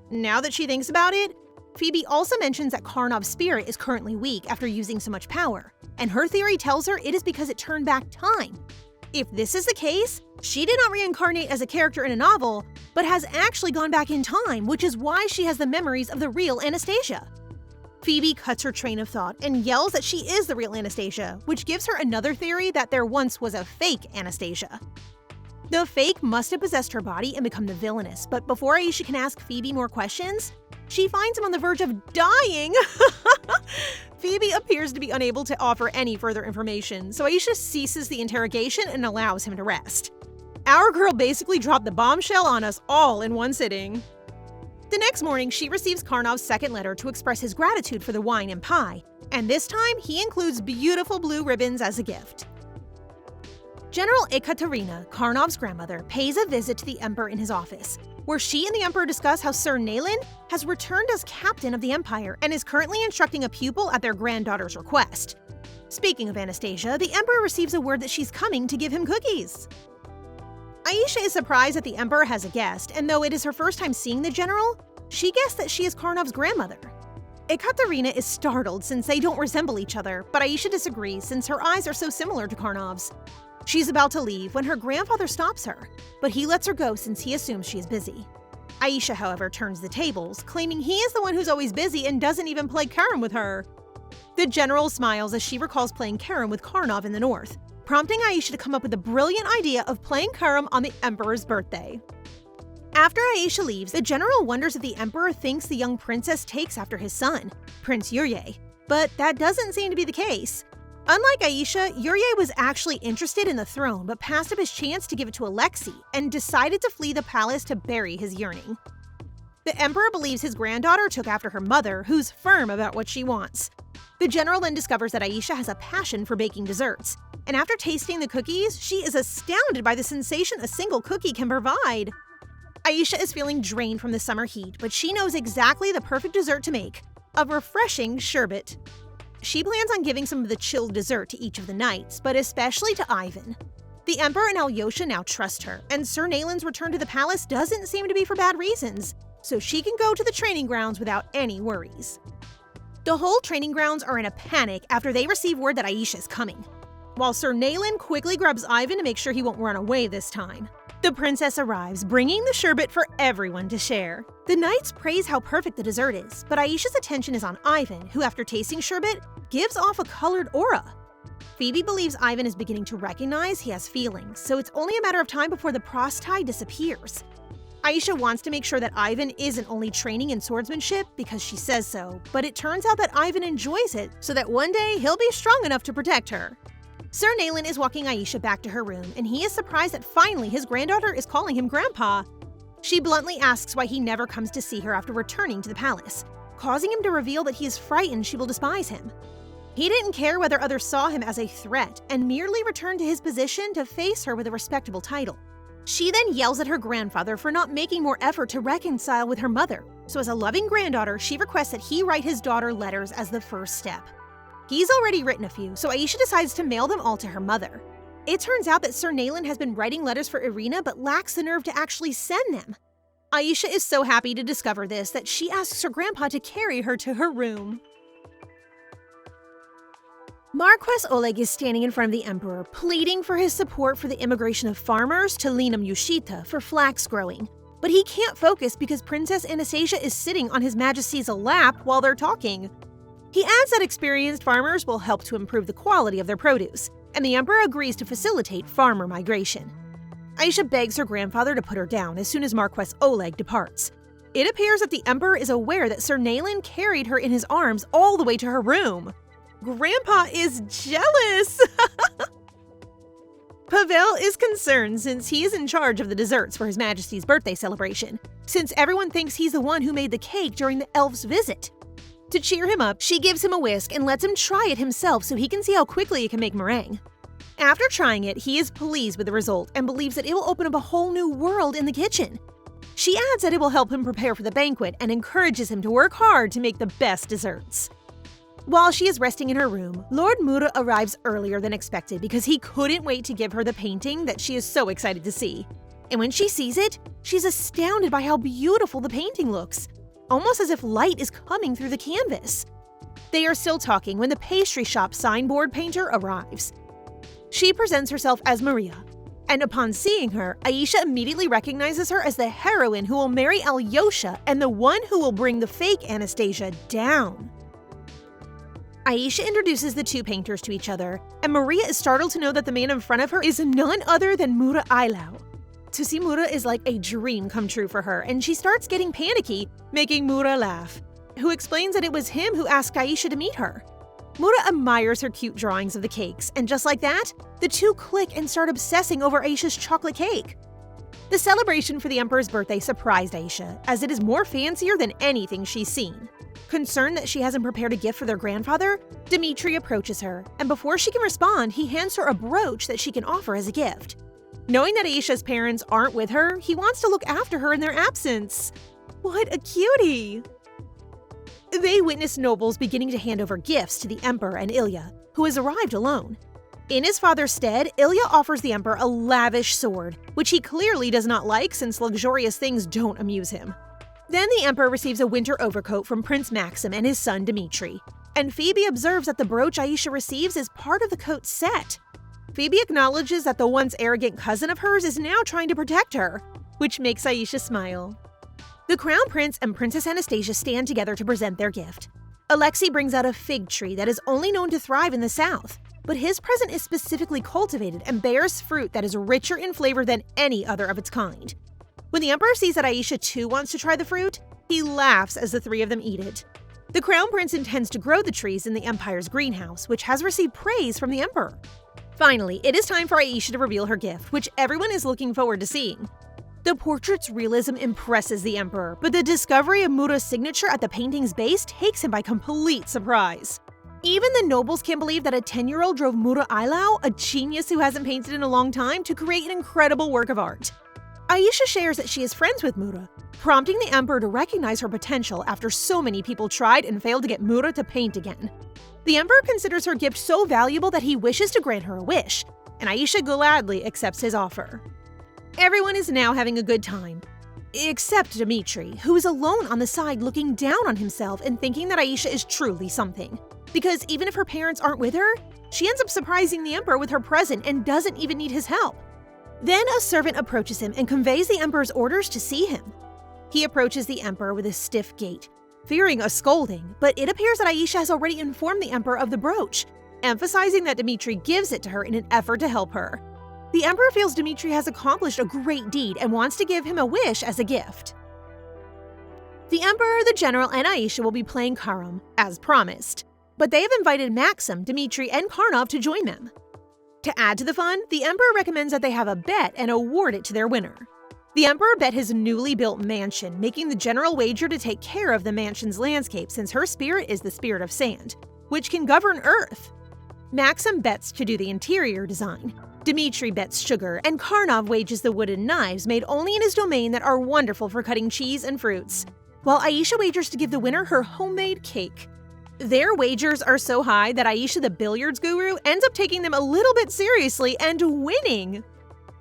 Now that she thinks about it, Phoebe also mentions that Carnov's spirit is currently weak after using so much power, and her theory tells her it is because it turned back time. If this is the case, she did not reincarnate as a character in a novel, but has actually gone back in time, which is why she has the memories of the real Anastasia. Phoebe cuts her train of thought and yells that she is the real Anastasia, which gives her another theory that there once was a fake Anastasia. The fake must have possessed her body and become the villainess, but before Aisha can ask Phoebe more questions, she finds him on the verge of dying. Phoebe appears to be unable to offer any further information, so Aisha ceases the interrogation and allows him to rest. Our girl basically dropped the bombshell on us all in one sitting. The next morning, she receives Carnov's second letter to express his gratitude for the wine and pie, and this time he includes beautiful blue ribbons as a gift. General Ekaterina, Carnov's grandmother, pays a visit to the Emperor in his office, where she and the Emperor discuss how Sir Nayland has returned as captain of the Empire and is currently instructing a pupil at their granddaughter's request. Speaking of Anastasia, the Emperor receives a word that she's coming to give him cookies. Aisha is surprised that the Emperor has a guest, and though it is her first time seeing the general, she guessed that she is Carnov's grandmother. Ekaterina is startled since they don't resemble each other, but Aisha disagrees since her eyes are so similar to Carnov's. She's about to leave when her grandfather stops her, but he lets her go since he assumes she is busy. Aisha, however, turns the tables, claiming he is the one who's always busy and doesn't even play carom with her. The general smiles as she recalls playing carom with Carnov in the north, prompting Aisha to come up with the brilliant idea of playing carom on the Emperor's birthday. After Aisha leaves, the general wonders if the Emperor thinks the young princess takes after his son, Prince Yurye, but that doesn't seem to be the case. Unlike Aisha, Yurye was actually interested in the throne but passed up his chance to give it to Alexei and decided to flee the palace to bury his yearning. The Emperor believes his granddaughter took after her mother, who's firm about what she wants. The general then discovers that Aisha has a passion for baking desserts, and after tasting the cookies, she is astounded by the sensation a single cookie can provide. Aisha is feeling drained from the summer heat, but she knows exactly the perfect dessert to make, a refreshing sherbet. She plans on giving some of the chilled dessert to each of the knights, but especially to Ivan. The Emperor and Aliosha now trust her, and Sir Nayland's return to the palace doesn't seem to be for bad reasons, so she can go to the training grounds without any worries. The whole training grounds are in a panic after they receive word that Aisha is coming, while Sir Nayland quickly grabs Ivan to make sure he won't run away this time. The princess arrives, bringing the sherbet for everyone to share. The knights praise how perfect the dessert is, but Aisha's attention is on Ivan, who after tasting sherbet, gives off a colored aura. Phoebe believes Ivan is beginning to recognize he has feelings, so it's only a matter of time before the prosti disappears. Aisha wants to make sure that Ivan isn't only training in swordsmanship because she says so, but it turns out that Ivan enjoys it so that one day he'll be strong enough to protect her. Sir Nayland is walking Aisha back to her room, and he is surprised that finally his granddaughter is calling him Grandpa. She bluntly asks why he never comes to see her after returning to the palace, causing him to reveal that he is frightened she will despise him. He didn't care whether others saw him as a threat and merely returned to his position to face her with a respectable title. She then yells at her grandfather for not making more effort to reconcile with her mother, so as a loving granddaughter, she requests that he write his daughter letters as the first step. He's already written a few, so Aisha decides to mail them all to her mother. It turns out that Sir Nayland has been writing letters for Irina but lacks the nerve to actually send them. Aisha is so happy to discover this that she asks her grandpa to carry her to her room. Marquess Oleg is standing in front of the Emperor, pleading for his support for the immigration of farmers to Linam Yushita for flax growing. But he can't focus because Princess Anastasia is sitting on His Majesty's lap while they're talking. He adds that experienced farmers will help to improve the quality of their produce, and the Emperor agrees to facilitate farmer migration. Aisha begs her grandfather to put her down as soon as Marquess Oleg departs. It appears that the Emperor is aware that Sir Nayland carried her in his arms all the way to her room. Grandpa is jealous! Pavel is concerned since he is in charge of the desserts for His Majesty's birthday celebration, since everyone thinks he's the one who made the cake during the elf's visit. To cheer him up, she gives him a whisk and lets him try it himself so he can see how quickly he can make meringue. After trying it, he is pleased with the result and believes that it will open up a whole new world in the kitchen. She adds that it will help him prepare for the banquet and encourages him to work hard to make the best desserts. While she is resting in her room, Lord Mura arrives earlier than expected because he couldn't wait to give her the painting that she is so excited to see. And when she sees it, she's astounded by how beautiful the painting looks, almost as if light is coming through the canvas. They are still talking when the pastry shop signboard painter arrives. She presents herself as Maria, and upon seeing her, Aisha immediately recognizes her as the heroine who will marry Aliosha and the one who will bring the fake Anastasia down. Aisha introduces the two painters to each other, and Maria is startled to know that the man in front of her is none other than Mura Ailau. To see Mura is like a dream come true for her, and she starts getting panicky, making Mura laugh, who explains that it was him who asked Aisha to meet her. Mura admires her cute drawings of the cakes, and just like that, the two click and start obsessing over Aisha's chocolate cake. The celebration for the Emperor's birthday surprised Aisha, as it is more fancier than anything she's seen. Concerned that she hasn't prepared a gift for their grandfather, Dmitri approaches her, and before she can respond, he hands her a brooch that she can offer as a gift. Knowing that Aisha's parents aren't with her, he wants to look after her in their absence. What a cutie! They witness nobles beginning to hand over gifts to the Emperor and Ilya, who has arrived alone. In his father's stead, Ilya offers the Emperor a lavish sword, which he clearly does not like since luxurious things don't amuse him. Then the Emperor receives a winter overcoat from Prince Maxim and his son Dmitri, and Phoebe observes that the brooch Aisha receives is part of the coat set. Phoebe acknowledges that the once arrogant cousin of hers is now trying to protect her, which makes Aisha smile. The Crown Prince and Princess Anastasia stand together to present their gift. Alexei brings out a fig tree that is only known to thrive in the south, but his present is specifically cultivated and bears fruit that is richer in flavor than any other of its kind. When the Emperor sees that Aisha too wants to try the fruit, he laughs as the three of them eat it. The Crown Prince intends to grow the trees in the Empire's greenhouse, which has received praise from the Emperor. Finally, it is time for Aisha to reveal her gift, which everyone is looking forward to seeing. The portrait's realism impresses the Emperor, but the discovery of Mura's signature at the painting's base takes him by complete surprise. Even the nobles can't believe that a 10-year-old drove Mura Ailau, a genius who hasn't painted in a long time, to create an incredible work of art. Aisha shares that she is friends with Mura, prompting the Emperor to recognize her potential after so many people tried and failed to get Mura to paint again. The Emperor considers her gift so valuable that he wishes to grant her a wish, and Aisha gladly accepts his offer. Everyone is now having a good time, except Dmitri, who is alone on the side looking down on himself and thinking that Aisha is truly something. Because even if her parents aren't with her, she ends up surprising the Emperor with her present and doesn't even need his help. Then a servant approaches him and conveys the Emperor's orders to see him. He approaches the Emperor with a stiff gait, fearing a scolding, but it appears that Aisha has already informed the Emperor of the brooch, emphasizing that Dmitri gives it to her in an effort to help her. The Emperor feels Dmitri has accomplished a great deed and wants to give him a wish as a gift. The Emperor, the General, and Aisha will be playing Karam, as promised, but they have invited Maxim, Dmitri, and Carnov to join them. To add to the fun, the Emperor recommends that they have a bet and award it to their winner. The Emperor bet his newly built mansion, making the general wager to take care of the mansion's landscape since her spirit is the spirit of sand, which can govern Earth. Maxim bets to do the interior design. Dmitri bets sugar, and Carnov wagers the wooden knives made only in his domain that are wonderful for cutting cheese and fruits, while Aisha wagers to give the winner her homemade cake. Their wagers are so high that Aisha, the billiards guru, ends up taking them a little bit seriously and winning.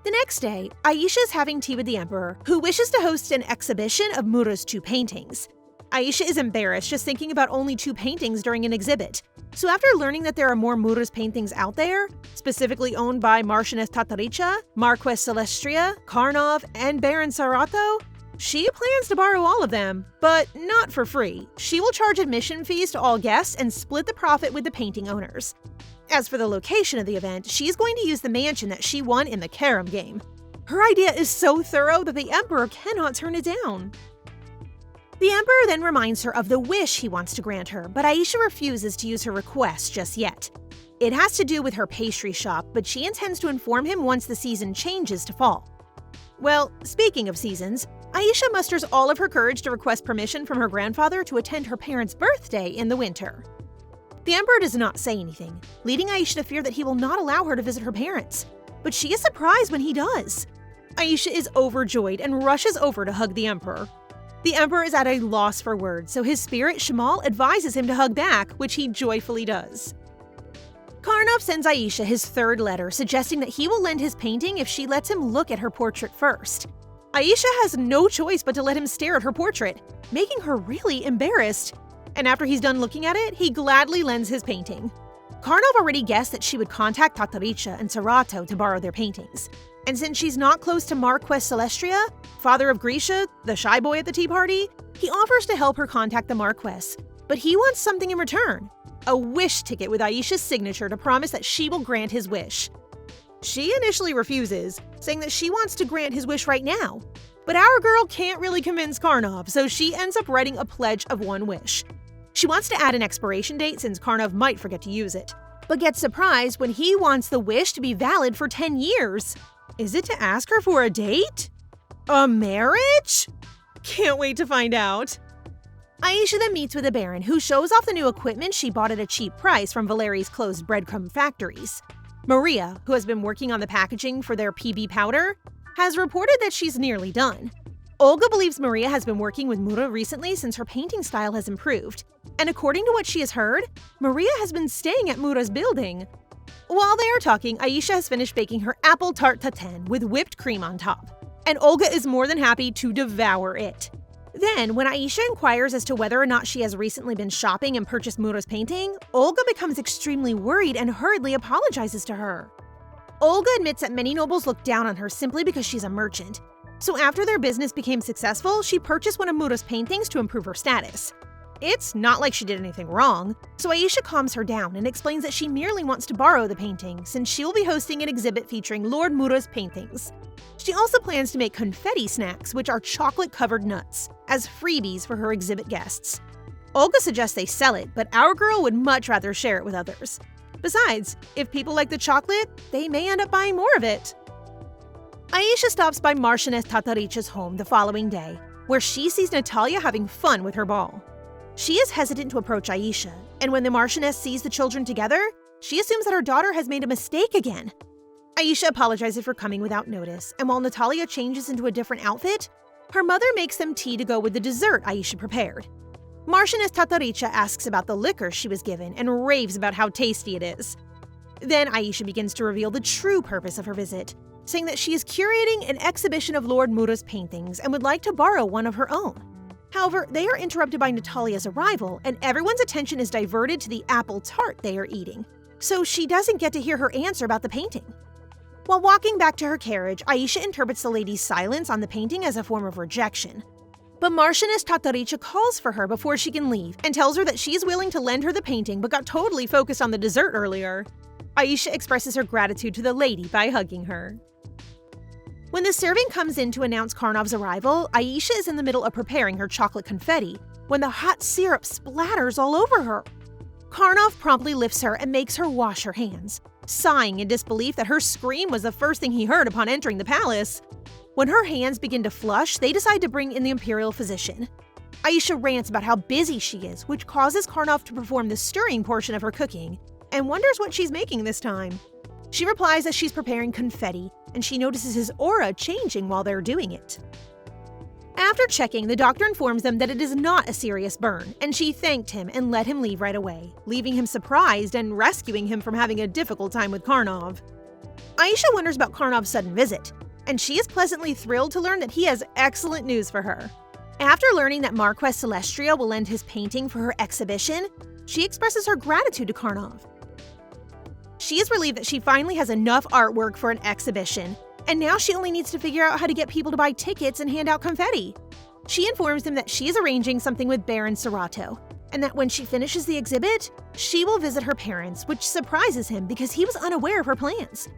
The next day, Aisha is having tea with the Emperor, who wishes to host an exhibition of Mura's two paintings. Aisha is embarrassed just thinking about only two paintings during an exhibit, so after learning that there are more Mura's paintings out there, specifically owned by Marchioness Tataricha, Marquess Celestria, Carnov, and Baron Sarato, she plans to borrow all of them, but not for free. She will charge admission fees to all guests and split the profit with the painting owners. As for the location of the event, she's going to use the mansion that she won in the carom game. Her idea is so thorough that the Emperor cannot turn it down. The Emperor then reminds her of the wish he wants to grant her, but Aisha refuses to use her request just yet. It has to do with her pastry shop, but she intends to inform him once the season changes to fall. Well, speaking of seasons, Aisha musters all of her courage to request permission from her grandfather to attend her parents' birthday in the winter. The Emperor does not say anything, leading Aisha to fear that he will not allow her to visit her parents. But she is surprised when he does. Aisha is overjoyed and rushes over to hug the Emperor. The Emperor is at a loss for words, so his spirit, Shamal, advises him to hug back, which he joyfully does. Carnov sends Aisha his third letter, suggesting that he will lend his painting if she lets him look at her portrait first. Aisha has no choice but to let him stare at her portrait, making her really embarrassed. And after he's done looking at it, he gladly lends his painting. Carnov already guessed that she would contact Tataricha and Serato to borrow their paintings. And since she's not close to Marquess Celestria, father of Grisha, the shy boy at the tea party, he offers to help her contact the Marquess. But he wants something in return. A wish ticket with Aisha's signature to promise that she will grant his wish. She initially refuses, saying that she wants to grant his wish right now. But our girl can't really convince Carnov, so she ends up writing a pledge of one wish. She wants to add an expiration date since Carnov might forget to use it, but gets surprised when he wants the wish to be valid for 10 years. Is it to ask her for a date? A marriage? Can't wait to find out. Aisha then meets with the Baron, who shows off the new equipment she bought at a cheap price from Valeri's closed breadcrumb factories. Maria, who has been working on the packaging for their PB powder, has reported that she's nearly done. Olga believes Maria has been working with Mura recently since her painting style has improved. And according to what she has heard, Maria has been staying at Mura's building. While they are talking, Aisha has finished baking her apple tart tatin with whipped cream on top. And Olga is more than happy to devour it. Then, when Aisha inquires as to whether or not she has recently been shopping and purchased Mura's painting, Olga becomes extremely worried and hurriedly apologizes to her. Olga admits that many nobles look down on her simply because she's a merchant. So after their business became successful, she purchased one of Mura's paintings to improve her status. It's not like she did anything wrong, so Aisha calms her down and explains that she merely wants to borrow the painting since she will be hosting an exhibit featuring Lord Mura's paintings. She also plans to make confetti snacks, which are chocolate-covered nuts, as freebies for her exhibit guests. Olga suggests they sell it, but our girl would much rather share it with others. Besides, if people like the chocolate, they may end up buying more of it. Aisha stops by Marchioness Tataricha's home the following day, where she sees Natalia having fun with her ball. She is hesitant to approach Aisha, and when the Marchioness sees the children together, she assumes that her daughter has made a mistake again. Aisha apologizes for coming without notice, and while Natalia changes into a different outfit, her mother makes them tea to go with the dessert Aisha prepared. Marchioness Tataricha asks about the liquor she was given and raves about how tasty it is. Then Aisha begins to reveal the true purpose of her visit, saying that she is curating an exhibition of Lord Mura's paintings and would like to borrow one of her own. However, they are interrupted by Natalia's arrival, and everyone's attention is diverted to the apple tart they are eating, so she doesn't get to hear her answer about the painting. While walking back to her carriage, Aisha interprets the lady's silence on the painting as a form of rejection. But Marchioness Tataricha calls for her before she can leave and tells her that she is willing to lend her the painting but got totally focused on the dessert earlier. Aisha expresses her gratitude to the lady by hugging her. When the servant comes in to announce Carnov's arrival, Aisha is in the middle of preparing her chocolate confetti when the hot syrup splatters all over her. Carnov promptly lifts her and makes her wash her hands, sighing in disbelief that her scream was the first thing he heard upon entering the palace. When her hands begin to flush, they decide to bring in the Imperial physician. Aisha rants about how busy she is, which causes Carnov to perform the stirring portion of her cooking, and wonders what she's making this time. She replies that she's preparing confetti, and she notices his aura changing while they're doing it. After checking, the doctor informs them that it is not a serious burn, and she thanked him and let him leave right away, leaving him surprised and rescuing him from having a difficult time with Carnov. Aisha wonders about Carnov's sudden visit, and she is pleasantly thrilled to learn that he has excellent news for her. After learning that Marquess Celestria will lend his painting for her exhibition, she expresses her gratitude to Carnov. She is relieved that she finally has enough artwork for an exhibition, and now she only needs to figure out how to get people to buy tickets and hand out confetti. She informs him that she is arranging something with Baron Serato, and that when she finishes the exhibit, she will visit her parents, which surprises him because he was unaware of her plans.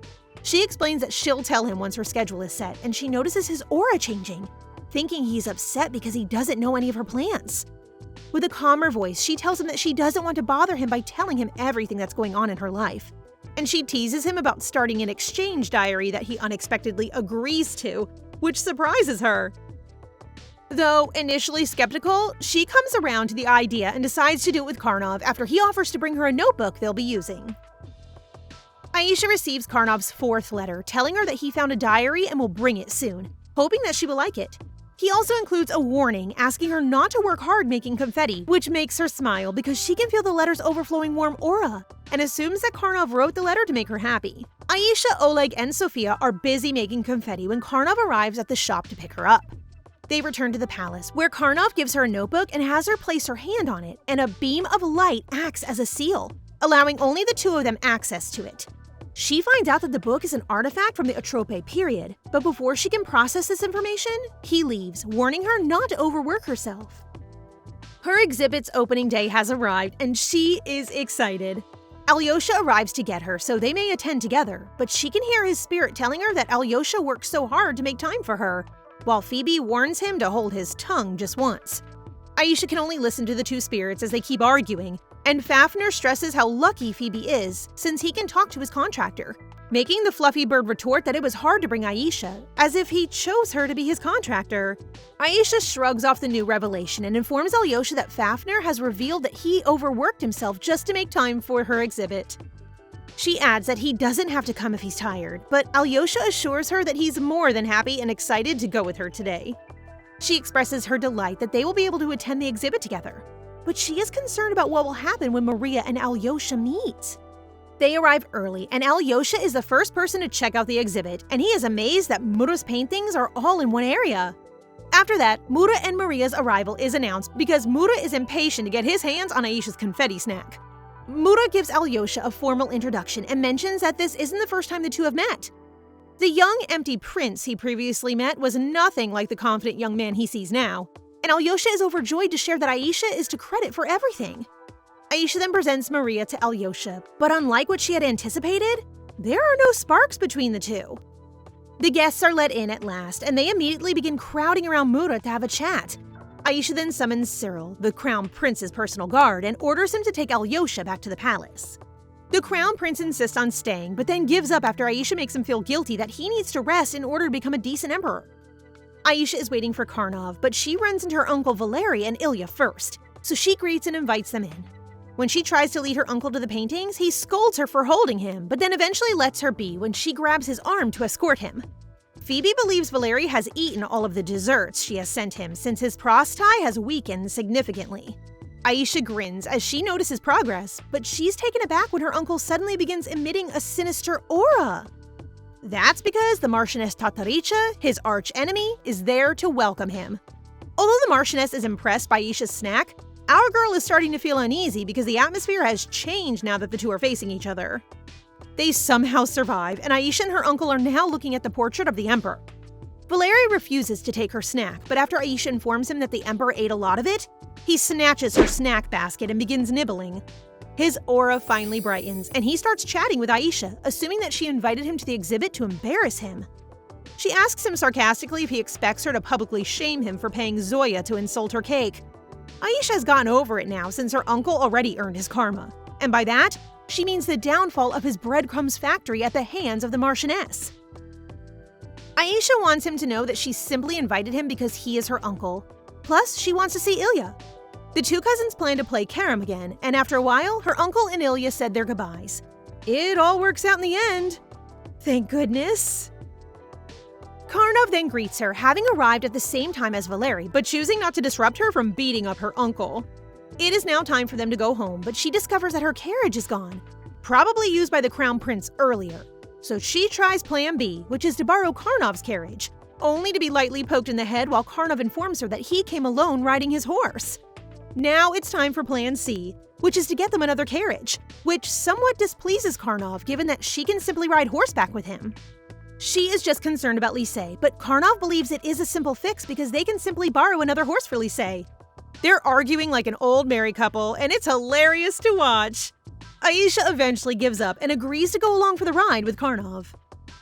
She explains that she'll tell him once her schedule is set, and she notices his aura changing. thinking he's upset because he doesn't know any of her plans. With a calmer voice, she tells him that she doesn't want to bother him by telling him everything that's going on in her life. And she teases him about starting an exchange diary that he unexpectedly agrees to, which surprises her. Though initially skeptical, she comes around to the idea and decides to do it with Carnov after he offers to bring her a notebook they'll be using. Aisha receives Carnov's 4th letter, telling her that he found a diary and will bring it soon, hoping that she will like it. He also includes a warning asking her not to work hard making confetti, which makes her smile because she can feel the letter's overflowing warm aura, and assumes that Carnov wrote the letter to make her happy. Aisha, Oleg, and Sofia are busy making confetti when Carnov arrives at the shop to pick her up. They return to the palace, where Carnov gives her a notebook and has her place her hand on it, and a beam of light acts as a seal, allowing only the two of them access to it. She finds out that the book is an artifact from the Atrope period, but before she can process this information, he leaves, warning her not to overwork herself. Her exhibit's opening day has arrived, and she is excited. Aliosha arrives to get her, so they may attend together, but she can hear his spirit telling her that Aliosha worked so hard to make time for her, while Phoebe warns him to hold his tongue just once. Aisha can only listen to the two spirits as they keep arguing, and Fafnir stresses how lucky Phoebe is since he can talk to his contractor, making the fluffy bird retort that it was hard to bring Aisha, as if he chose her to be his contractor. Aisha shrugs off the new revelation and informs Aliosha that Fafnir has revealed that he overworked himself just to make time for her exhibit. She adds that he doesn't have to come if he's tired, but Aliosha assures her that he's more than happy and excited to go with her today. She expresses her delight that they will be able to attend the exhibit together, but she is concerned about what will happen when Maria and Aliosha meet. They arrive early, and Aliosha is the first person to check out the exhibit, and he is amazed that Mura's paintings are all in one area. After that, Mura and Maria's arrival is announced because Mura is impatient to get his hands on Aisha's confetti snack. Mura gives Aliosha a formal introduction and mentions that this isn't the first time the two have met. The young, empty prince he previously met was nothing like the confident young man he sees now, and Aliosha is overjoyed to share that Aisha is to credit for everything. Aisha then presents Maria to Aliosha, but unlike what she had anticipated, there are no sparks between the two. The guests are let in at last, and they immediately begin crowding around Mura to have a chat. Aisha then summons Cyril, the crown prince's personal guard, and orders him to take Aliosha back to the palace. The crown prince insists on staying, but then gives up after Aisha makes him feel guilty that he needs to rest in order to become a decent emperor. Aisha is waiting for Carnov, but she runs into her uncle Valeri and Ilya first, so she greets and invites them in. When she tries to lead her uncle to the paintings, he scolds her for holding him, but then eventually lets her be when she grabs his arm to escort him. Phoebe believes Valeri has eaten all of the desserts she has sent him since his prostai has weakened significantly. Aisha grins as she notices progress, but she's taken aback when her uncle suddenly begins emitting a sinister aura. That's because the Marchioness Tataricha, his arch-enemy, is there to welcome him. Although the Marchioness is impressed by Aisha's snack, our girl is starting to feel uneasy because the atmosphere has changed now that the two are facing each other. They somehow survive, and Aisha and her uncle are now looking at the portrait of the Emperor. Valeri refuses to take her snack, but after Aisha informs him that the Emperor ate a lot of it, he snatches her snack basket and begins nibbling. His aura finally brightens, and he starts chatting with Aisha, assuming that she invited him to the exhibit to embarrass him. She asks him sarcastically if he expects her to publicly shame him for paying Zoya to insult her cake. Aisha has gotten over it now since her uncle already earned his karma, and by that, she means the downfall of his breadcrumbs factory at the hands of the Marchioness. Aisha wants him to know that she simply invited him because he is her uncle. Plus, she wants to see Ilya. The two cousins plan to play carom again, and after a while, her uncle and Ilya said their goodbyes. It all works out in the end. Thank goodness. Carnov then greets her, having arrived at the same time as Valeri, but choosing not to disrupt her from beating up her uncle. It is now time for them to go home, but she discovers that her carriage is gone, probably used by the crown prince earlier. So she tries plan B, which is to borrow Carnov's carriage, only to be lightly poked in the head while Carnov informs her that he came alone riding his horse. Now it's time for plan C, which is to get them another carriage, which somewhat displeases Carnov given that she can simply ride horseback with him. She is just concerned about Lisey, but Carnov believes it is a simple fix because they can simply borrow another horse for Lisey. They're arguing like an old married couple, and it's hilarious to watch. Aisha eventually gives up and agrees to go along for the ride with Carnov.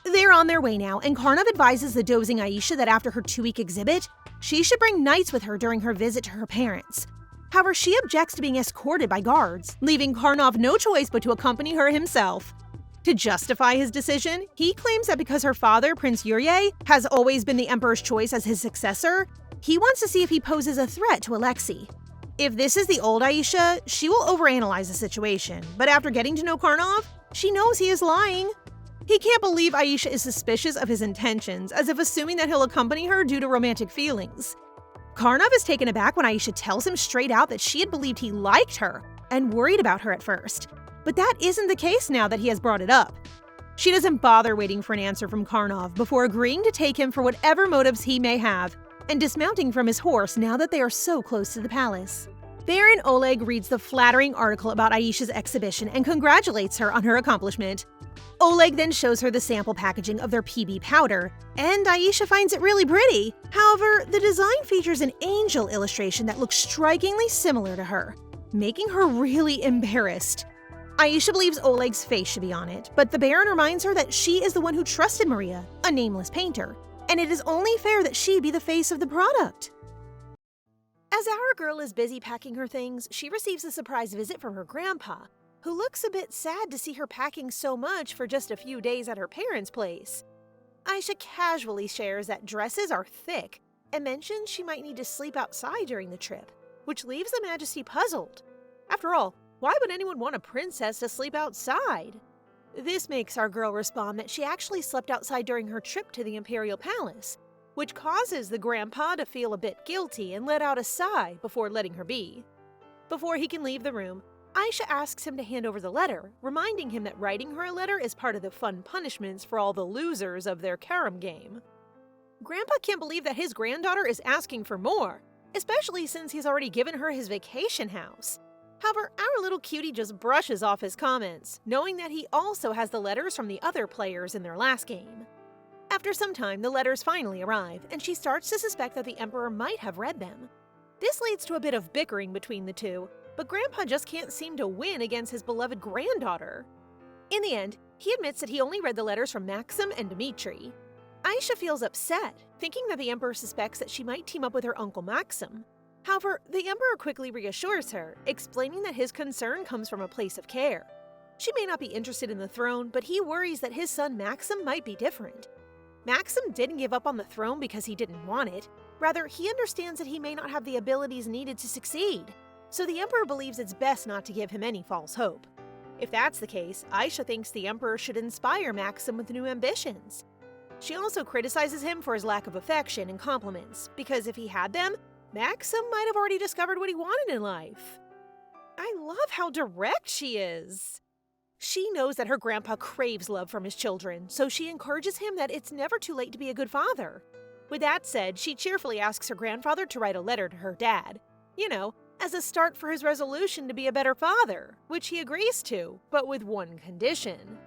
They're on their way now, and Carnov advises the dozing Aisha that after her 2-week exhibit, she should bring knights with her during her visit to her parents. However, she objects to being escorted by guards, leaving Carnov no choice but to accompany her himself. To justify his decision, he claims that because her father, Prince Yurye, has always been the Emperor's choice as his successor, he wants to see if he poses a threat to Alexei. If this is the old Aisha, she will overanalyze the situation, but after getting to know Carnov, she knows he is lying. He can't believe Aisha is suspicious of his intentions, as if assuming that he'll accompany her due to romantic feelings. Carnov is taken aback when Aisha tells him straight out that she had believed he liked her and worried about her at first. But that isn't the case now that he has brought it up. She doesn't bother waiting for an answer from Carnov before agreeing to take him for whatever motives he may have, and dismounting from his horse now that they are so close to the palace. Baron Oleg reads the flattering article about Aisha's exhibition and congratulates her on her accomplishment. Oleg then shows her the sample packaging of their PB powder, and Aisha finds it really pretty. However, the design features an angel illustration that looks strikingly similar to her, making her really embarrassed. Aisha believes Oleg's face should be on it, but the Baron reminds her that she is the one who trusted Maria, a nameless painter, and it is only fair that she be the face of the product. As our girl is busy packing her things, she receives a surprise visit from her grandpa, who looks a bit sad to see her packing so much for just a few days at her parents' place. Aisha casually shares that dresses are thick and mentions she might need to sleep outside during the trip, which leaves the Majesty puzzled. After all, why would anyone want a princess to sleep outside? This makes our girl respond that she actually slept outside during her trip to the Imperial Palace, which causes the grandpa to feel a bit guilty and let out a sigh before letting her be. Before he can leave the room, Aisha asks him to hand over the letter, reminding him that writing her a letter is part of the fun punishments for all the losers of their carom game. Grandpa can't believe that his granddaughter is asking for more, especially since he's already given her his vacation house. However, our little cutie just brushes off his comments, knowing that he also has the letters from the other players in their last game. After some time, the letters finally arrive, and she starts to suspect that the Emperor might have read them. This leads to a bit of bickering between the two, but Grandpa just can't seem to win against his beloved granddaughter. In the end, he admits that he only read the letters from Maxim and Dmitri. Aisha feels upset, thinking that the Emperor suspects that she might team up with her uncle Maxim. However, the Emperor quickly reassures her, explaining that his concern comes from a place of care. She may not be interested in the throne, but he worries that his son Maxim might be different. Maxim didn't give up on the throne because he didn't want it. Rather, he understands that he may not have the abilities needed to succeed. So the Emperor believes it's best not to give him any false hope. If that's the case, Aisha thinks the Emperor should inspire Maxim with new ambitions. She also criticizes him for his lack of affection and compliments, because if he had them, Maxim might have already discovered what he wanted in life. I love how direct she is. She knows that her grandpa craves love from his children, so she encourages him that it's never too late to be a good father. With that said, she cheerfully asks her grandfather to write a letter to her dad. As a start for his resolution to be a better father, which he agrees to, but with one condition.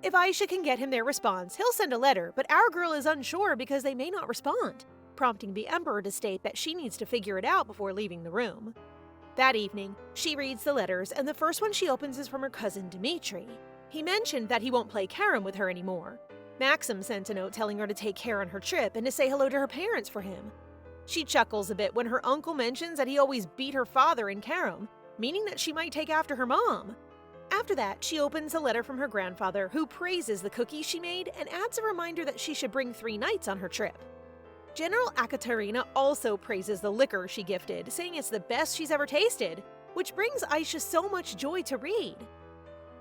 If Aisha can get him their response, he'll send a letter, but our girl is unsure because they may not respond, prompting the Emperor to state that she needs to figure it out before leaving the room. That evening, she reads the letters, and the first one she opens is from her cousin Dmitri. He mentioned that he won't play carom with her anymore. Maxim sent a note telling her to take care on her trip and to say hello to her parents for him. She chuckles a bit when her uncle mentions that he always beat her father in carom, meaning that she might take after her mom. After that, she opens a letter from her grandfather, who praises the cookies she made and adds a reminder that she should bring 3 knights on her trip. General Akaterina also praises the liquor she gifted, saying it's the best she's ever tasted, which brings Aisha so much joy to read.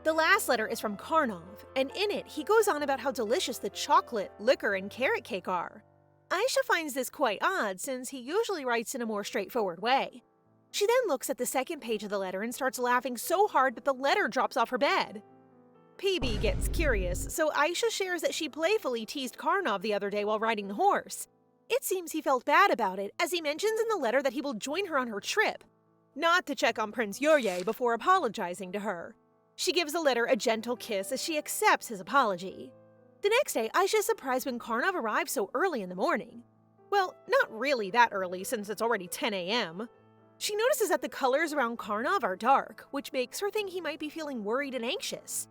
The last letter is from Carnov, and in it he goes on about how delicious the chocolate, liquor, and carrot cake are. Aisha finds this quite odd since he usually writes in a more straightforward way. She then looks at the second page of the letter and starts laughing so hard that the letter drops off her bed. PB gets curious, so Aisha shares that she playfully teased Carnov the other day while riding the horse. It seems he felt bad about it, as he mentions in the letter that he will join her on her trip, not to check on Prince Yurye before apologizing to her. She gives the letter a gentle kiss as she accepts his apology. The next day, Aisha is surprised when Carnov arrives so early in the morning. Well, not really that early since it's already 10 a.m. She notices that the colors around Carnov are dark, which makes her think he might be feeling worried and anxious.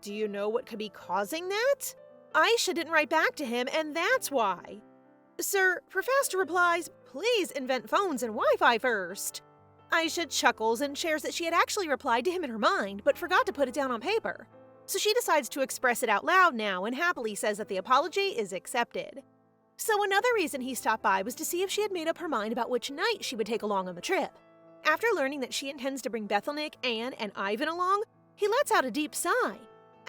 Do you know what could be causing that? Aisha didn't write back to him, and that's why. Sir, Professor replies, please invent phones and Wi-Fi first. Aisha chuckles and shares that she had actually replied to him in her mind, but forgot to put it down on paper. So she decides to express it out loud now and happily says that the apology is accepted. So another reason he stopped by was to see if she had made up her mind about which knight she would take along on the trip. After learning that she intends to bring Bethelnick, Anne, and Ivan along, he lets out a deep sigh.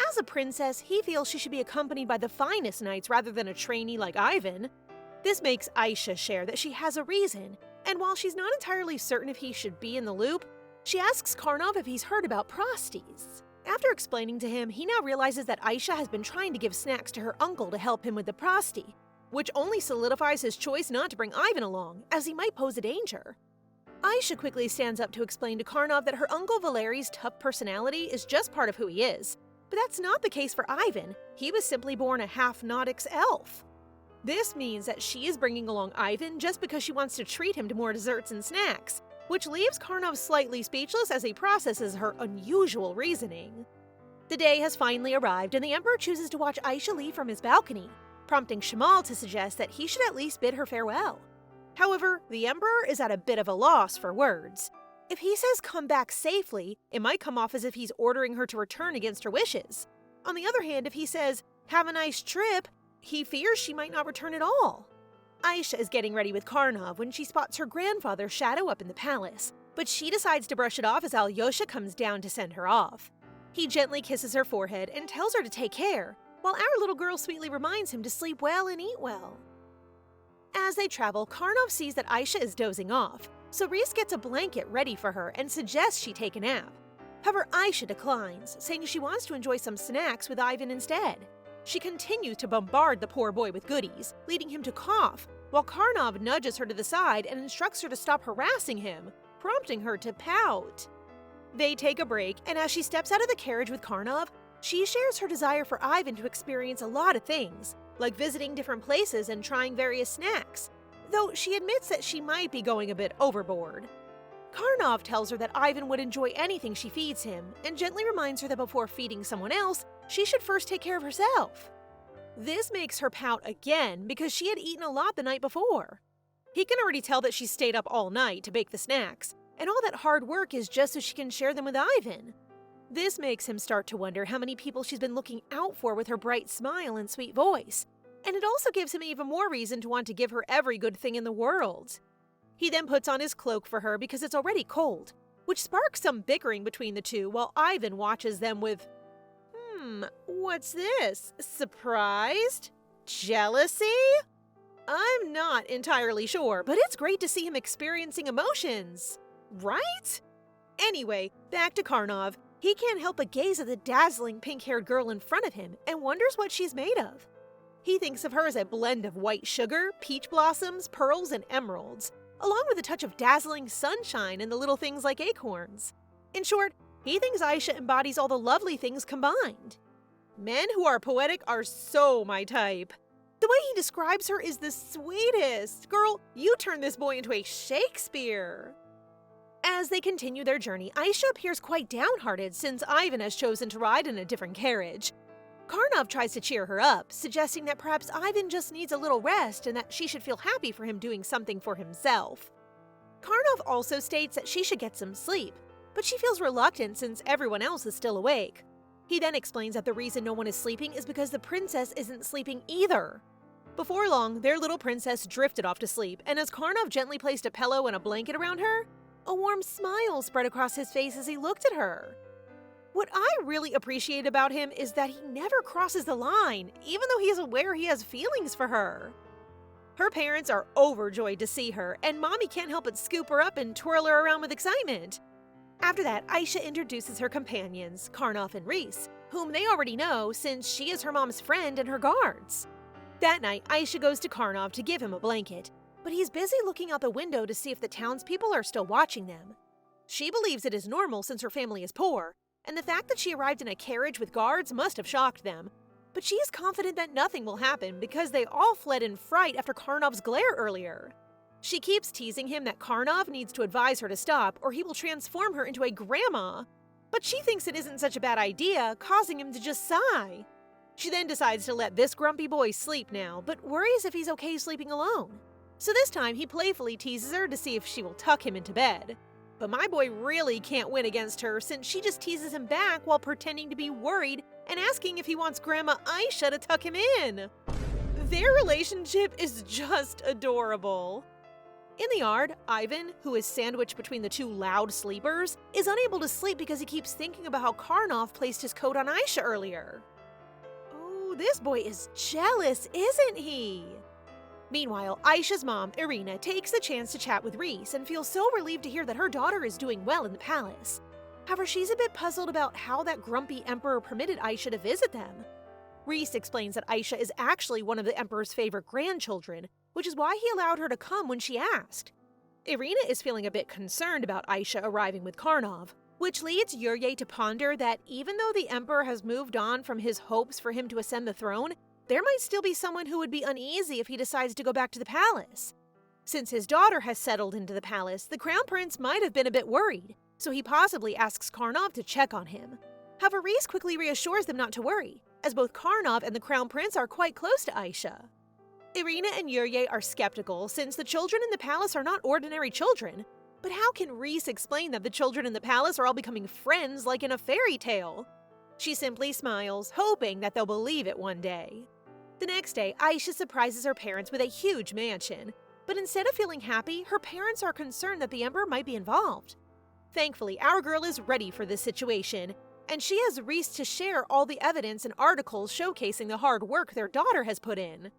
As a princess, he feels she should be accompanied by the finest knights rather than a trainee like Ivan. This makes Aisha share that she has a reason, and while she's not entirely certain if he should be in the loop, she asks Carnov if he's heard about prosties. After explaining to him, he now realizes that Aisha has been trying to give snacks to her uncle to help him with the prosty, which only solidifies his choice not to bring Ivan along, as he might pose a danger. Aisha quickly stands up to explain to Carnov that her uncle Valeri's tough personality is just part of who he is, but that's not the case for Ivan. He was simply born a half-Nautics elf. This means that she is bringing along Ivan just because she wants to treat him to more desserts and snacks, which leaves Carnov slightly speechless as he processes her unusual reasoning. The day has finally arrived, and the Emperor chooses to watch Aisha leave from his balcony, prompting Shamal to suggest that he should at least bid her farewell. However, the Emperor is at a bit of a loss for words. If he says come back safely, it might come off as if he's ordering her to return against her wishes. On the other hand, if he says, have a nice trip, he fears she might not return at all. Aisha is getting ready with Carnov when she spots her grandfather shadow up in the palace, but she decides to brush it off as Aliosha comes down to send her off. He gently kisses her forehead and tells her to take care, while our little girl sweetly reminds him to sleep well and eat well. As they travel, Carnov sees that Aisha is dozing off, so Reese gets a blanket ready for her and suggests she take a nap. However, Aisha declines, saying she wants to enjoy some snacks with Ivan instead. She continues to bombard the poor boy with goodies, leading him to cough, while Carnov nudges her to the side and instructs her to stop harassing him, prompting her to pout. They take a break, and as she steps out of the carriage with Carnov, she shares her desire for Ivan to experience a lot of things, like visiting different places and trying various snacks, though she admits that she might be going a bit overboard. Carnov tells her that Ivan would enjoy anything she feeds him, and gently reminds her that before feeding someone else, she should first take care of herself. This makes her pout again because she had eaten a lot the night before. He can already tell that she stayed up all night to bake the snacks, and all that hard work is just so she can share them with Ivan. This makes him start to wonder how many people she's been looking out for with her bright smile and sweet voice, and it also gives him even more reason to want to give her every good thing in the world. He then puts on his cloak for her because it's already cold, which sparks some bickering between the two while Ivan watches them with, what's this? Surprised? Jealousy? I'm not entirely sure, but it's great to see him experiencing emotions, right? Anyway, back to Carnov. He can't help but gaze at the dazzling pink-haired girl in front of him and wonders what she's made of. He thinks of her as a blend of white sugar, peach blossoms, pearls, and emeralds, along with a touch of dazzling sunshine and the little things like acorns. In short, he thinks Aisha embodies all the lovely things combined. Men who are poetic are so my type. The way he describes her is the sweetest. Girl, you turned this boy into a Shakespeare. As they continue their journey, Aisha appears quite downhearted since Ivan has chosen to ride in a different carriage. Carnov tries to cheer her up, suggesting that perhaps Ivan just needs a little rest and that she should feel happy for him doing something for himself. Carnov also states that she should get some sleep, but she feels reluctant since everyone else is still awake. He then explains that the reason no one is sleeping is because the princess isn't sleeping either. Before long, their little princess drifted off to sleep, and as Carnov gently placed a pillow and a blanket around her, a warm smile spread across his face as he looked at her. What I really appreciate about him is that he never crosses the line, even though he is aware he has feelings for her. Her parents are overjoyed to see her, and Mommy can't help but scoop her up and twirl her around with excitement. After that, Aisha introduces her companions, Carnov and Reese, whom they already know since she is her mom's friend and her guards. That night, Aisha goes to Carnov to give him a blanket, but he's busy looking out the window to see if the townspeople are still watching them. She believes it is normal since her family is poor, and the fact that she arrived in a carriage with guards must have shocked them. But she is confident that nothing will happen because they all fled in fright after Carnov's glare earlier. She keeps teasing him that Carnov needs to advise her to stop or he will transform her into a grandma. But she thinks it isn't such a bad idea, causing him to just sigh. She then decides to let this grumpy boy sleep now, but worries if he's okay sleeping alone. So this time, he playfully teases her to see if she will tuck him into bed. But my boy really can't win against her since she just teases him back while pretending to be worried and asking if he wants Grandma Aisha to tuck him in. Their relationship is just adorable. In the yard, Ivan, who is sandwiched between the two loud sleepers, is unable to sleep because he keeps thinking about how Carnov placed his coat on Aisha earlier. Oh, this boy is jealous, isn't he? Meanwhile, Aisha's mom, Irina, takes the chance to chat with Reese and feels so relieved to hear that her daughter is doing well in the palace. However, she's a bit puzzled about how that grumpy emperor permitted Aisha to visit them. Reese explains that Aisha is actually one of the emperor's favorite grandchildren, which is why he allowed her to come when she asked. Irina is feeling a bit concerned about Aisha arriving with Carnov, which leads Yurye to ponder that even though the emperor has moved on from his hopes for him to ascend the throne, there might still be someone who would be uneasy if he decides to go back to the palace. Since his daughter has settled into the palace, the crown prince might have been a bit worried, so he possibly asks Carnov to check on him. However, Reese quickly reassures them not to worry, as both Carnov and the crown prince are quite close to Aisha. Irina and Yurye are skeptical since the children in the palace are not ordinary children. But how can Reese explain that the children in the palace are all becoming friends like in a fairy tale? She simply smiles, hoping that they'll believe it one day. The next day, Aisha surprises her parents with a huge mansion. But instead of feeling happy, her parents are concerned that the emperor might be involved. Thankfully, our girl is ready for this situation, and she has Reese to share all the evidence and articles showcasing the hard work their daughter has put in.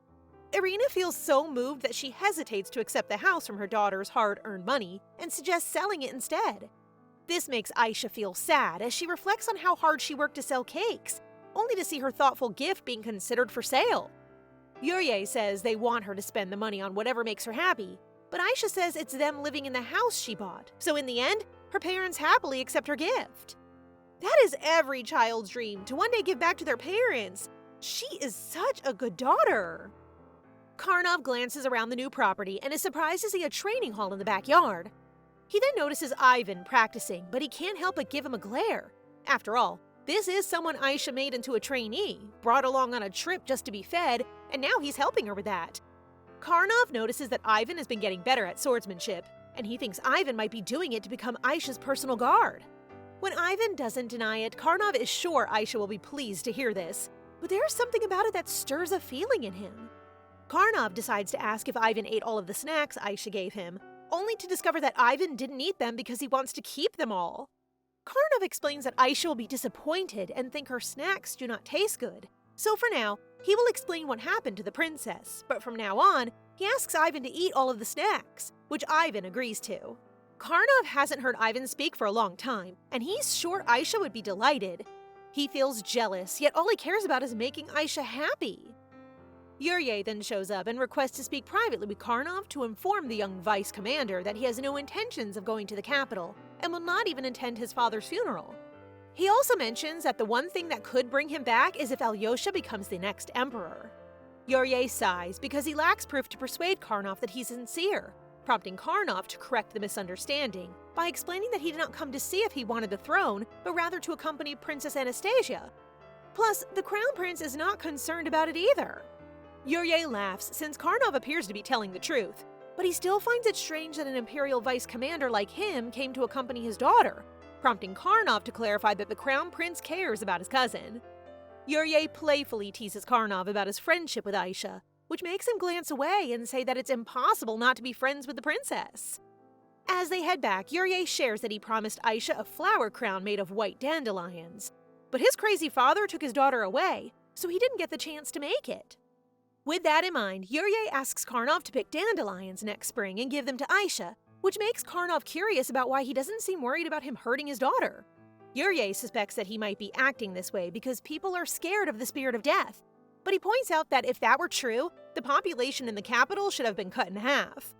Irina feels so moved that she hesitates to accept the house from her daughter's hard-earned money and suggests selling it instead. This makes Aisha feel sad as she reflects on how hard she worked to sell cakes, only to see her thoughtful gift being considered for sale. Yurye says they want her to spend the money on whatever makes her happy, but Aisha says it's them living in the house she bought, so in the end, her parents happily accept her gift. That is every child's dream, to one day give back to their parents. She is such a good daughter. Carnov glances around the new property and is surprised to see a training hall in the backyard. He then notices Ivan practicing, but he can't help but give him a glare. After all, this is someone Aisha made into a trainee, brought along on a trip just to be fed, and now he's helping her with that. Carnov notices that Ivan has been getting better at swordsmanship, and he thinks Ivan might be doing it to become Aisha's personal guard. When Ivan doesn't deny it, Carnov is sure Aisha will be pleased to hear this, but there's something about it that stirs a feeling in him. Carnov decides to ask if Ivan ate all of the snacks Aisha gave him, only to discover that Ivan didn't eat them because he wants to keep them all. Carnov explains that Aisha will be disappointed and think her snacks do not taste good. So for now, he will explain what happened to the princess, but from now on, he asks Ivan to eat all of the snacks, which Ivan agrees to. Carnov hasn't heard Ivan speak for a long time, and he's sure Aisha would be delighted. He feels jealous, yet all he cares about is making Aisha happy. Yurye then shows up and requests to speak privately with Carnov to inform the young vice commander that he has no intentions of going to the capital and will not even attend his father's funeral. He also mentions that the one thing that could bring him back is if Aliosha becomes the next emperor. Yurye sighs because he lacks proof to persuade Carnov that he's sincere, prompting Carnov to correct the misunderstanding by explaining that he did not come to see if he wanted the throne, but rather to accompany Princess Anastasia. Plus, the crown prince is not concerned about it either. Yurye laughs since Carnov appears to be telling the truth, but he still finds it strange that an Imperial vice commander like him came to accompany his daughter, prompting Carnov to clarify that the crown prince cares about his cousin. Yurye playfully teases Carnov about his friendship with Aisha, which makes him glance away and say that it's impossible not to be friends with the princess. As they head back, Yurye shares that he promised Aisha a flower crown made of white dandelions, but his crazy father took his daughter away, so he didn't get the chance to make it. With that in mind, Yurye asks Carnov to pick dandelions next spring and give them to Aisha, which makes Carnov curious about why he doesn't seem worried about him hurting his daughter. Yurye suspects that he might be acting this way because people are scared of the spirit of death, but he points out that if that were true, the population in the capital should have been cut in half.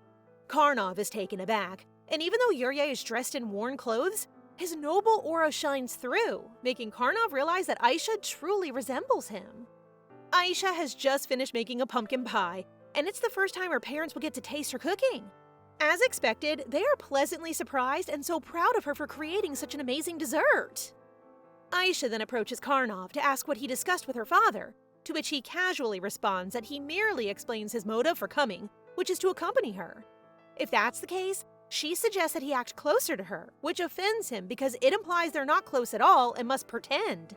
Carnov is taken aback, and even though Yurye is dressed in worn clothes, his noble aura shines through, making Carnov realize that Aisha truly resembles him. Aisha has just finished making a pumpkin pie, and it's the first time her parents will get to taste her cooking. As expected, they are pleasantly surprised and so proud of her for creating such an amazing dessert. Aisha then approaches Carnov to ask what he discussed with her father, to which he casually responds that he merely explains his motive for coming, which is to accompany her. If that's the case, she suggests that he act closer to her, which offends him because it implies they're not close at all and must pretend.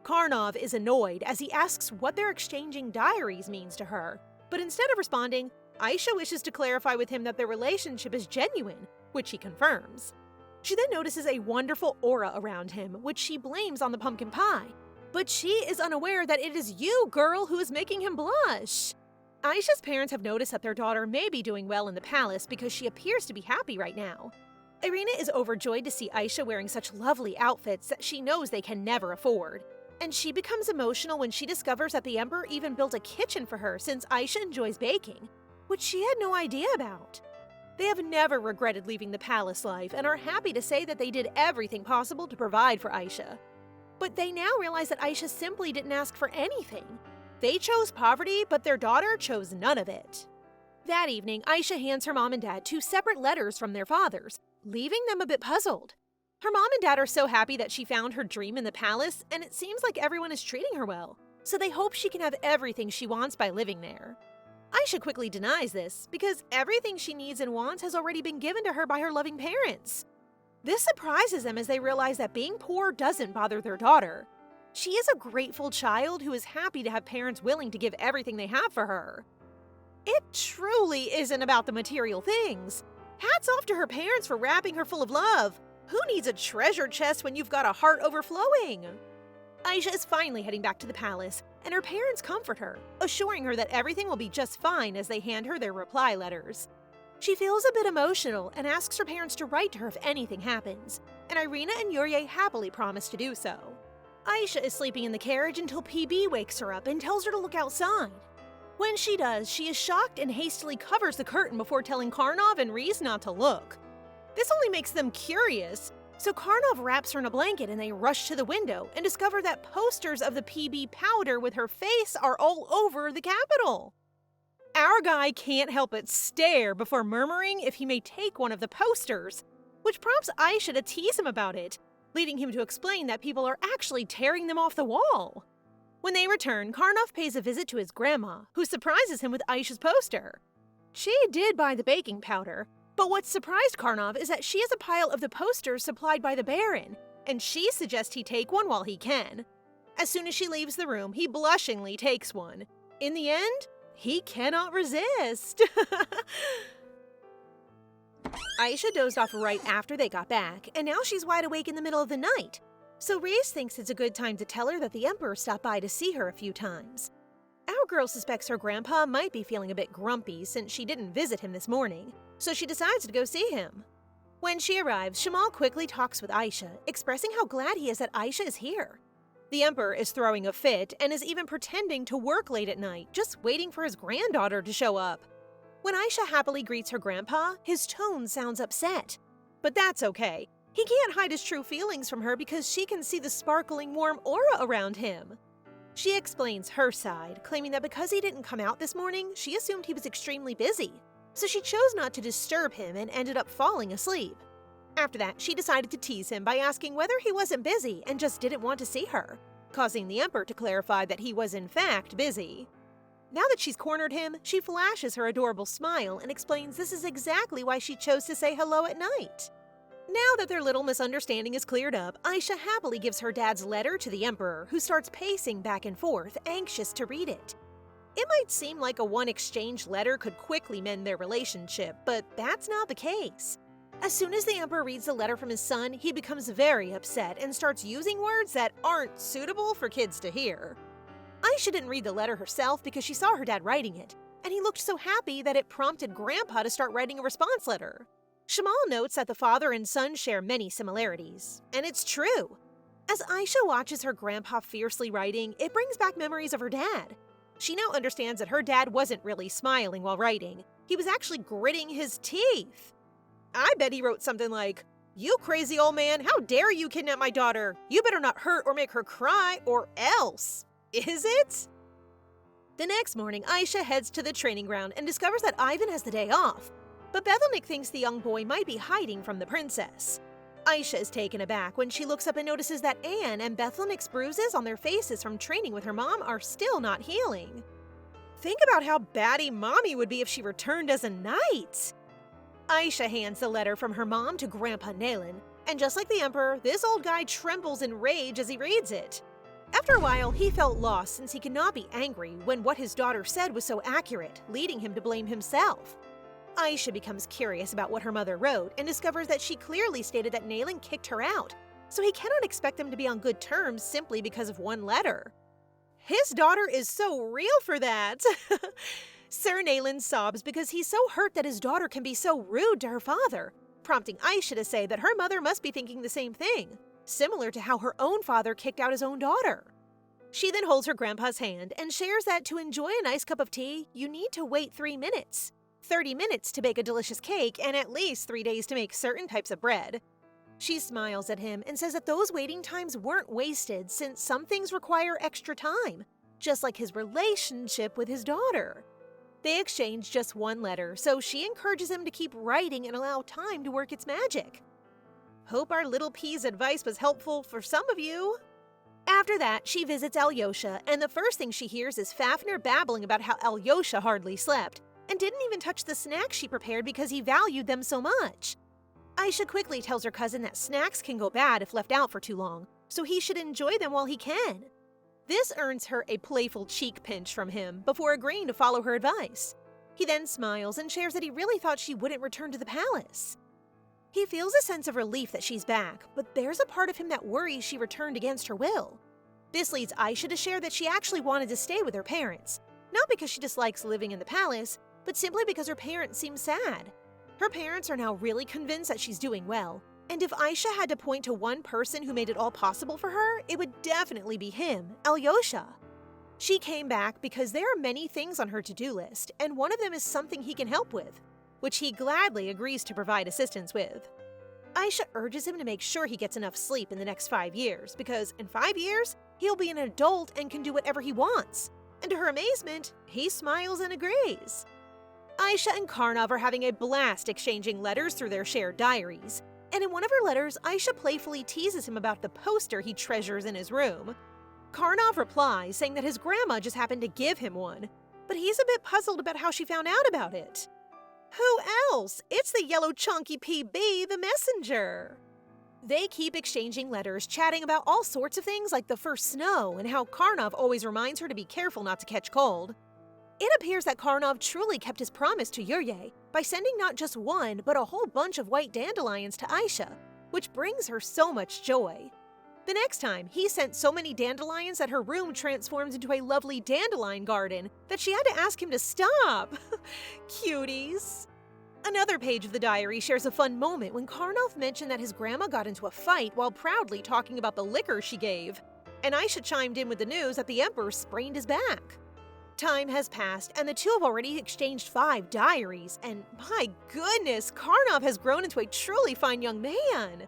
Carnov is annoyed as he asks what their exchanging diaries means to her, but instead of responding, Aisha wishes to clarify with him that their relationship is genuine, which he confirms. She then notices a wonderful aura around him, which she blames on the pumpkin pie, but she is unaware that it is you, girl, who is making him blush. Aisha's parents have noticed that their daughter may be doing well in the palace because she appears to be happy right now. Irina is overjoyed to see Aisha wearing such lovely outfits that she knows they can never afford, and she becomes emotional when she discovers that the Emperor even built a kitchen for her since Aisha enjoys baking, which she had no idea about. They have never regretted leaving the palace life and are happy to say that they did everything possible to provide for Aisha. But they now realize that Aisha simply didn't ask for anything. They chose poverty, but their daughter chose none of it. That evening, Aisha hands her mom and dad 2 separate letters from their fathers, leaving them a bit puzzled. Her mom and dad are so happy that she found her dream in the palace, and it seems like everyone is treating her well, so they hope she can have everything she wants by living there. Aisha quickly denies this, because everything she needs and wants has already been given to her by her loving parents. This surprises them as they realize that being poor doesn't bother their daughter. She is a grateful child who is happy to have parents willing to give everything they have for her. It truly isn't about the material things. Hats off to her parents for wrapping her full of love. Who needs a treasure chest when you've got a heart overflowing? Aisha is finally heading back to the palace, and her parents comfort her, assuring her that everything will be just fine as they hand her their reply letters. She feels a bit emotional and asks her parents to write to her if anything happens, and Irina and Yurye happily promise to do so. Aisha is sleeping in the carriage until PB wakes her up and tells her to look outside. When she does, she is shocked and hastily covers the curtain before telling Carnov and Reese not to look. This only makes them curious, so Carnov wraps her in a blanket and they rush to the window and discover that posters of the PB powder with her face are all over the capital. Our guy can't help but stare before murmuring if he may take one of the posters, which prompts Aisha to tease him about it, leading him to explain that people are actually tearing them off the wall. When they return, Carnov pays a visit to his grandma, who surprises him with Aisha's poster. She did buy the baking powder, but what surprised Carnov is that she has a pile of the posters supplied by the Baron, and she suggests he take one while he can. As soon as she leaves the room, he blushingly takes one. In the end, he cannot resist. Aisha dozed off right after they got back, and now she's wide awake in the middle of the night. So Reese thinks it's a good time to tell her that the Emperor stopped by to see her a few times. Our girl suspects her grandpa might be feeling a bit grumpy since she didn't visit him this morning, so she decides to go see him. When she arrives, Shamal quickly talks with Aisha, expressing how glad he is that Aisha is here. The Emperor is throwing a fit and is even pretending to work late at night, just waiting for his granddaughter to show up. When Aisha happily greets her grandpa, his tone sounds upset. But that's okay. He can't hide his true feelings from her because she can see the sparkling, warm aura around him. She explains her side, claiming that because he didn't come out this morning, she assumed he was extremely busy. So she chose not to disturb him and ended up falling asleep. After that, she decided to tease him by asking whether he wasn't busy and just didn't want to see her, causing the Emperor to clarify that he was in fact busy. Now that she's cornered him, she flashes her adorable smile and explains this is exactly why she chose to say hello at night. Now that their little misunderstanding is cleared up, Aisha happily gives her dad's letter to the Emperor, who starts pacing back and forth, anxious to read it. It might seem like a one-exchange letter could quickly mend their relationship, but that's not the case. As soon as the Emperor reads the letter from his son, he becomes very upset and starts using words that aren't suitable for kids to hear. Aisha didn't read the letter herself because she saw her dad writing it, and he looked so happy that it prompted Grandpa to start writing a response letter. Shamal notes that the father and son share many similarities, and it's true. As Aisha watches her grandpa fiercely writing, it brings back memories of her dad. She now understands that her dad wasn't really smiling while writing. He was actually gritting his teeth. I bet he wrote something like, "You crazy old man, how dare you kidnap my daughter? You better not hurt or make her cry, or else." Is it? The next morning, Aisha heads to the training ground and discovers that Ivan has the day off. But Bethelnik thinks the young boy might be hiding from the princess. Aisha is taken aback when she looks up and notices that Anne and Bethlehem's bruises on their faces from training with her mom are still not healing. Think about how batty Mommy would be if she returned as a knight! Aisha hands the letter from her mom to Grandpa Nalen, and just like the Emperor, this old guy trembles in rage as he reads it. After a while, he felt lost since he could not be angry when what his daughter said was so accurate, leading him to blame himself. Aisha becomes curious about what her mother wrote and discovers that she clearly stated that Nalen kicked her out, so he cannot expect them to be on good terms simply because of one letter. His daughter is so real for that! Sir Nalen sobs because he's so hurt that his daughter can be so rude to her father, prompting Aisha to say that her mother must be thinking the same thing, similar to how her own father kicked out his own daughter. She then holds her grandpa's hand and shares that to enjoy a nice cup of tea, you need to wait 3 minutes. 30 minutes to bake a delicious cake, and at least 3 days to make certain types of bread. She smiles at him and says that those waiting times weren't wasted since some things require extra time, just like his relationship with his daughter. They exchange just one letter, so she encourages him to keep writing and allow time to work its magic. Hope our little P's advice was helpful for some of you. After that, she visits Aliosha, and the first thing she hears is Fafnir babbling about how Aliosha hardly slept, and didn't even touch the snacks she prepared because he valued them so much. Aisha quickly tells her cousin that snacks can go bad if left out for too long, so he should enjoy them while he can. This earns her a playful cheek pinch from him before agreeing to follow her advice. He then smiles and shares that he really thought she wouldn't return to the palace. He feels a sense of relief that she's back, but there's a part of him that worries she returned against her will. This leads Aisha to share that she actually wanted to stay with her parents, not because she dislikes living in the palace, but simply because her parents seem sad. Her parents are now really convinced that she's doing well, and if Aisha had to point to one person who made it all possible for her, it would definitely be him, Aliosha. She came back because there are many things on her to-do list, and one of them is something he can help with, which he gladly agrees to provide assistance with. Aisha urges him to make sure he gets enough sleep in the next 5 years, because in 5 years, he'll be an adult and can do whatever he wants. And to her amazement, he smiles and agrees. Aisha and Carnov are having a blast exchanging letters through their shared diaries, and in one of her letters, Aisha playfully teases him about the poster he treasures in his room. Carnov replies, saying that his grandma just happened to give him one, but he's a bit puzzled about how she found out about it. Who else? It's the yellow chunky PB, the messenger! They keep exchanging letters, chatting about all sorts of things like the first snow and how Carnov always reminds her to be careful not to catch cold. It appears that Carnov truly kept his promise to Yurye by sending not just one, but a whole bunch of white dandelions to Aisha, which brings her so much joy. The next time, he sent so many dandelions that her room transforms into a lovely dandelion garden that she had to ask him to stop. Cuties. Another page of the diary shares a fun moment when Carnov mentioned that his grandma got into a fight while proudly talking about the liquor she gave, and Aisha chimed in with the news that the Emperor sprained his back. Time has passed, and the two have already exchanged 5 diaries, and my goodness, Carnov has grown into a truly fine young man!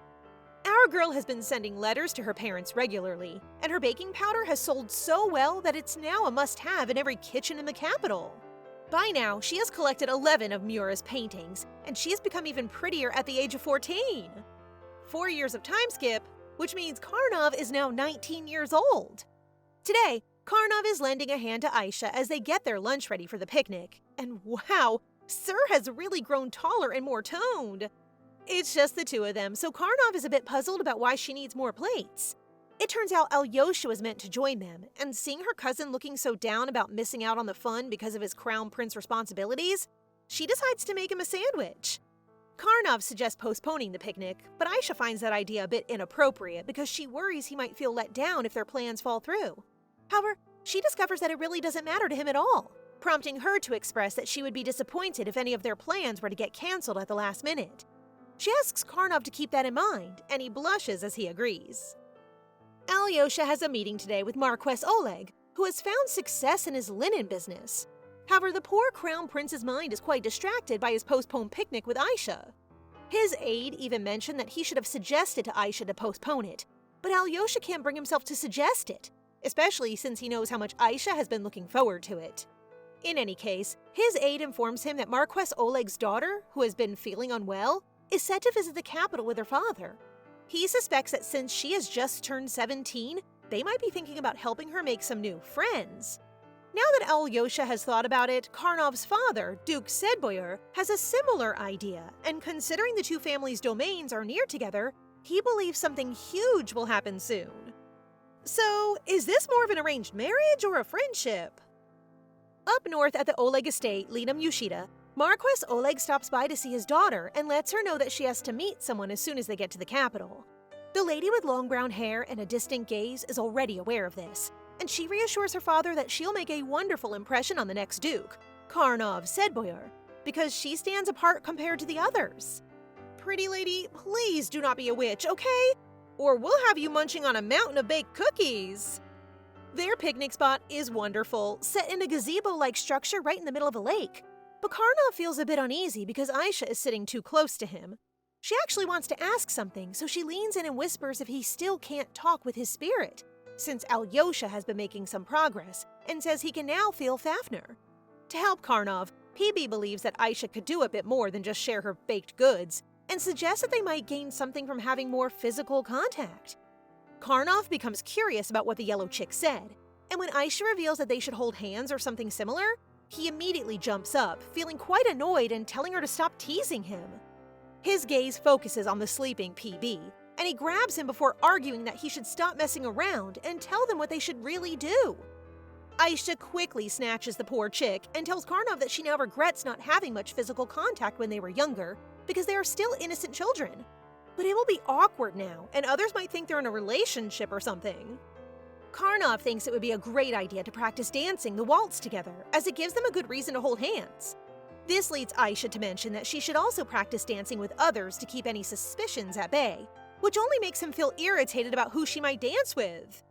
Our girl has been sending letters to her parents regularly, and her baking powder has sold so well that it's now a must-have in every kitchen in the capital. By now, she has collected 11 of Mura's paintings, and she has become even prettier at the age of 14. 4 years of time skip, which means Carnov is now 19 years old. Today, Carnov is lending a hand to Aisha as they get their lunch ready for the picnic. And wow, Sir has really grown taller and more toned. It's just the two of them, so Carnov is a bit puzzled about why she needs more plates. It turns out Aliosha was meant to join them, and seeing her cousin looking so down about missing out on the fun because of his crown prince responsibilities, she decides to make him a sandwich. Carnov suggests postponing the picnic, but Aisha finds that idea a bit inappropriate because she worries he might feel let down if their plans fall through. However, she discovers that it really doesn't matter to him at all, prompting her to express that she would be disappointed if any of their plans were to get cancelled at the last minute. She asks Carnov to keep that in mind, and he blushes as he agrees. Aliosha has a meeting today with Marquess Oleg, who has found success in his linen business. However, the poor crown prince's mind is quite distracted by his postponed picnic with Aisha. His aide even mentioned that he should have suggested to Aisha to postpone it, but Aliosha can't bring himself to suggest it, especially since he knows how much Aisha has been looking forward to it. In any case, his aide informs him that Marquess Oleg's daughter, who has been feeling unwell, is set to visit the capital with her father. He suspects that since she has just turned 17, they might be thinking about helping her make some new friends. Now that Aliosha has thought about it, Carnov's father, Duke Sedboyer, has a similar idea, and considering the two families' domains are near together, he believes something huge will happen soon. So, is this more of an arranged marriage or a friendship? Up north at the Oleg estate, Linam Yoshida, Marquess Oleg stops by to see his daughter and lets her know that she has to meet someone as soon as they get to the capital. The lady with long brown hair and a distinct gaze is already aware of this, and she reassures her father that she'll make a wonderful impression on the next duke, Carnov Sedboyer, because she stands apart compared to the others. Pretty lady, please do not be a witch, okay? Or we'll have you munching on a mountain of baked cookies. Their picnic spot is wonderful, set in a gazebo-like structure right in the middle of a lake. But Carnov feels a bit uneasy because Aisha is sitting too close to him. She actually wants to ask something, so she leans in and whispers if he still can't talk with his spirit, since Aliosha has been making some progress, and says he can now feel Fafnir. To help Carnov, PB believes that Aisha could do a bit more than just share her baked goods, and suggests that they might gain something from having more physical contact. Carnov becomes curious about what the yellow chick said, and when Aisha reveals that they should hold hands or something similar, he immediately jumps up, feeling quite annoyed and telling her to stop teasing him. His gaze focuses on the sleeping PB, and he grabs him before arguing that he should stop messing around and tell them what they should really do. Aisha quickly snatches the poor chick and tells Carnov that she now regrets not having much physical contact when they were younger because they are still innocent children. But it will be awkward now, and others might think they're in a relationship or something. Carnov thinks it would be a great idea to practice dancing the waltz together, as it gives them a good reason to hold hands. This leads Aisha to mention that she should also practice dancing with others to keep any suspicions at bay, which only makes him feel irritated about who she might dance with.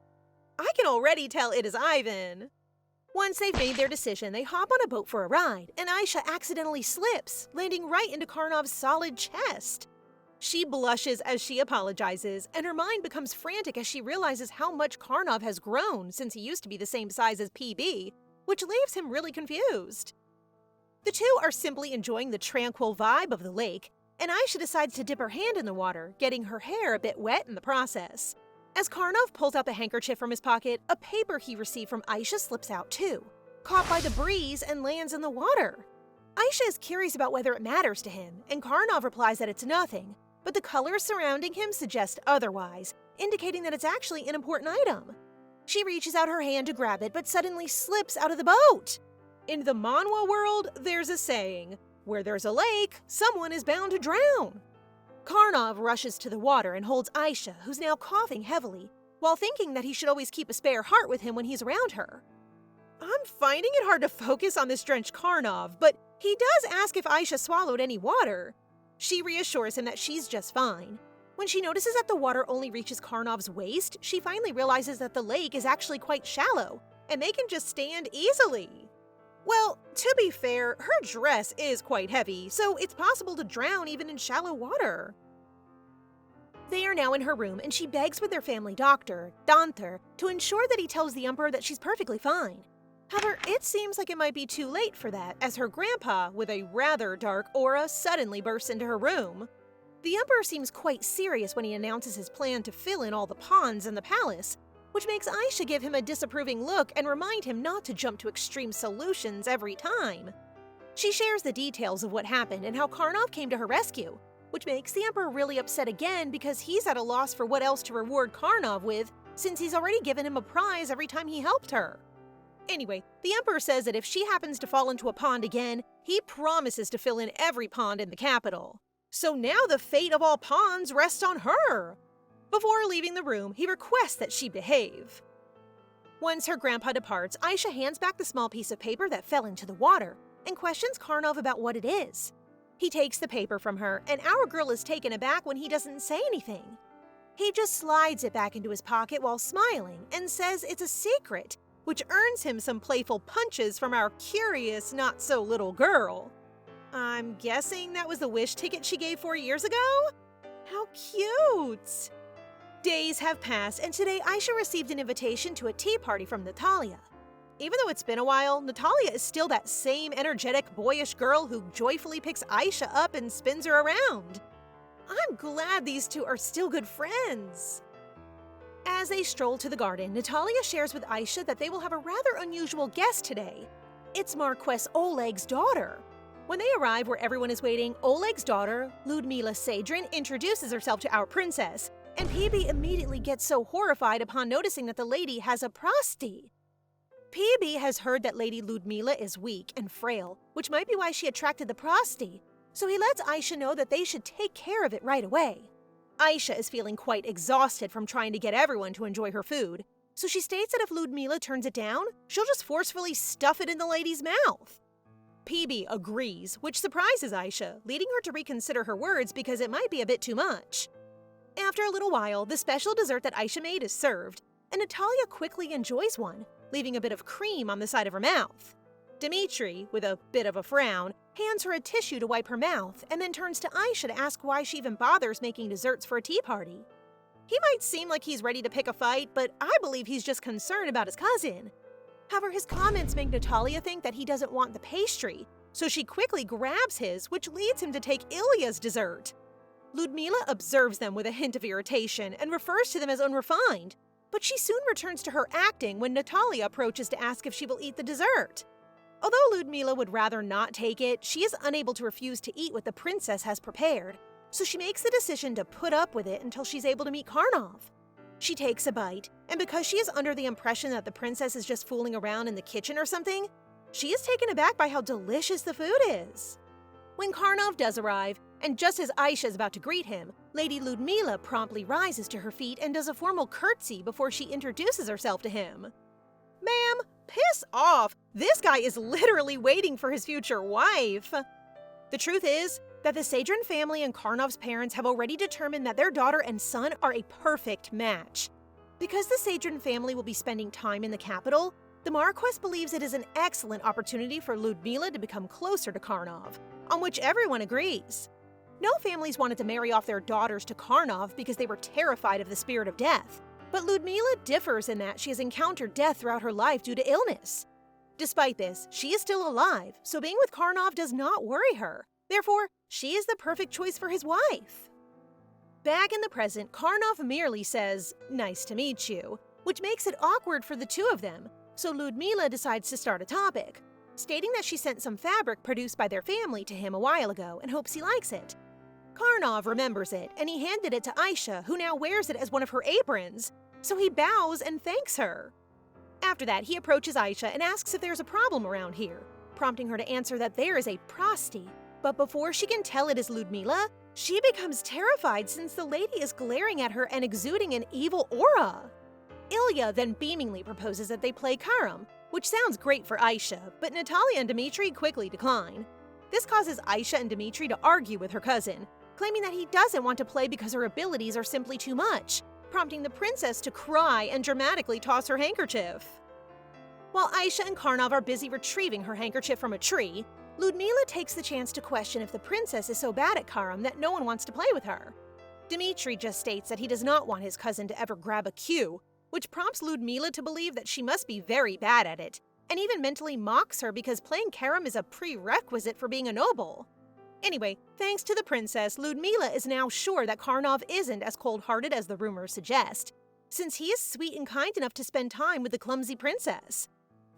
I can already tell it is Ivan. Once they've made their decision, they hop on a boat for a ride, and Aisha accidentally slips, landing right into Carnov's solid chest. She blushes as she apologizes, and her mind becomes frantic as she realizes how much Carnov has grown since he used to be the same size as PB, which leaves him really confused. The two are simply enjoying the tranquil vibe of the lake, and Aisha decides to dip her hand in the water, getting her hair a bit wet in the process. As Carnov pulls out the handkerchief from his pocket, a paper he received from Aisha slips out too, caught by the breeze and lands in the water. Aisha is curious about whether it matters to him, and Carnov replies that it's nothing, but the colors surrounding him suggest otherwise, indicating that it's actually an important item. She reaches out her hand to grab it, but suddenly slips out of the boat. In the Manhwa world, there's a saying, where there's a lake, someone is bound to drown. Carnov rushes to the water and holds Aisha, who's now coughing heavily, while thinking that he should always keep a spare heart with him when he's around her. I'm finding it hard to focus on this drenched Carnov, but he does ask if Aisha swallowed any water. She reassures him that she's just fine. When she notices that the water only reaches Carnov's waist, she finally realizes that the lake is actually quite shallow, and they can just stand easily. Well, to be fair, her dress is quite heavy, so it's possible to drown even in shallow water. They are now in her room, and she begs with their family doctor, Danther, to ensure that he tells the Emperor that she's perfectly fine. However, it seems like it might be too late for that, as her grandpa, with a rather dark aura, suddenly bursts into her room. The Emperor seems quite serious when he announces his plan to fill in all the ponds in the palace, which makes Aisha give him a disapproving look and remind him not to jump to extreme solutions every time. She shares the details of what happened and how Carnov came to her rescue, which makes the Emperor really upset again because he's at a loss for what else to reward Carnov with, since he's already given him a prize every time he helped her. Anyway, the Emperor says that if she happens to fall into a pond again, he promises to fill in every pond in the capital. So now the fate of all ponds rests on her. Before leaving the room, he requests that she behave. Once her grandpa departs, Aisha hands back the small piece of paper that fell into the water and questions Carnov about what it is. He takes the paper from her, and our girl is taken aback when he doesn't say anything. He just slides it back into his pocket while smiling and says it's a secret, which earns him some playful punches from our curious not-so-little girl. I'm guessing that was the wish ticket she gave 4 years ago? How cute! Days have passed, and today Aisha received an invitation to a tea party from Natalia. Even though it's been a while, Natalia is still that same energetic, boyish girl who joyfully picks Aisha up and spins her around. I'm glad these two are still good friends. As they stroll to the garden, Natalia shares with Aisha that they will have a rather unusual guest today. It's Marquess Oleg's daughter. When they arrive where everyone is waiting, Oleg's daughter, Ludmila Sadrin, introduces herself to our princess, and PB immediately gets so horrified upon noticing that the lady has a prosti. PB has heard that Lady Ludmila is weak and frail, which might be why she attracted the prosti, so he lets Aisha know that they should take care of it right away. Aisha is feeling quite exhausted from trying to get everyone to enjoy her food, so she states that if Ludmila turns it down, she'll just forcefully stuff it in the lady's mouth. PB agrees, which surprises Aisha, leading her to reconsider her words because it might be a bit too much. After a little while, the special dessert that Aisha made is served, and Natalia quickly enjoys one, leaving a bit of cream on the side of her mouth. Dmitri, with a bit of a frown, hands her a tissue to wipe her mouth and then turns to Aisha to ask why she even bothers making desserts for a tea party. He might seem like he's ready to pick a fight, but I believe he's just concerned about his cousin. However, his comments make Natalia think that he doesn't want the pastry, so she quickly grabs his, which leads him to take Ilya's dessert. Ludmila observes them with a hint of irritation and refers to them as unrefined, but she soon returns to her acting when Natalia approaches to ask if she will eat the dessert. Although Ludmila would rather not take it, she is unable to refuse to eat what the princess has prepared, so she makes the decision to put up with it until she's able to meet Carnov. She takes a bite, and because she is under the impression that the princess is just fooling around in the kitchen or something, she is taken aback by how delicious the food is. When Carnov does arrive, and just as Aisha is about to greet him, Lady Ludmila promptly rises to her feet and does a formal curtsy before she introduces herself to him. Ma'am, piss off! This guy is literally waiting for his future wife! The truth is that the Sadrin family and Carnov's parents have already determined that their daughter and son are a perfect match. Because the Sadrin family will be spending time in the capital, the Marquess believes it is an excellent opportunity for Ludmila to become closer to Carnov, on which everyone agrees. No families wanted to marry off their daughters to Carnov because they were terrified of the spirit of death, but Ludmila differs in that she has encountered death throughout her life due to illness. Despite this, she is still alive, so being with Carnov does not worry her. Therefore, she is the perfect choice for his wife. Back in the present, Carnov merely says, "Nice to meet you," which makes it awkward for the two of them, so Ludmila decides to start a topic, stating that she sent some fabric produced by their family to him a while ago and hopes he likes it. Carnov remembers it, and he handed it to Aisha, who now wears it as one of her aprons, so he bows and thanks her. After that, he approaches Aisha and asks if there's a problem around here, prompting her to answer that there is a prosti. But before she can tell it is Ludmila, she becomes terrified since the lady is glaring at her and exuding an evil aura. Ilya then beamingly proposes that they play Karam, which sounds great for Aisha, but Natalia and Dmitri quickly decline. This causes Aisha and Dmitri to argue with her cousin, claiming that he doesn't want to play because her abilities are simply too much, prompting the princess to cry and dramatically toss her handkerchief. While Aisha and Carnov are busy retrieving her handkerchief from a tree, Ludmila takes the chance to question if the princess is so bad at Karam that no one wants to play with her. Dmitri just states that he does not want his cousin to ever grab a cue, which prompts Ludmila to believe that she must be very bad at it, and even mentally mocks her because playing Karam is a prerequisite for being a noble. Anyway, thanks to the princess, Ludmila is now sure that Carnov isn't as cold-hearted as the rumors suggest, since he is sweet and kind enough to spend time with the clumsy princess.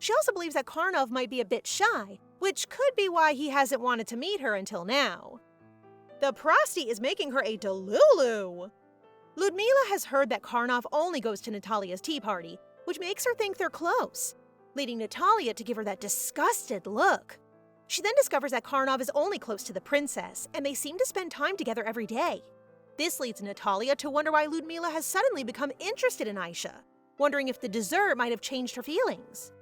She also believes that Carnov might be a bit shy, which could be why he hasn't wanted to meet her until now. The prosti is making her a delulu! Ludmila has heard that Carnov only goes to Natalia's tea party, which makes her think they're close, leading Natalia to give her that disgusted look. She then discovers that Carnov is only close to the princess, and they seem to spend time together every day. This leads Natalia to wonder why Ludmila has suddenly become interested in Aisha, wondering if the dessert might have changed her feelings.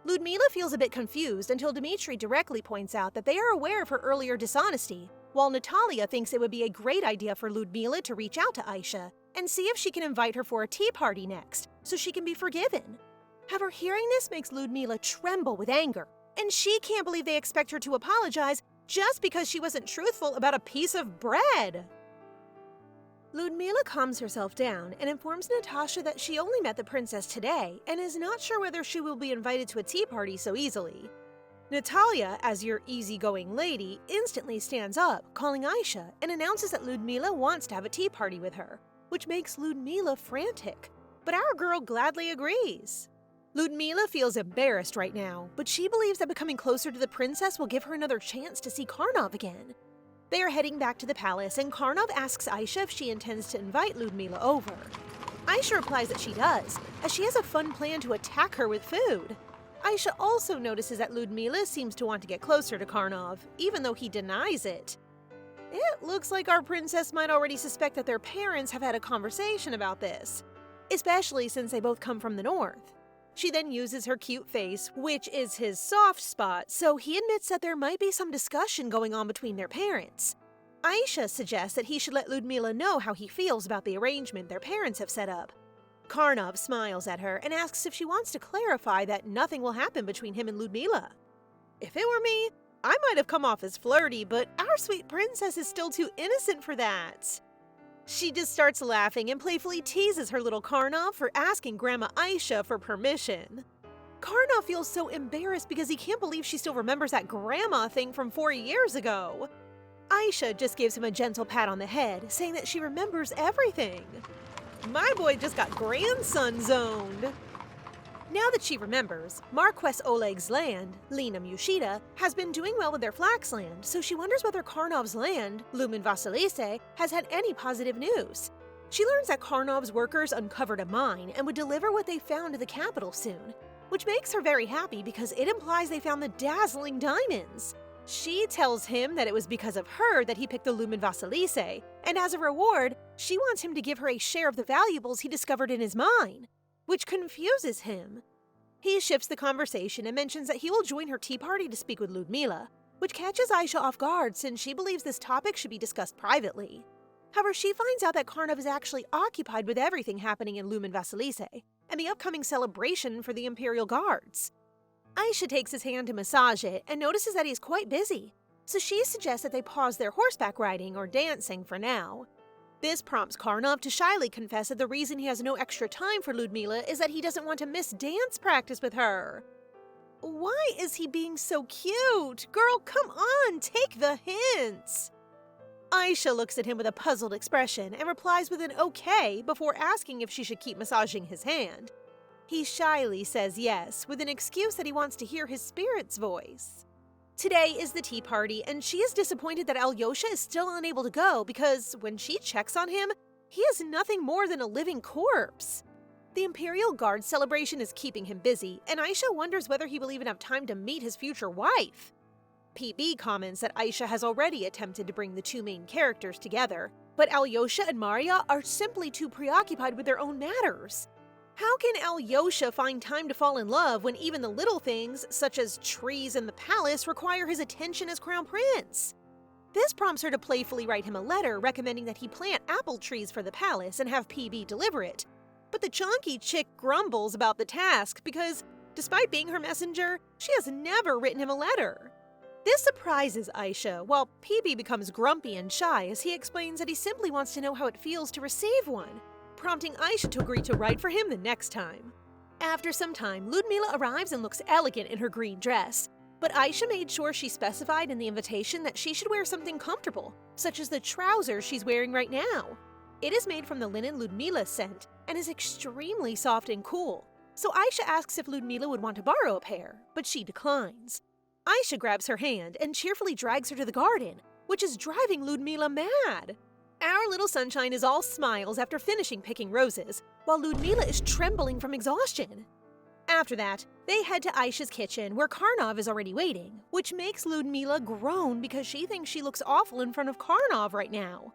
Ludmila feels a bit confused until Dmitri directly points out that they are aware of her earlier dishonesty, while Natalia thinks it would be a great idea for Ludmila to reach out to Aisha and see if she can invite her for a tea party next, so she can be forgiven. However, hearing this makes Ludmila tremble with anger, and she can't believe they expect her to apologize just because she wasn't truthful about a piece of bread. Ludmila calms herself down and informs Natasha that she only met the princess today and is not sure whether she will be invited to a tea party so easily. Natalia, as your easygoing lady, instantly stands up, calling Aisha, and announces that Ludmila wants to have a tea party with her, which makes Ludmila frantic. But our girl gladly agrees. Ludmila feels embarrassed right now, but she believes that becoming closer to the princess will give her another chance to see Carnov again. They are heading back to the palace, and Carnov asks Aisha if she intends to invite Ludmila over. Aisha replies that she does, as she has a fun plan to attack her with food. Aisha also notices that Ludmila seems to want to get closer to Carnov, even though he denies it. It looks like our princess might already suspect that their parents have had a conversation about this, especially since they both come from the north. She then uses her cute face, which is his soft spot, so he admits that there might be some discussion going on between their parents. Aisha suggests that he should let Ludmila know how he feels about the arrangement their parents have set up. Carnov smiles at her and asks if she wants to clarify that nothing will happen between him and Ludmila. If it were me, I might have come off as flirty, but our sweet princess is still too innocent for that. She just starts laughing and playfully teases her little Carnov for asking Grandma Aisha for permission. Carnov feels so embarrassed because he can't believe she still remembers that grandma thing from 4 years ago. Aisha just gives him a gentle pat on the head, saying that she remembers everything. My boy just got grandson zoned. Now that she remembers, Marquess Oleg's land, Linam Yoshida, has been doing well with their flax land, so she wonders whether Carnov's land, Lumen Vasilise, has had any positive news. She learns that Carnov's workers uncovered a mine and would deliver what they found to the capital soon, which makes her very happy because it implies they found the dazzling diamonds. She tells him that it was because of her that he picked the Lumen Vasilise, and as a reward, she wants him to give her a share of the valuables he discovered in his mine, which confuses him. He shifts the conversation and mentions that he will join her tea party to speak with Ludmila, which catches Aisha off guard since she believes this topic should be discussed privately. However, she finds out that Carnov is actually occupied with everything happening in Lumen Vasilise and the upcoming celebration for the Imperial Guards. Aisha takes his hand to massage it and notices that he's quite busy, so she suggests that they pause their horseback riding or dancing for now. This prompts Carnov to shyly confess that the reason he has no extra time for Ludmila is that he doesn't want to miss dance practice with her. Why is he being so cute? Girl, come on, take the hints! Aisha looks at him with a puzzled expression and replies with an okay before asking if she should keep massaging his hand. He shyly says yes, with an excuse that he wants to hear his spirit's voice. Today is the tea party, and she is disappointed that Aliosha is still unable to go because when she checks on him, he is nothing more than a living corpse. The Imperial Guard celebration is keeping him busy, and Aisha wonders whether he will even have time to meet his future wife. PB comments that Aisha has already attempted to bring the two main characters together, but Aliosha and Maria are simply too preoccupied with their own matters. How can Aliosha find time to fall in love when even the little things, such as trees in the palace, require his attention as crown prince? This prompts her to playfully write him a letter recommending that he plant apple trees for the palace and have PB deliver it. But the chonky chick grumbles about the task because, despite being her messenger, she has never written him a letter. This surprises Aisha, while PB becomes grumpy and shy as he explains that he simply wants to know how it feels to receive one, prompting Aisha to agree to write for him the next time. After some time, Ludmila arrives and looks elegant in her green dress, but Aisha made sure she specified in the invitation that she should wear something comfortable, such as the trousers she's wearing right now. It is made from the linen Ludmila sent and is extremely soft and cool, so Aisha asks if Ludmila would want to borrow a pair, but she declines. Aisha grabs her hand and cheerfully drags her to the garden, which is driving Ludmila mad. Our little sunshine is all smiles after finishing picking roses, while Ludmila is trembling from exhaustion. After that, they head to Aisha's kitchen where Carnov is already waiting, which makes Ludmila groan because she thinks she looks awful in front of Carnov right now.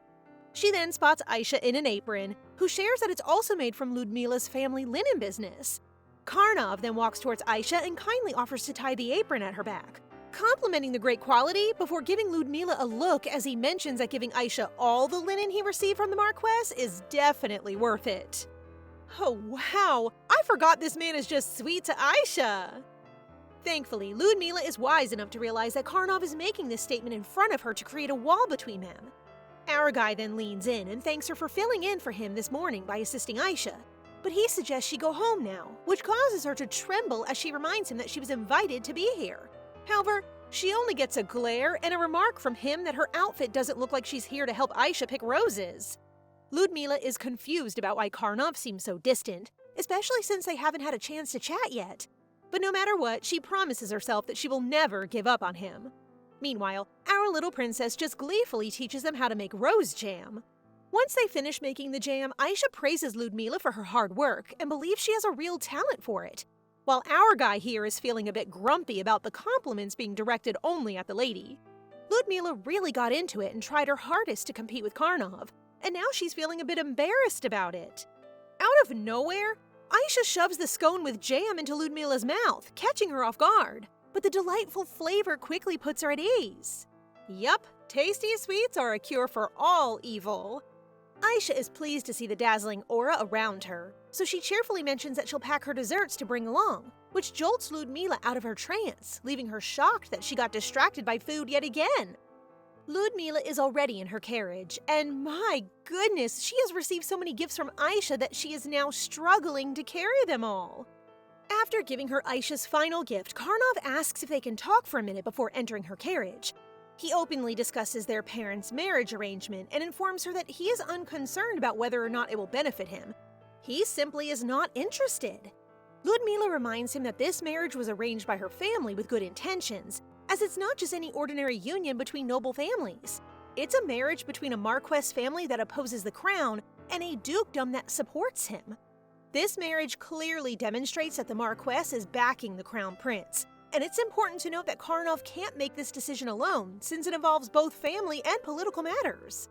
She then spots Aisha in an apron, who shares that it's also made from Ludmila's family linen business. Carnov then walks towards Aisha and kindly offers to tie the apron at her back, complimenting the great quality before giving Ludmila a look as he mentions that giving Aisha all the linen he received from the Marquess is definitely worth it. Oh wow, I forgot this man is just sweet to Aisha! Thankfully, Ludmila is wise enough to realize that Carnov is making this statement in front of her to create a wall between them. Our guy then leans in and thanks her for filling in for him this morning by assisting Aisha, but he suggests she go home now, which causes her to tremble as she reminds him that she was invited to be here. However, she only gets a glare and a remark from him that her outfit doesn't look like she's here to help Aisha pick roses. Ludmila is confused about why Carnov seems so distant, especially since they haven't had a chance to chat yet. But no matter what, she promises herself that she will never give up on him. Meanwhile, our little princess just gleefully teaches them how to make rose jam. Once they finish making the jam, Aisha praises Ludmila for her hard work and believes she has a real talent for it, while our guy here is feeling a bit grumpy about the compliments being directed only at the lady. Ludmila really got into it and tried her hardest to compete with Carnov, and now she's feeling a bit embarrassed about it. Out of nowhere, Aisha shoves the scone with jam into Ludmila's mouth, catching her off guard, but the delightful flavor quickly puts her at ease. Yup, tasty sweets are a cure for all evil. Aisha is pleased to see the dazzling aura around her, so she cheerfully mentions that she'll pack her desserts to bring along, which jolts Ludmila out of her trance, leaving her shocked that she got distracted by food yet again. Ludmila is already in her carriage, and my goodness, she has received so many gifts from Aisha that she is now struggling to carry them all. After giving her Aisha's final gift, Carnov asks if they can talk for a minute before entering her carriage. He openly discusses their parents' marriage arrangement and informs her that he is unconcerned about whether or not it will benefit him. He simply is not interested. Ludmila reminds him that this marriage was arranged by her family with good intentions, as it's not just any ordinary union between noble families. It's a marriage between a Marquess family that opposes the crown and a dukedom that supports him. This marriage clearly demonstrates that the Marquess is backing the crown prince, and it's important to note that Carnov can't make this decision alone, since it involves both family and political matters.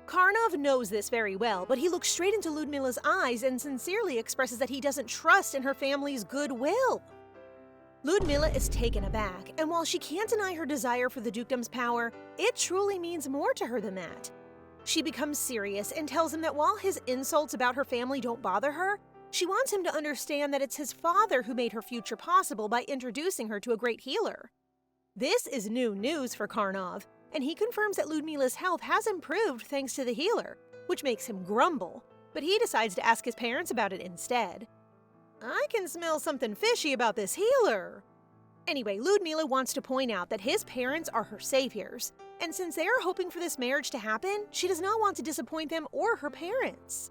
Carnov knows this very well, but he looks straight into Ludmila's eyes and sincerely expresses that he doesn't trust in her family's goodwill. Ludmila is taken aback, and while she can't deny her desire for the dukedom's power, it truly means more to her than that. She becomes serious and tells him that while his insults about her family don't bother her, she wants him to understand that it's his father who made her future possible by introducing her to a great healer. This is new news for Carnov, and he confirms that Ludmila's health has improved thanks to the healer, which makes him grumble, but he decides to ask his parents about it instead. I can smell something fishy about this healer. Anyway, Ludmila wants to point out that his parents are her saviors, and since they are hoping for this marriage to happen, she does not want to disappoint them or her parents.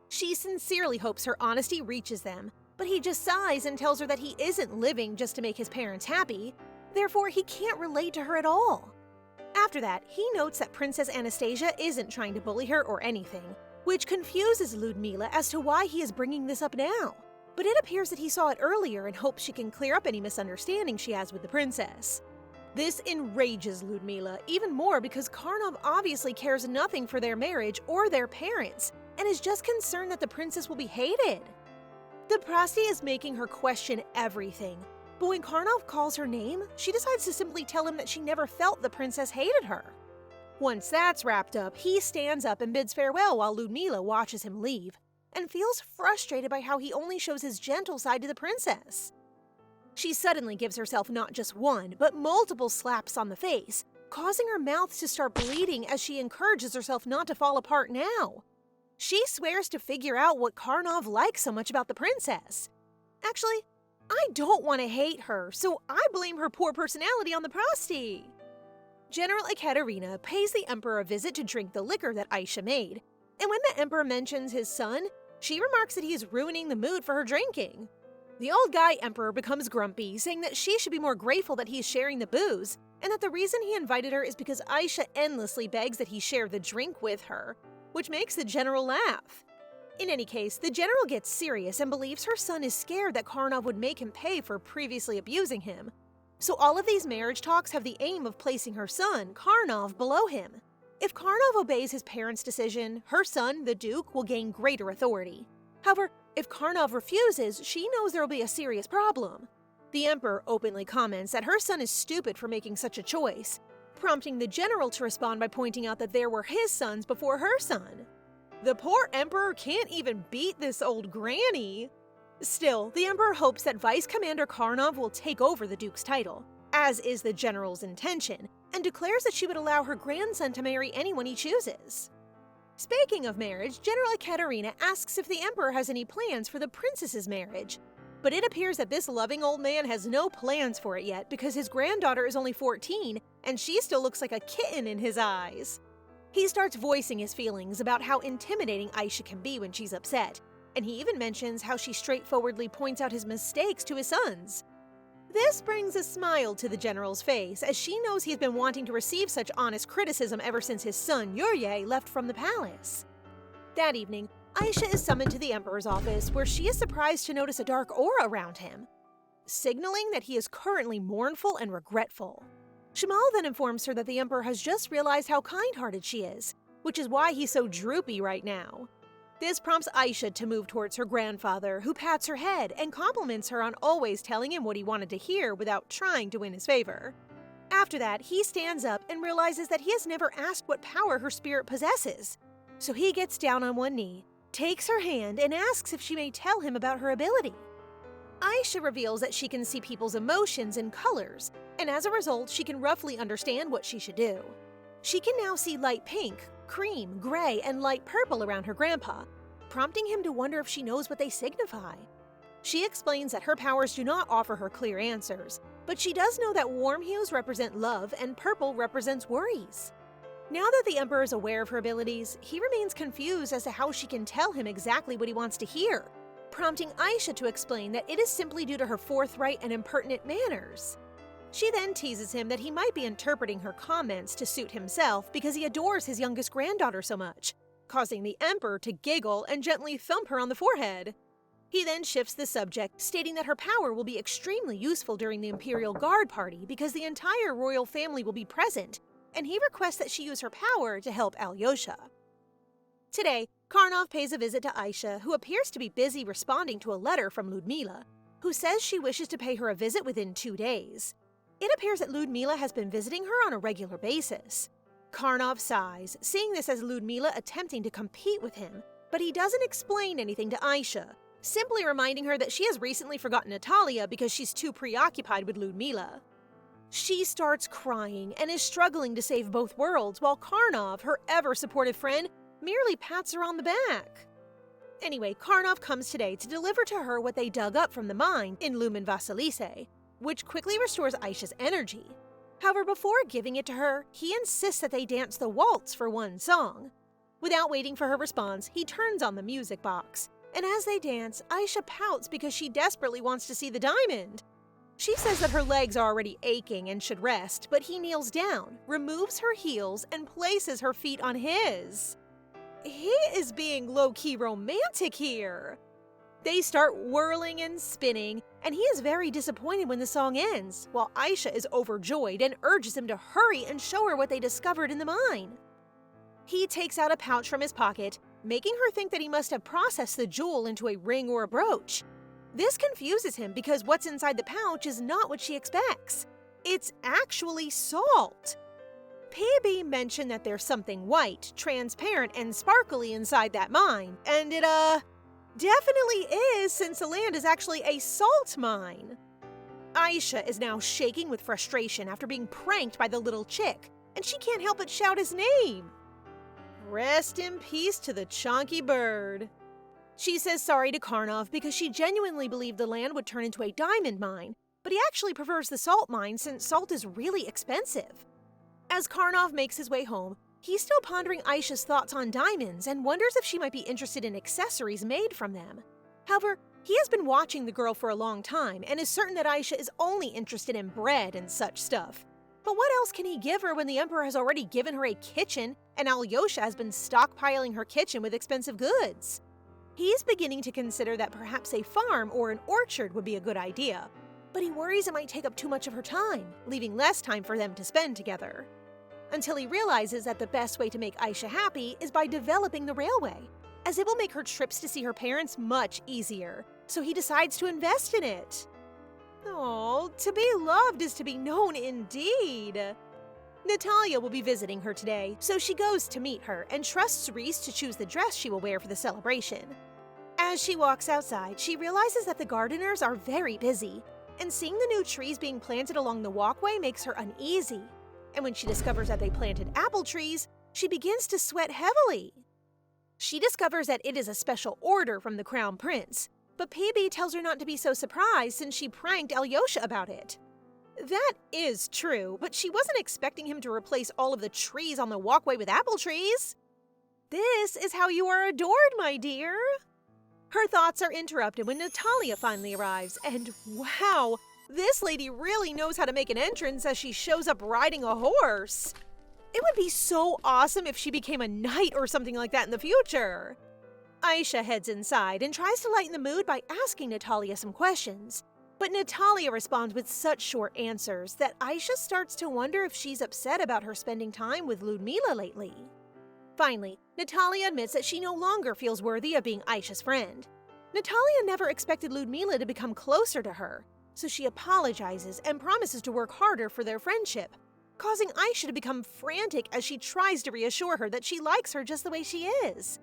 She sincerely hopes her honesty reaches them, but he just sighs and tells her that he isn't living just to make his parents happy, therefore he can't relate to her at all. After that, he notes that Princess Anastasia isn't trying to bully her or anything, which confuses Ludmila as to why he is bringing this up now. But it appears that he saw it earlier and hopes she can clear up any misunderstanding she has with the princess. This enrages Ludmila even more because Carnov obviously cares nothing for their marriage or their parents, and is just concerned that the princess will be hated. The Prasti is making her question everything, but when Carnov calls her name, she decides to simply tell him that she never felt the princess hated her. Once that's wrapped up, he stands up and bids farewell while Ludmila watches him leave, and feels frustrated by how he only shows his gentle side to the princess. She suddenly gives herself not just one, but multiple slaps on the face, causing her mouth to start bleeding as she encourages herself not to fall apart now. She swears to figure out what Carnov likes so much about the princess. Actually, I don't want to hate her, so I blame her poor personality on the Prasti. General Ekaterina pays the Emperor a visit to drink the liquor that Aisha made, and when the Emperor mentions his son, she remarks that he is ruining the mood for her drinking. The old guy Emperor becomes grumpy, saying that she should be more grateful that he is sharing the booze, and that the reason he invited her is because Aisha endlessly begs that he share the drink with her, which makes the general laugh. In any case, the general gets serious and believes her son is scared that Carnov would make him pay for previously abusing him. So all of these marriage talks have the aim of placing her son, Carnov, below him. If Carnov obeys his parents' decision, her son, the Duke, will gain greater authority. However, if Carnov refuses, she knows there will be a serious problem. The Emperor openly comments that her son is stupid for making such a choice, prompting the general to respond by pointing out that there were his sons before her son. The poor Emperor can't even beat this old granny. Still, the Emperor hopes that Vice Commander Carnov will take over the Duke's title, as is the general's intention, and declares that she would allow her grandson to marry anyone he chooses. Speaking of marriage, General Ekaterina asks if the Emperor has any plans for the princess's marriage. But it appears that this loving old man has no plans for it yet because his granddaughter is only 14 and she still looks like a kitten in his eyes. He starts voicing his feelings about how intimidating Aisha can be when she's upset, and he even mentions how she straightforwardly points out his mistakes to his sons. This brings a smile to the general's face, as she knows he's been wanting to receive such honest criticism ever since his son, Yurye, left from the palace. That evening, Aisha is summoned to the Emperor's office, where she is surprised to notice a dark aura around him, signaling that he is currently mournful and regretful. Shamal then informs her that the Emperor has just realized how kind-hearted she is, which is why he's so droopy right now. This prompts Aisha to move towards her grandfather, who pats her head and compliments her on always telling him what he wanted to hear without trying to win his favor. After that, he stands up and realizes that he has never asked what power her spirit possesses. So he gets down on one knee, takes her hand, and asks if she may tell him about her ability. Aisha reveals that she can see people's emotions and colors, and as a result, she can roughly understand what she should do. She can now see light pink, cream, gray, and light purple around her grandpa, prompting him to wonder if she knows what they signify. She explains that her powers do not offer her clear answers, but she does know that warm hues represent love and purple represents worries. Now that the Emperor is aware of her abilities, he remains confused as to how she can tell him exactly what he wants to hear, prompting Aisha to explain that it is simply due to her forthright and impertinent manners. She then teases him that he might be interpreting her comments to suit himself because he adores his youngest granddaughter so much, causing the Emperor to giggle and gently thump her on the forehead. He then shifts the subject, stating that her power will be extremely useful during the Imperial Guard party because the entire royal family will be present, and he requests that she use her power to help Aliosha. Today, Carnov pays a visit to Aisha, who appears to be busy responding to a letter from Ludmila, who says she wishes to pay her a visit within 2 days. It appears that Ludmila has been visiting her on a regular basis. Carnov sighs, seeing this as Ludmila attempting to compete with him, but he doesn't explain anything to Aisha, simply reminding her that she has recently forgotten Natalia because she's too preoccupied with Ludmila. She starts crying and is struggling to save both worlds, while Carnov, her ever-supportive friend, merely pats her on the back. Anyway, Carnov comes today to deliver to her what they dug up from the mine in Lumen Vasilise, which quickly restores Aisha's energy. However, before giving it to her, he insists that they dance the waltz for one song. Without waiting for her response, he turns on the music box, and as they dance, Aisha pouts because she desperately wants to see the diamond. She says that her legs are already aching and should rest, but he kneels down, removes her heels, and places her feet on his. He is being low-key romantic here. They start whirling and spinning, and he is very disappointed when the song ends, while Aisha is overjoyed and urges him to hurry and show her what they discovered in the mine. He takes out a pouch from his pocket, making her think that he must have processed the jewel into a ring or a brooch. This confuses him because what's inside the pouch is not what she expects. It's actually salt. PB mentioned that there's something white, transparent, and sparkly inside that mine, and it, definitely is, since the land is actually a salt mine. Aisha is now shaking with frustration after being pranked by the little chick, and she can't help but shout his name. Rest in peace to the chonky bird. She says sorry to Carnov because she genuinely believed the land would turn into a diamond mine, but he actually prefers the salt mine since salt is really expensive. As Carnov makes his way home, he's still pondering Aisha's thoughts on diamonds and wonders if she might be interested in accessories made from them. However, he has been watching the girl for a long time and is certain that Aisha is only interested in bread and such stuff. But what else can he give her when the Emperor has already given her a kitchen and Aliosha has been stockpiling her kitchen with expensive goods? He's beginning to consider that perhaps a farm or an orchard would be a good idea, but he worries it might take up too much of her time, leaving less time for them to spend together. Until he realizes that the best way to make Aisha happy is by developing the railway, as it will make her trips to see her parents much easier, so he decides to invest in it. Oh, to be loved is to be known indeed. Natalia will be visiting her today, so she goes to meet her and trusts Reese to choose the dress she will wear for the celebration. As she walks outside, she realizes that the gardeners are very busy, and seeing the new trees being planted along the walkway makes her uneasy. And when she discovers that they planted apple trees, she begins to sweat heavily. She discovers that it is a special order from the Crown Prince, But PB tells her not to be so surprised since she pranked Aliosha about it. That is true, but she wasn't expecting him to replace all of the trees on the walkway with apple trees. This is how you are adored, my dear. Her thoughts are interrupted when Natalia finally arrives, and wow, this lady really knows how to make an entrance as she shows up riding a horse. It would be so awesome if she became a knight or something like that in the future. Aisha heads inside and tries to lighten the mood by asking Natalia some questions. But Natalia responds with such short answers that Aisha starts to wonder if she's upset about her spending time with Ludmila lately. Finally, Natalia admits that she no longer feels worthy of being Aisha's friend. Natalia never expected Ludmila to become closer to her, so she apologizes and promises to work harder for their friendship, causing Aisha to become frantic as she tries to reassure her that she likes her just the way she is.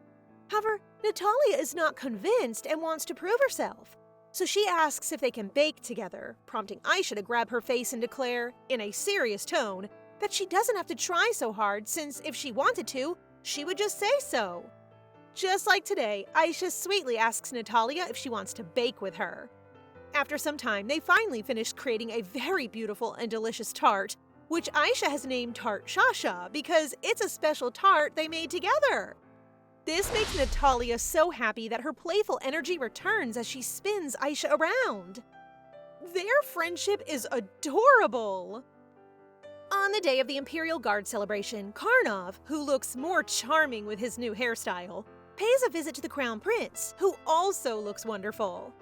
However, Natalia is not convinced and wants to prove herself, so she asks if they can bake together, prompting Aisha to grab her face and declare, in a serious tone, that she doesn't have to try so hard since if she wanted to, she would just say so. Just like today, Aisha sweetly asks Natalia if she wants to bake with her. After some time, they finally finish creating a very beautiful and delicious tart, which Aisha has named Tart Shasha because it's a special tart they made together. This makes Natalia so happy that her playful energy returns as she spins Aisha around. Their friendship is adorable. On the day of the Imperial Guard celebration, Carnov, who looks more charming with his new hairstyle, pays a visit to the Crown Prince, who also looks wonderful.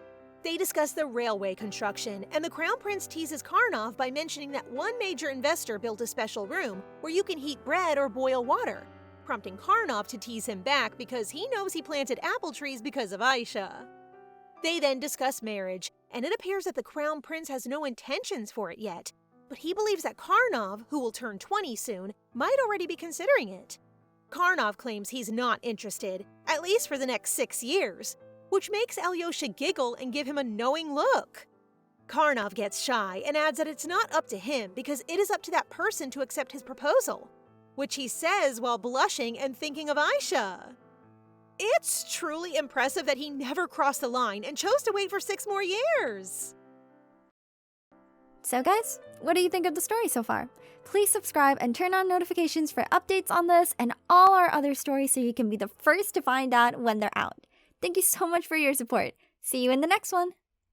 They discuss the railway construction, and the Crown Prince teases Carnov by mentioning that one major investor built a special room where you can heat bread or boil water, prompting Carnov to tease him back because he knows he planted apple trees because of Aisha. They then discuss marriage, and it appears that the Crown Prince has no intentions for it yet, but he believes that Carnov, who will turn 20 soon, might already be considering it. Carnov claims he's not interested, at least for the next 6 years, which makes Aliosha giggle and give him a knowing look. Carnov gets shy and adds that it's not up to him because it is up to that person to accept his proposal, which he says while blushing and thinking of Aisha. It's truly impressive that he never crossed the line and chose to wait for 6 more years. So guys, what do you think of the story so far? Please subscribe and turn on notifications for updates on this and all our other stories so you can be the first to find out when they're out. Thank you so much for your support. See you in the next one!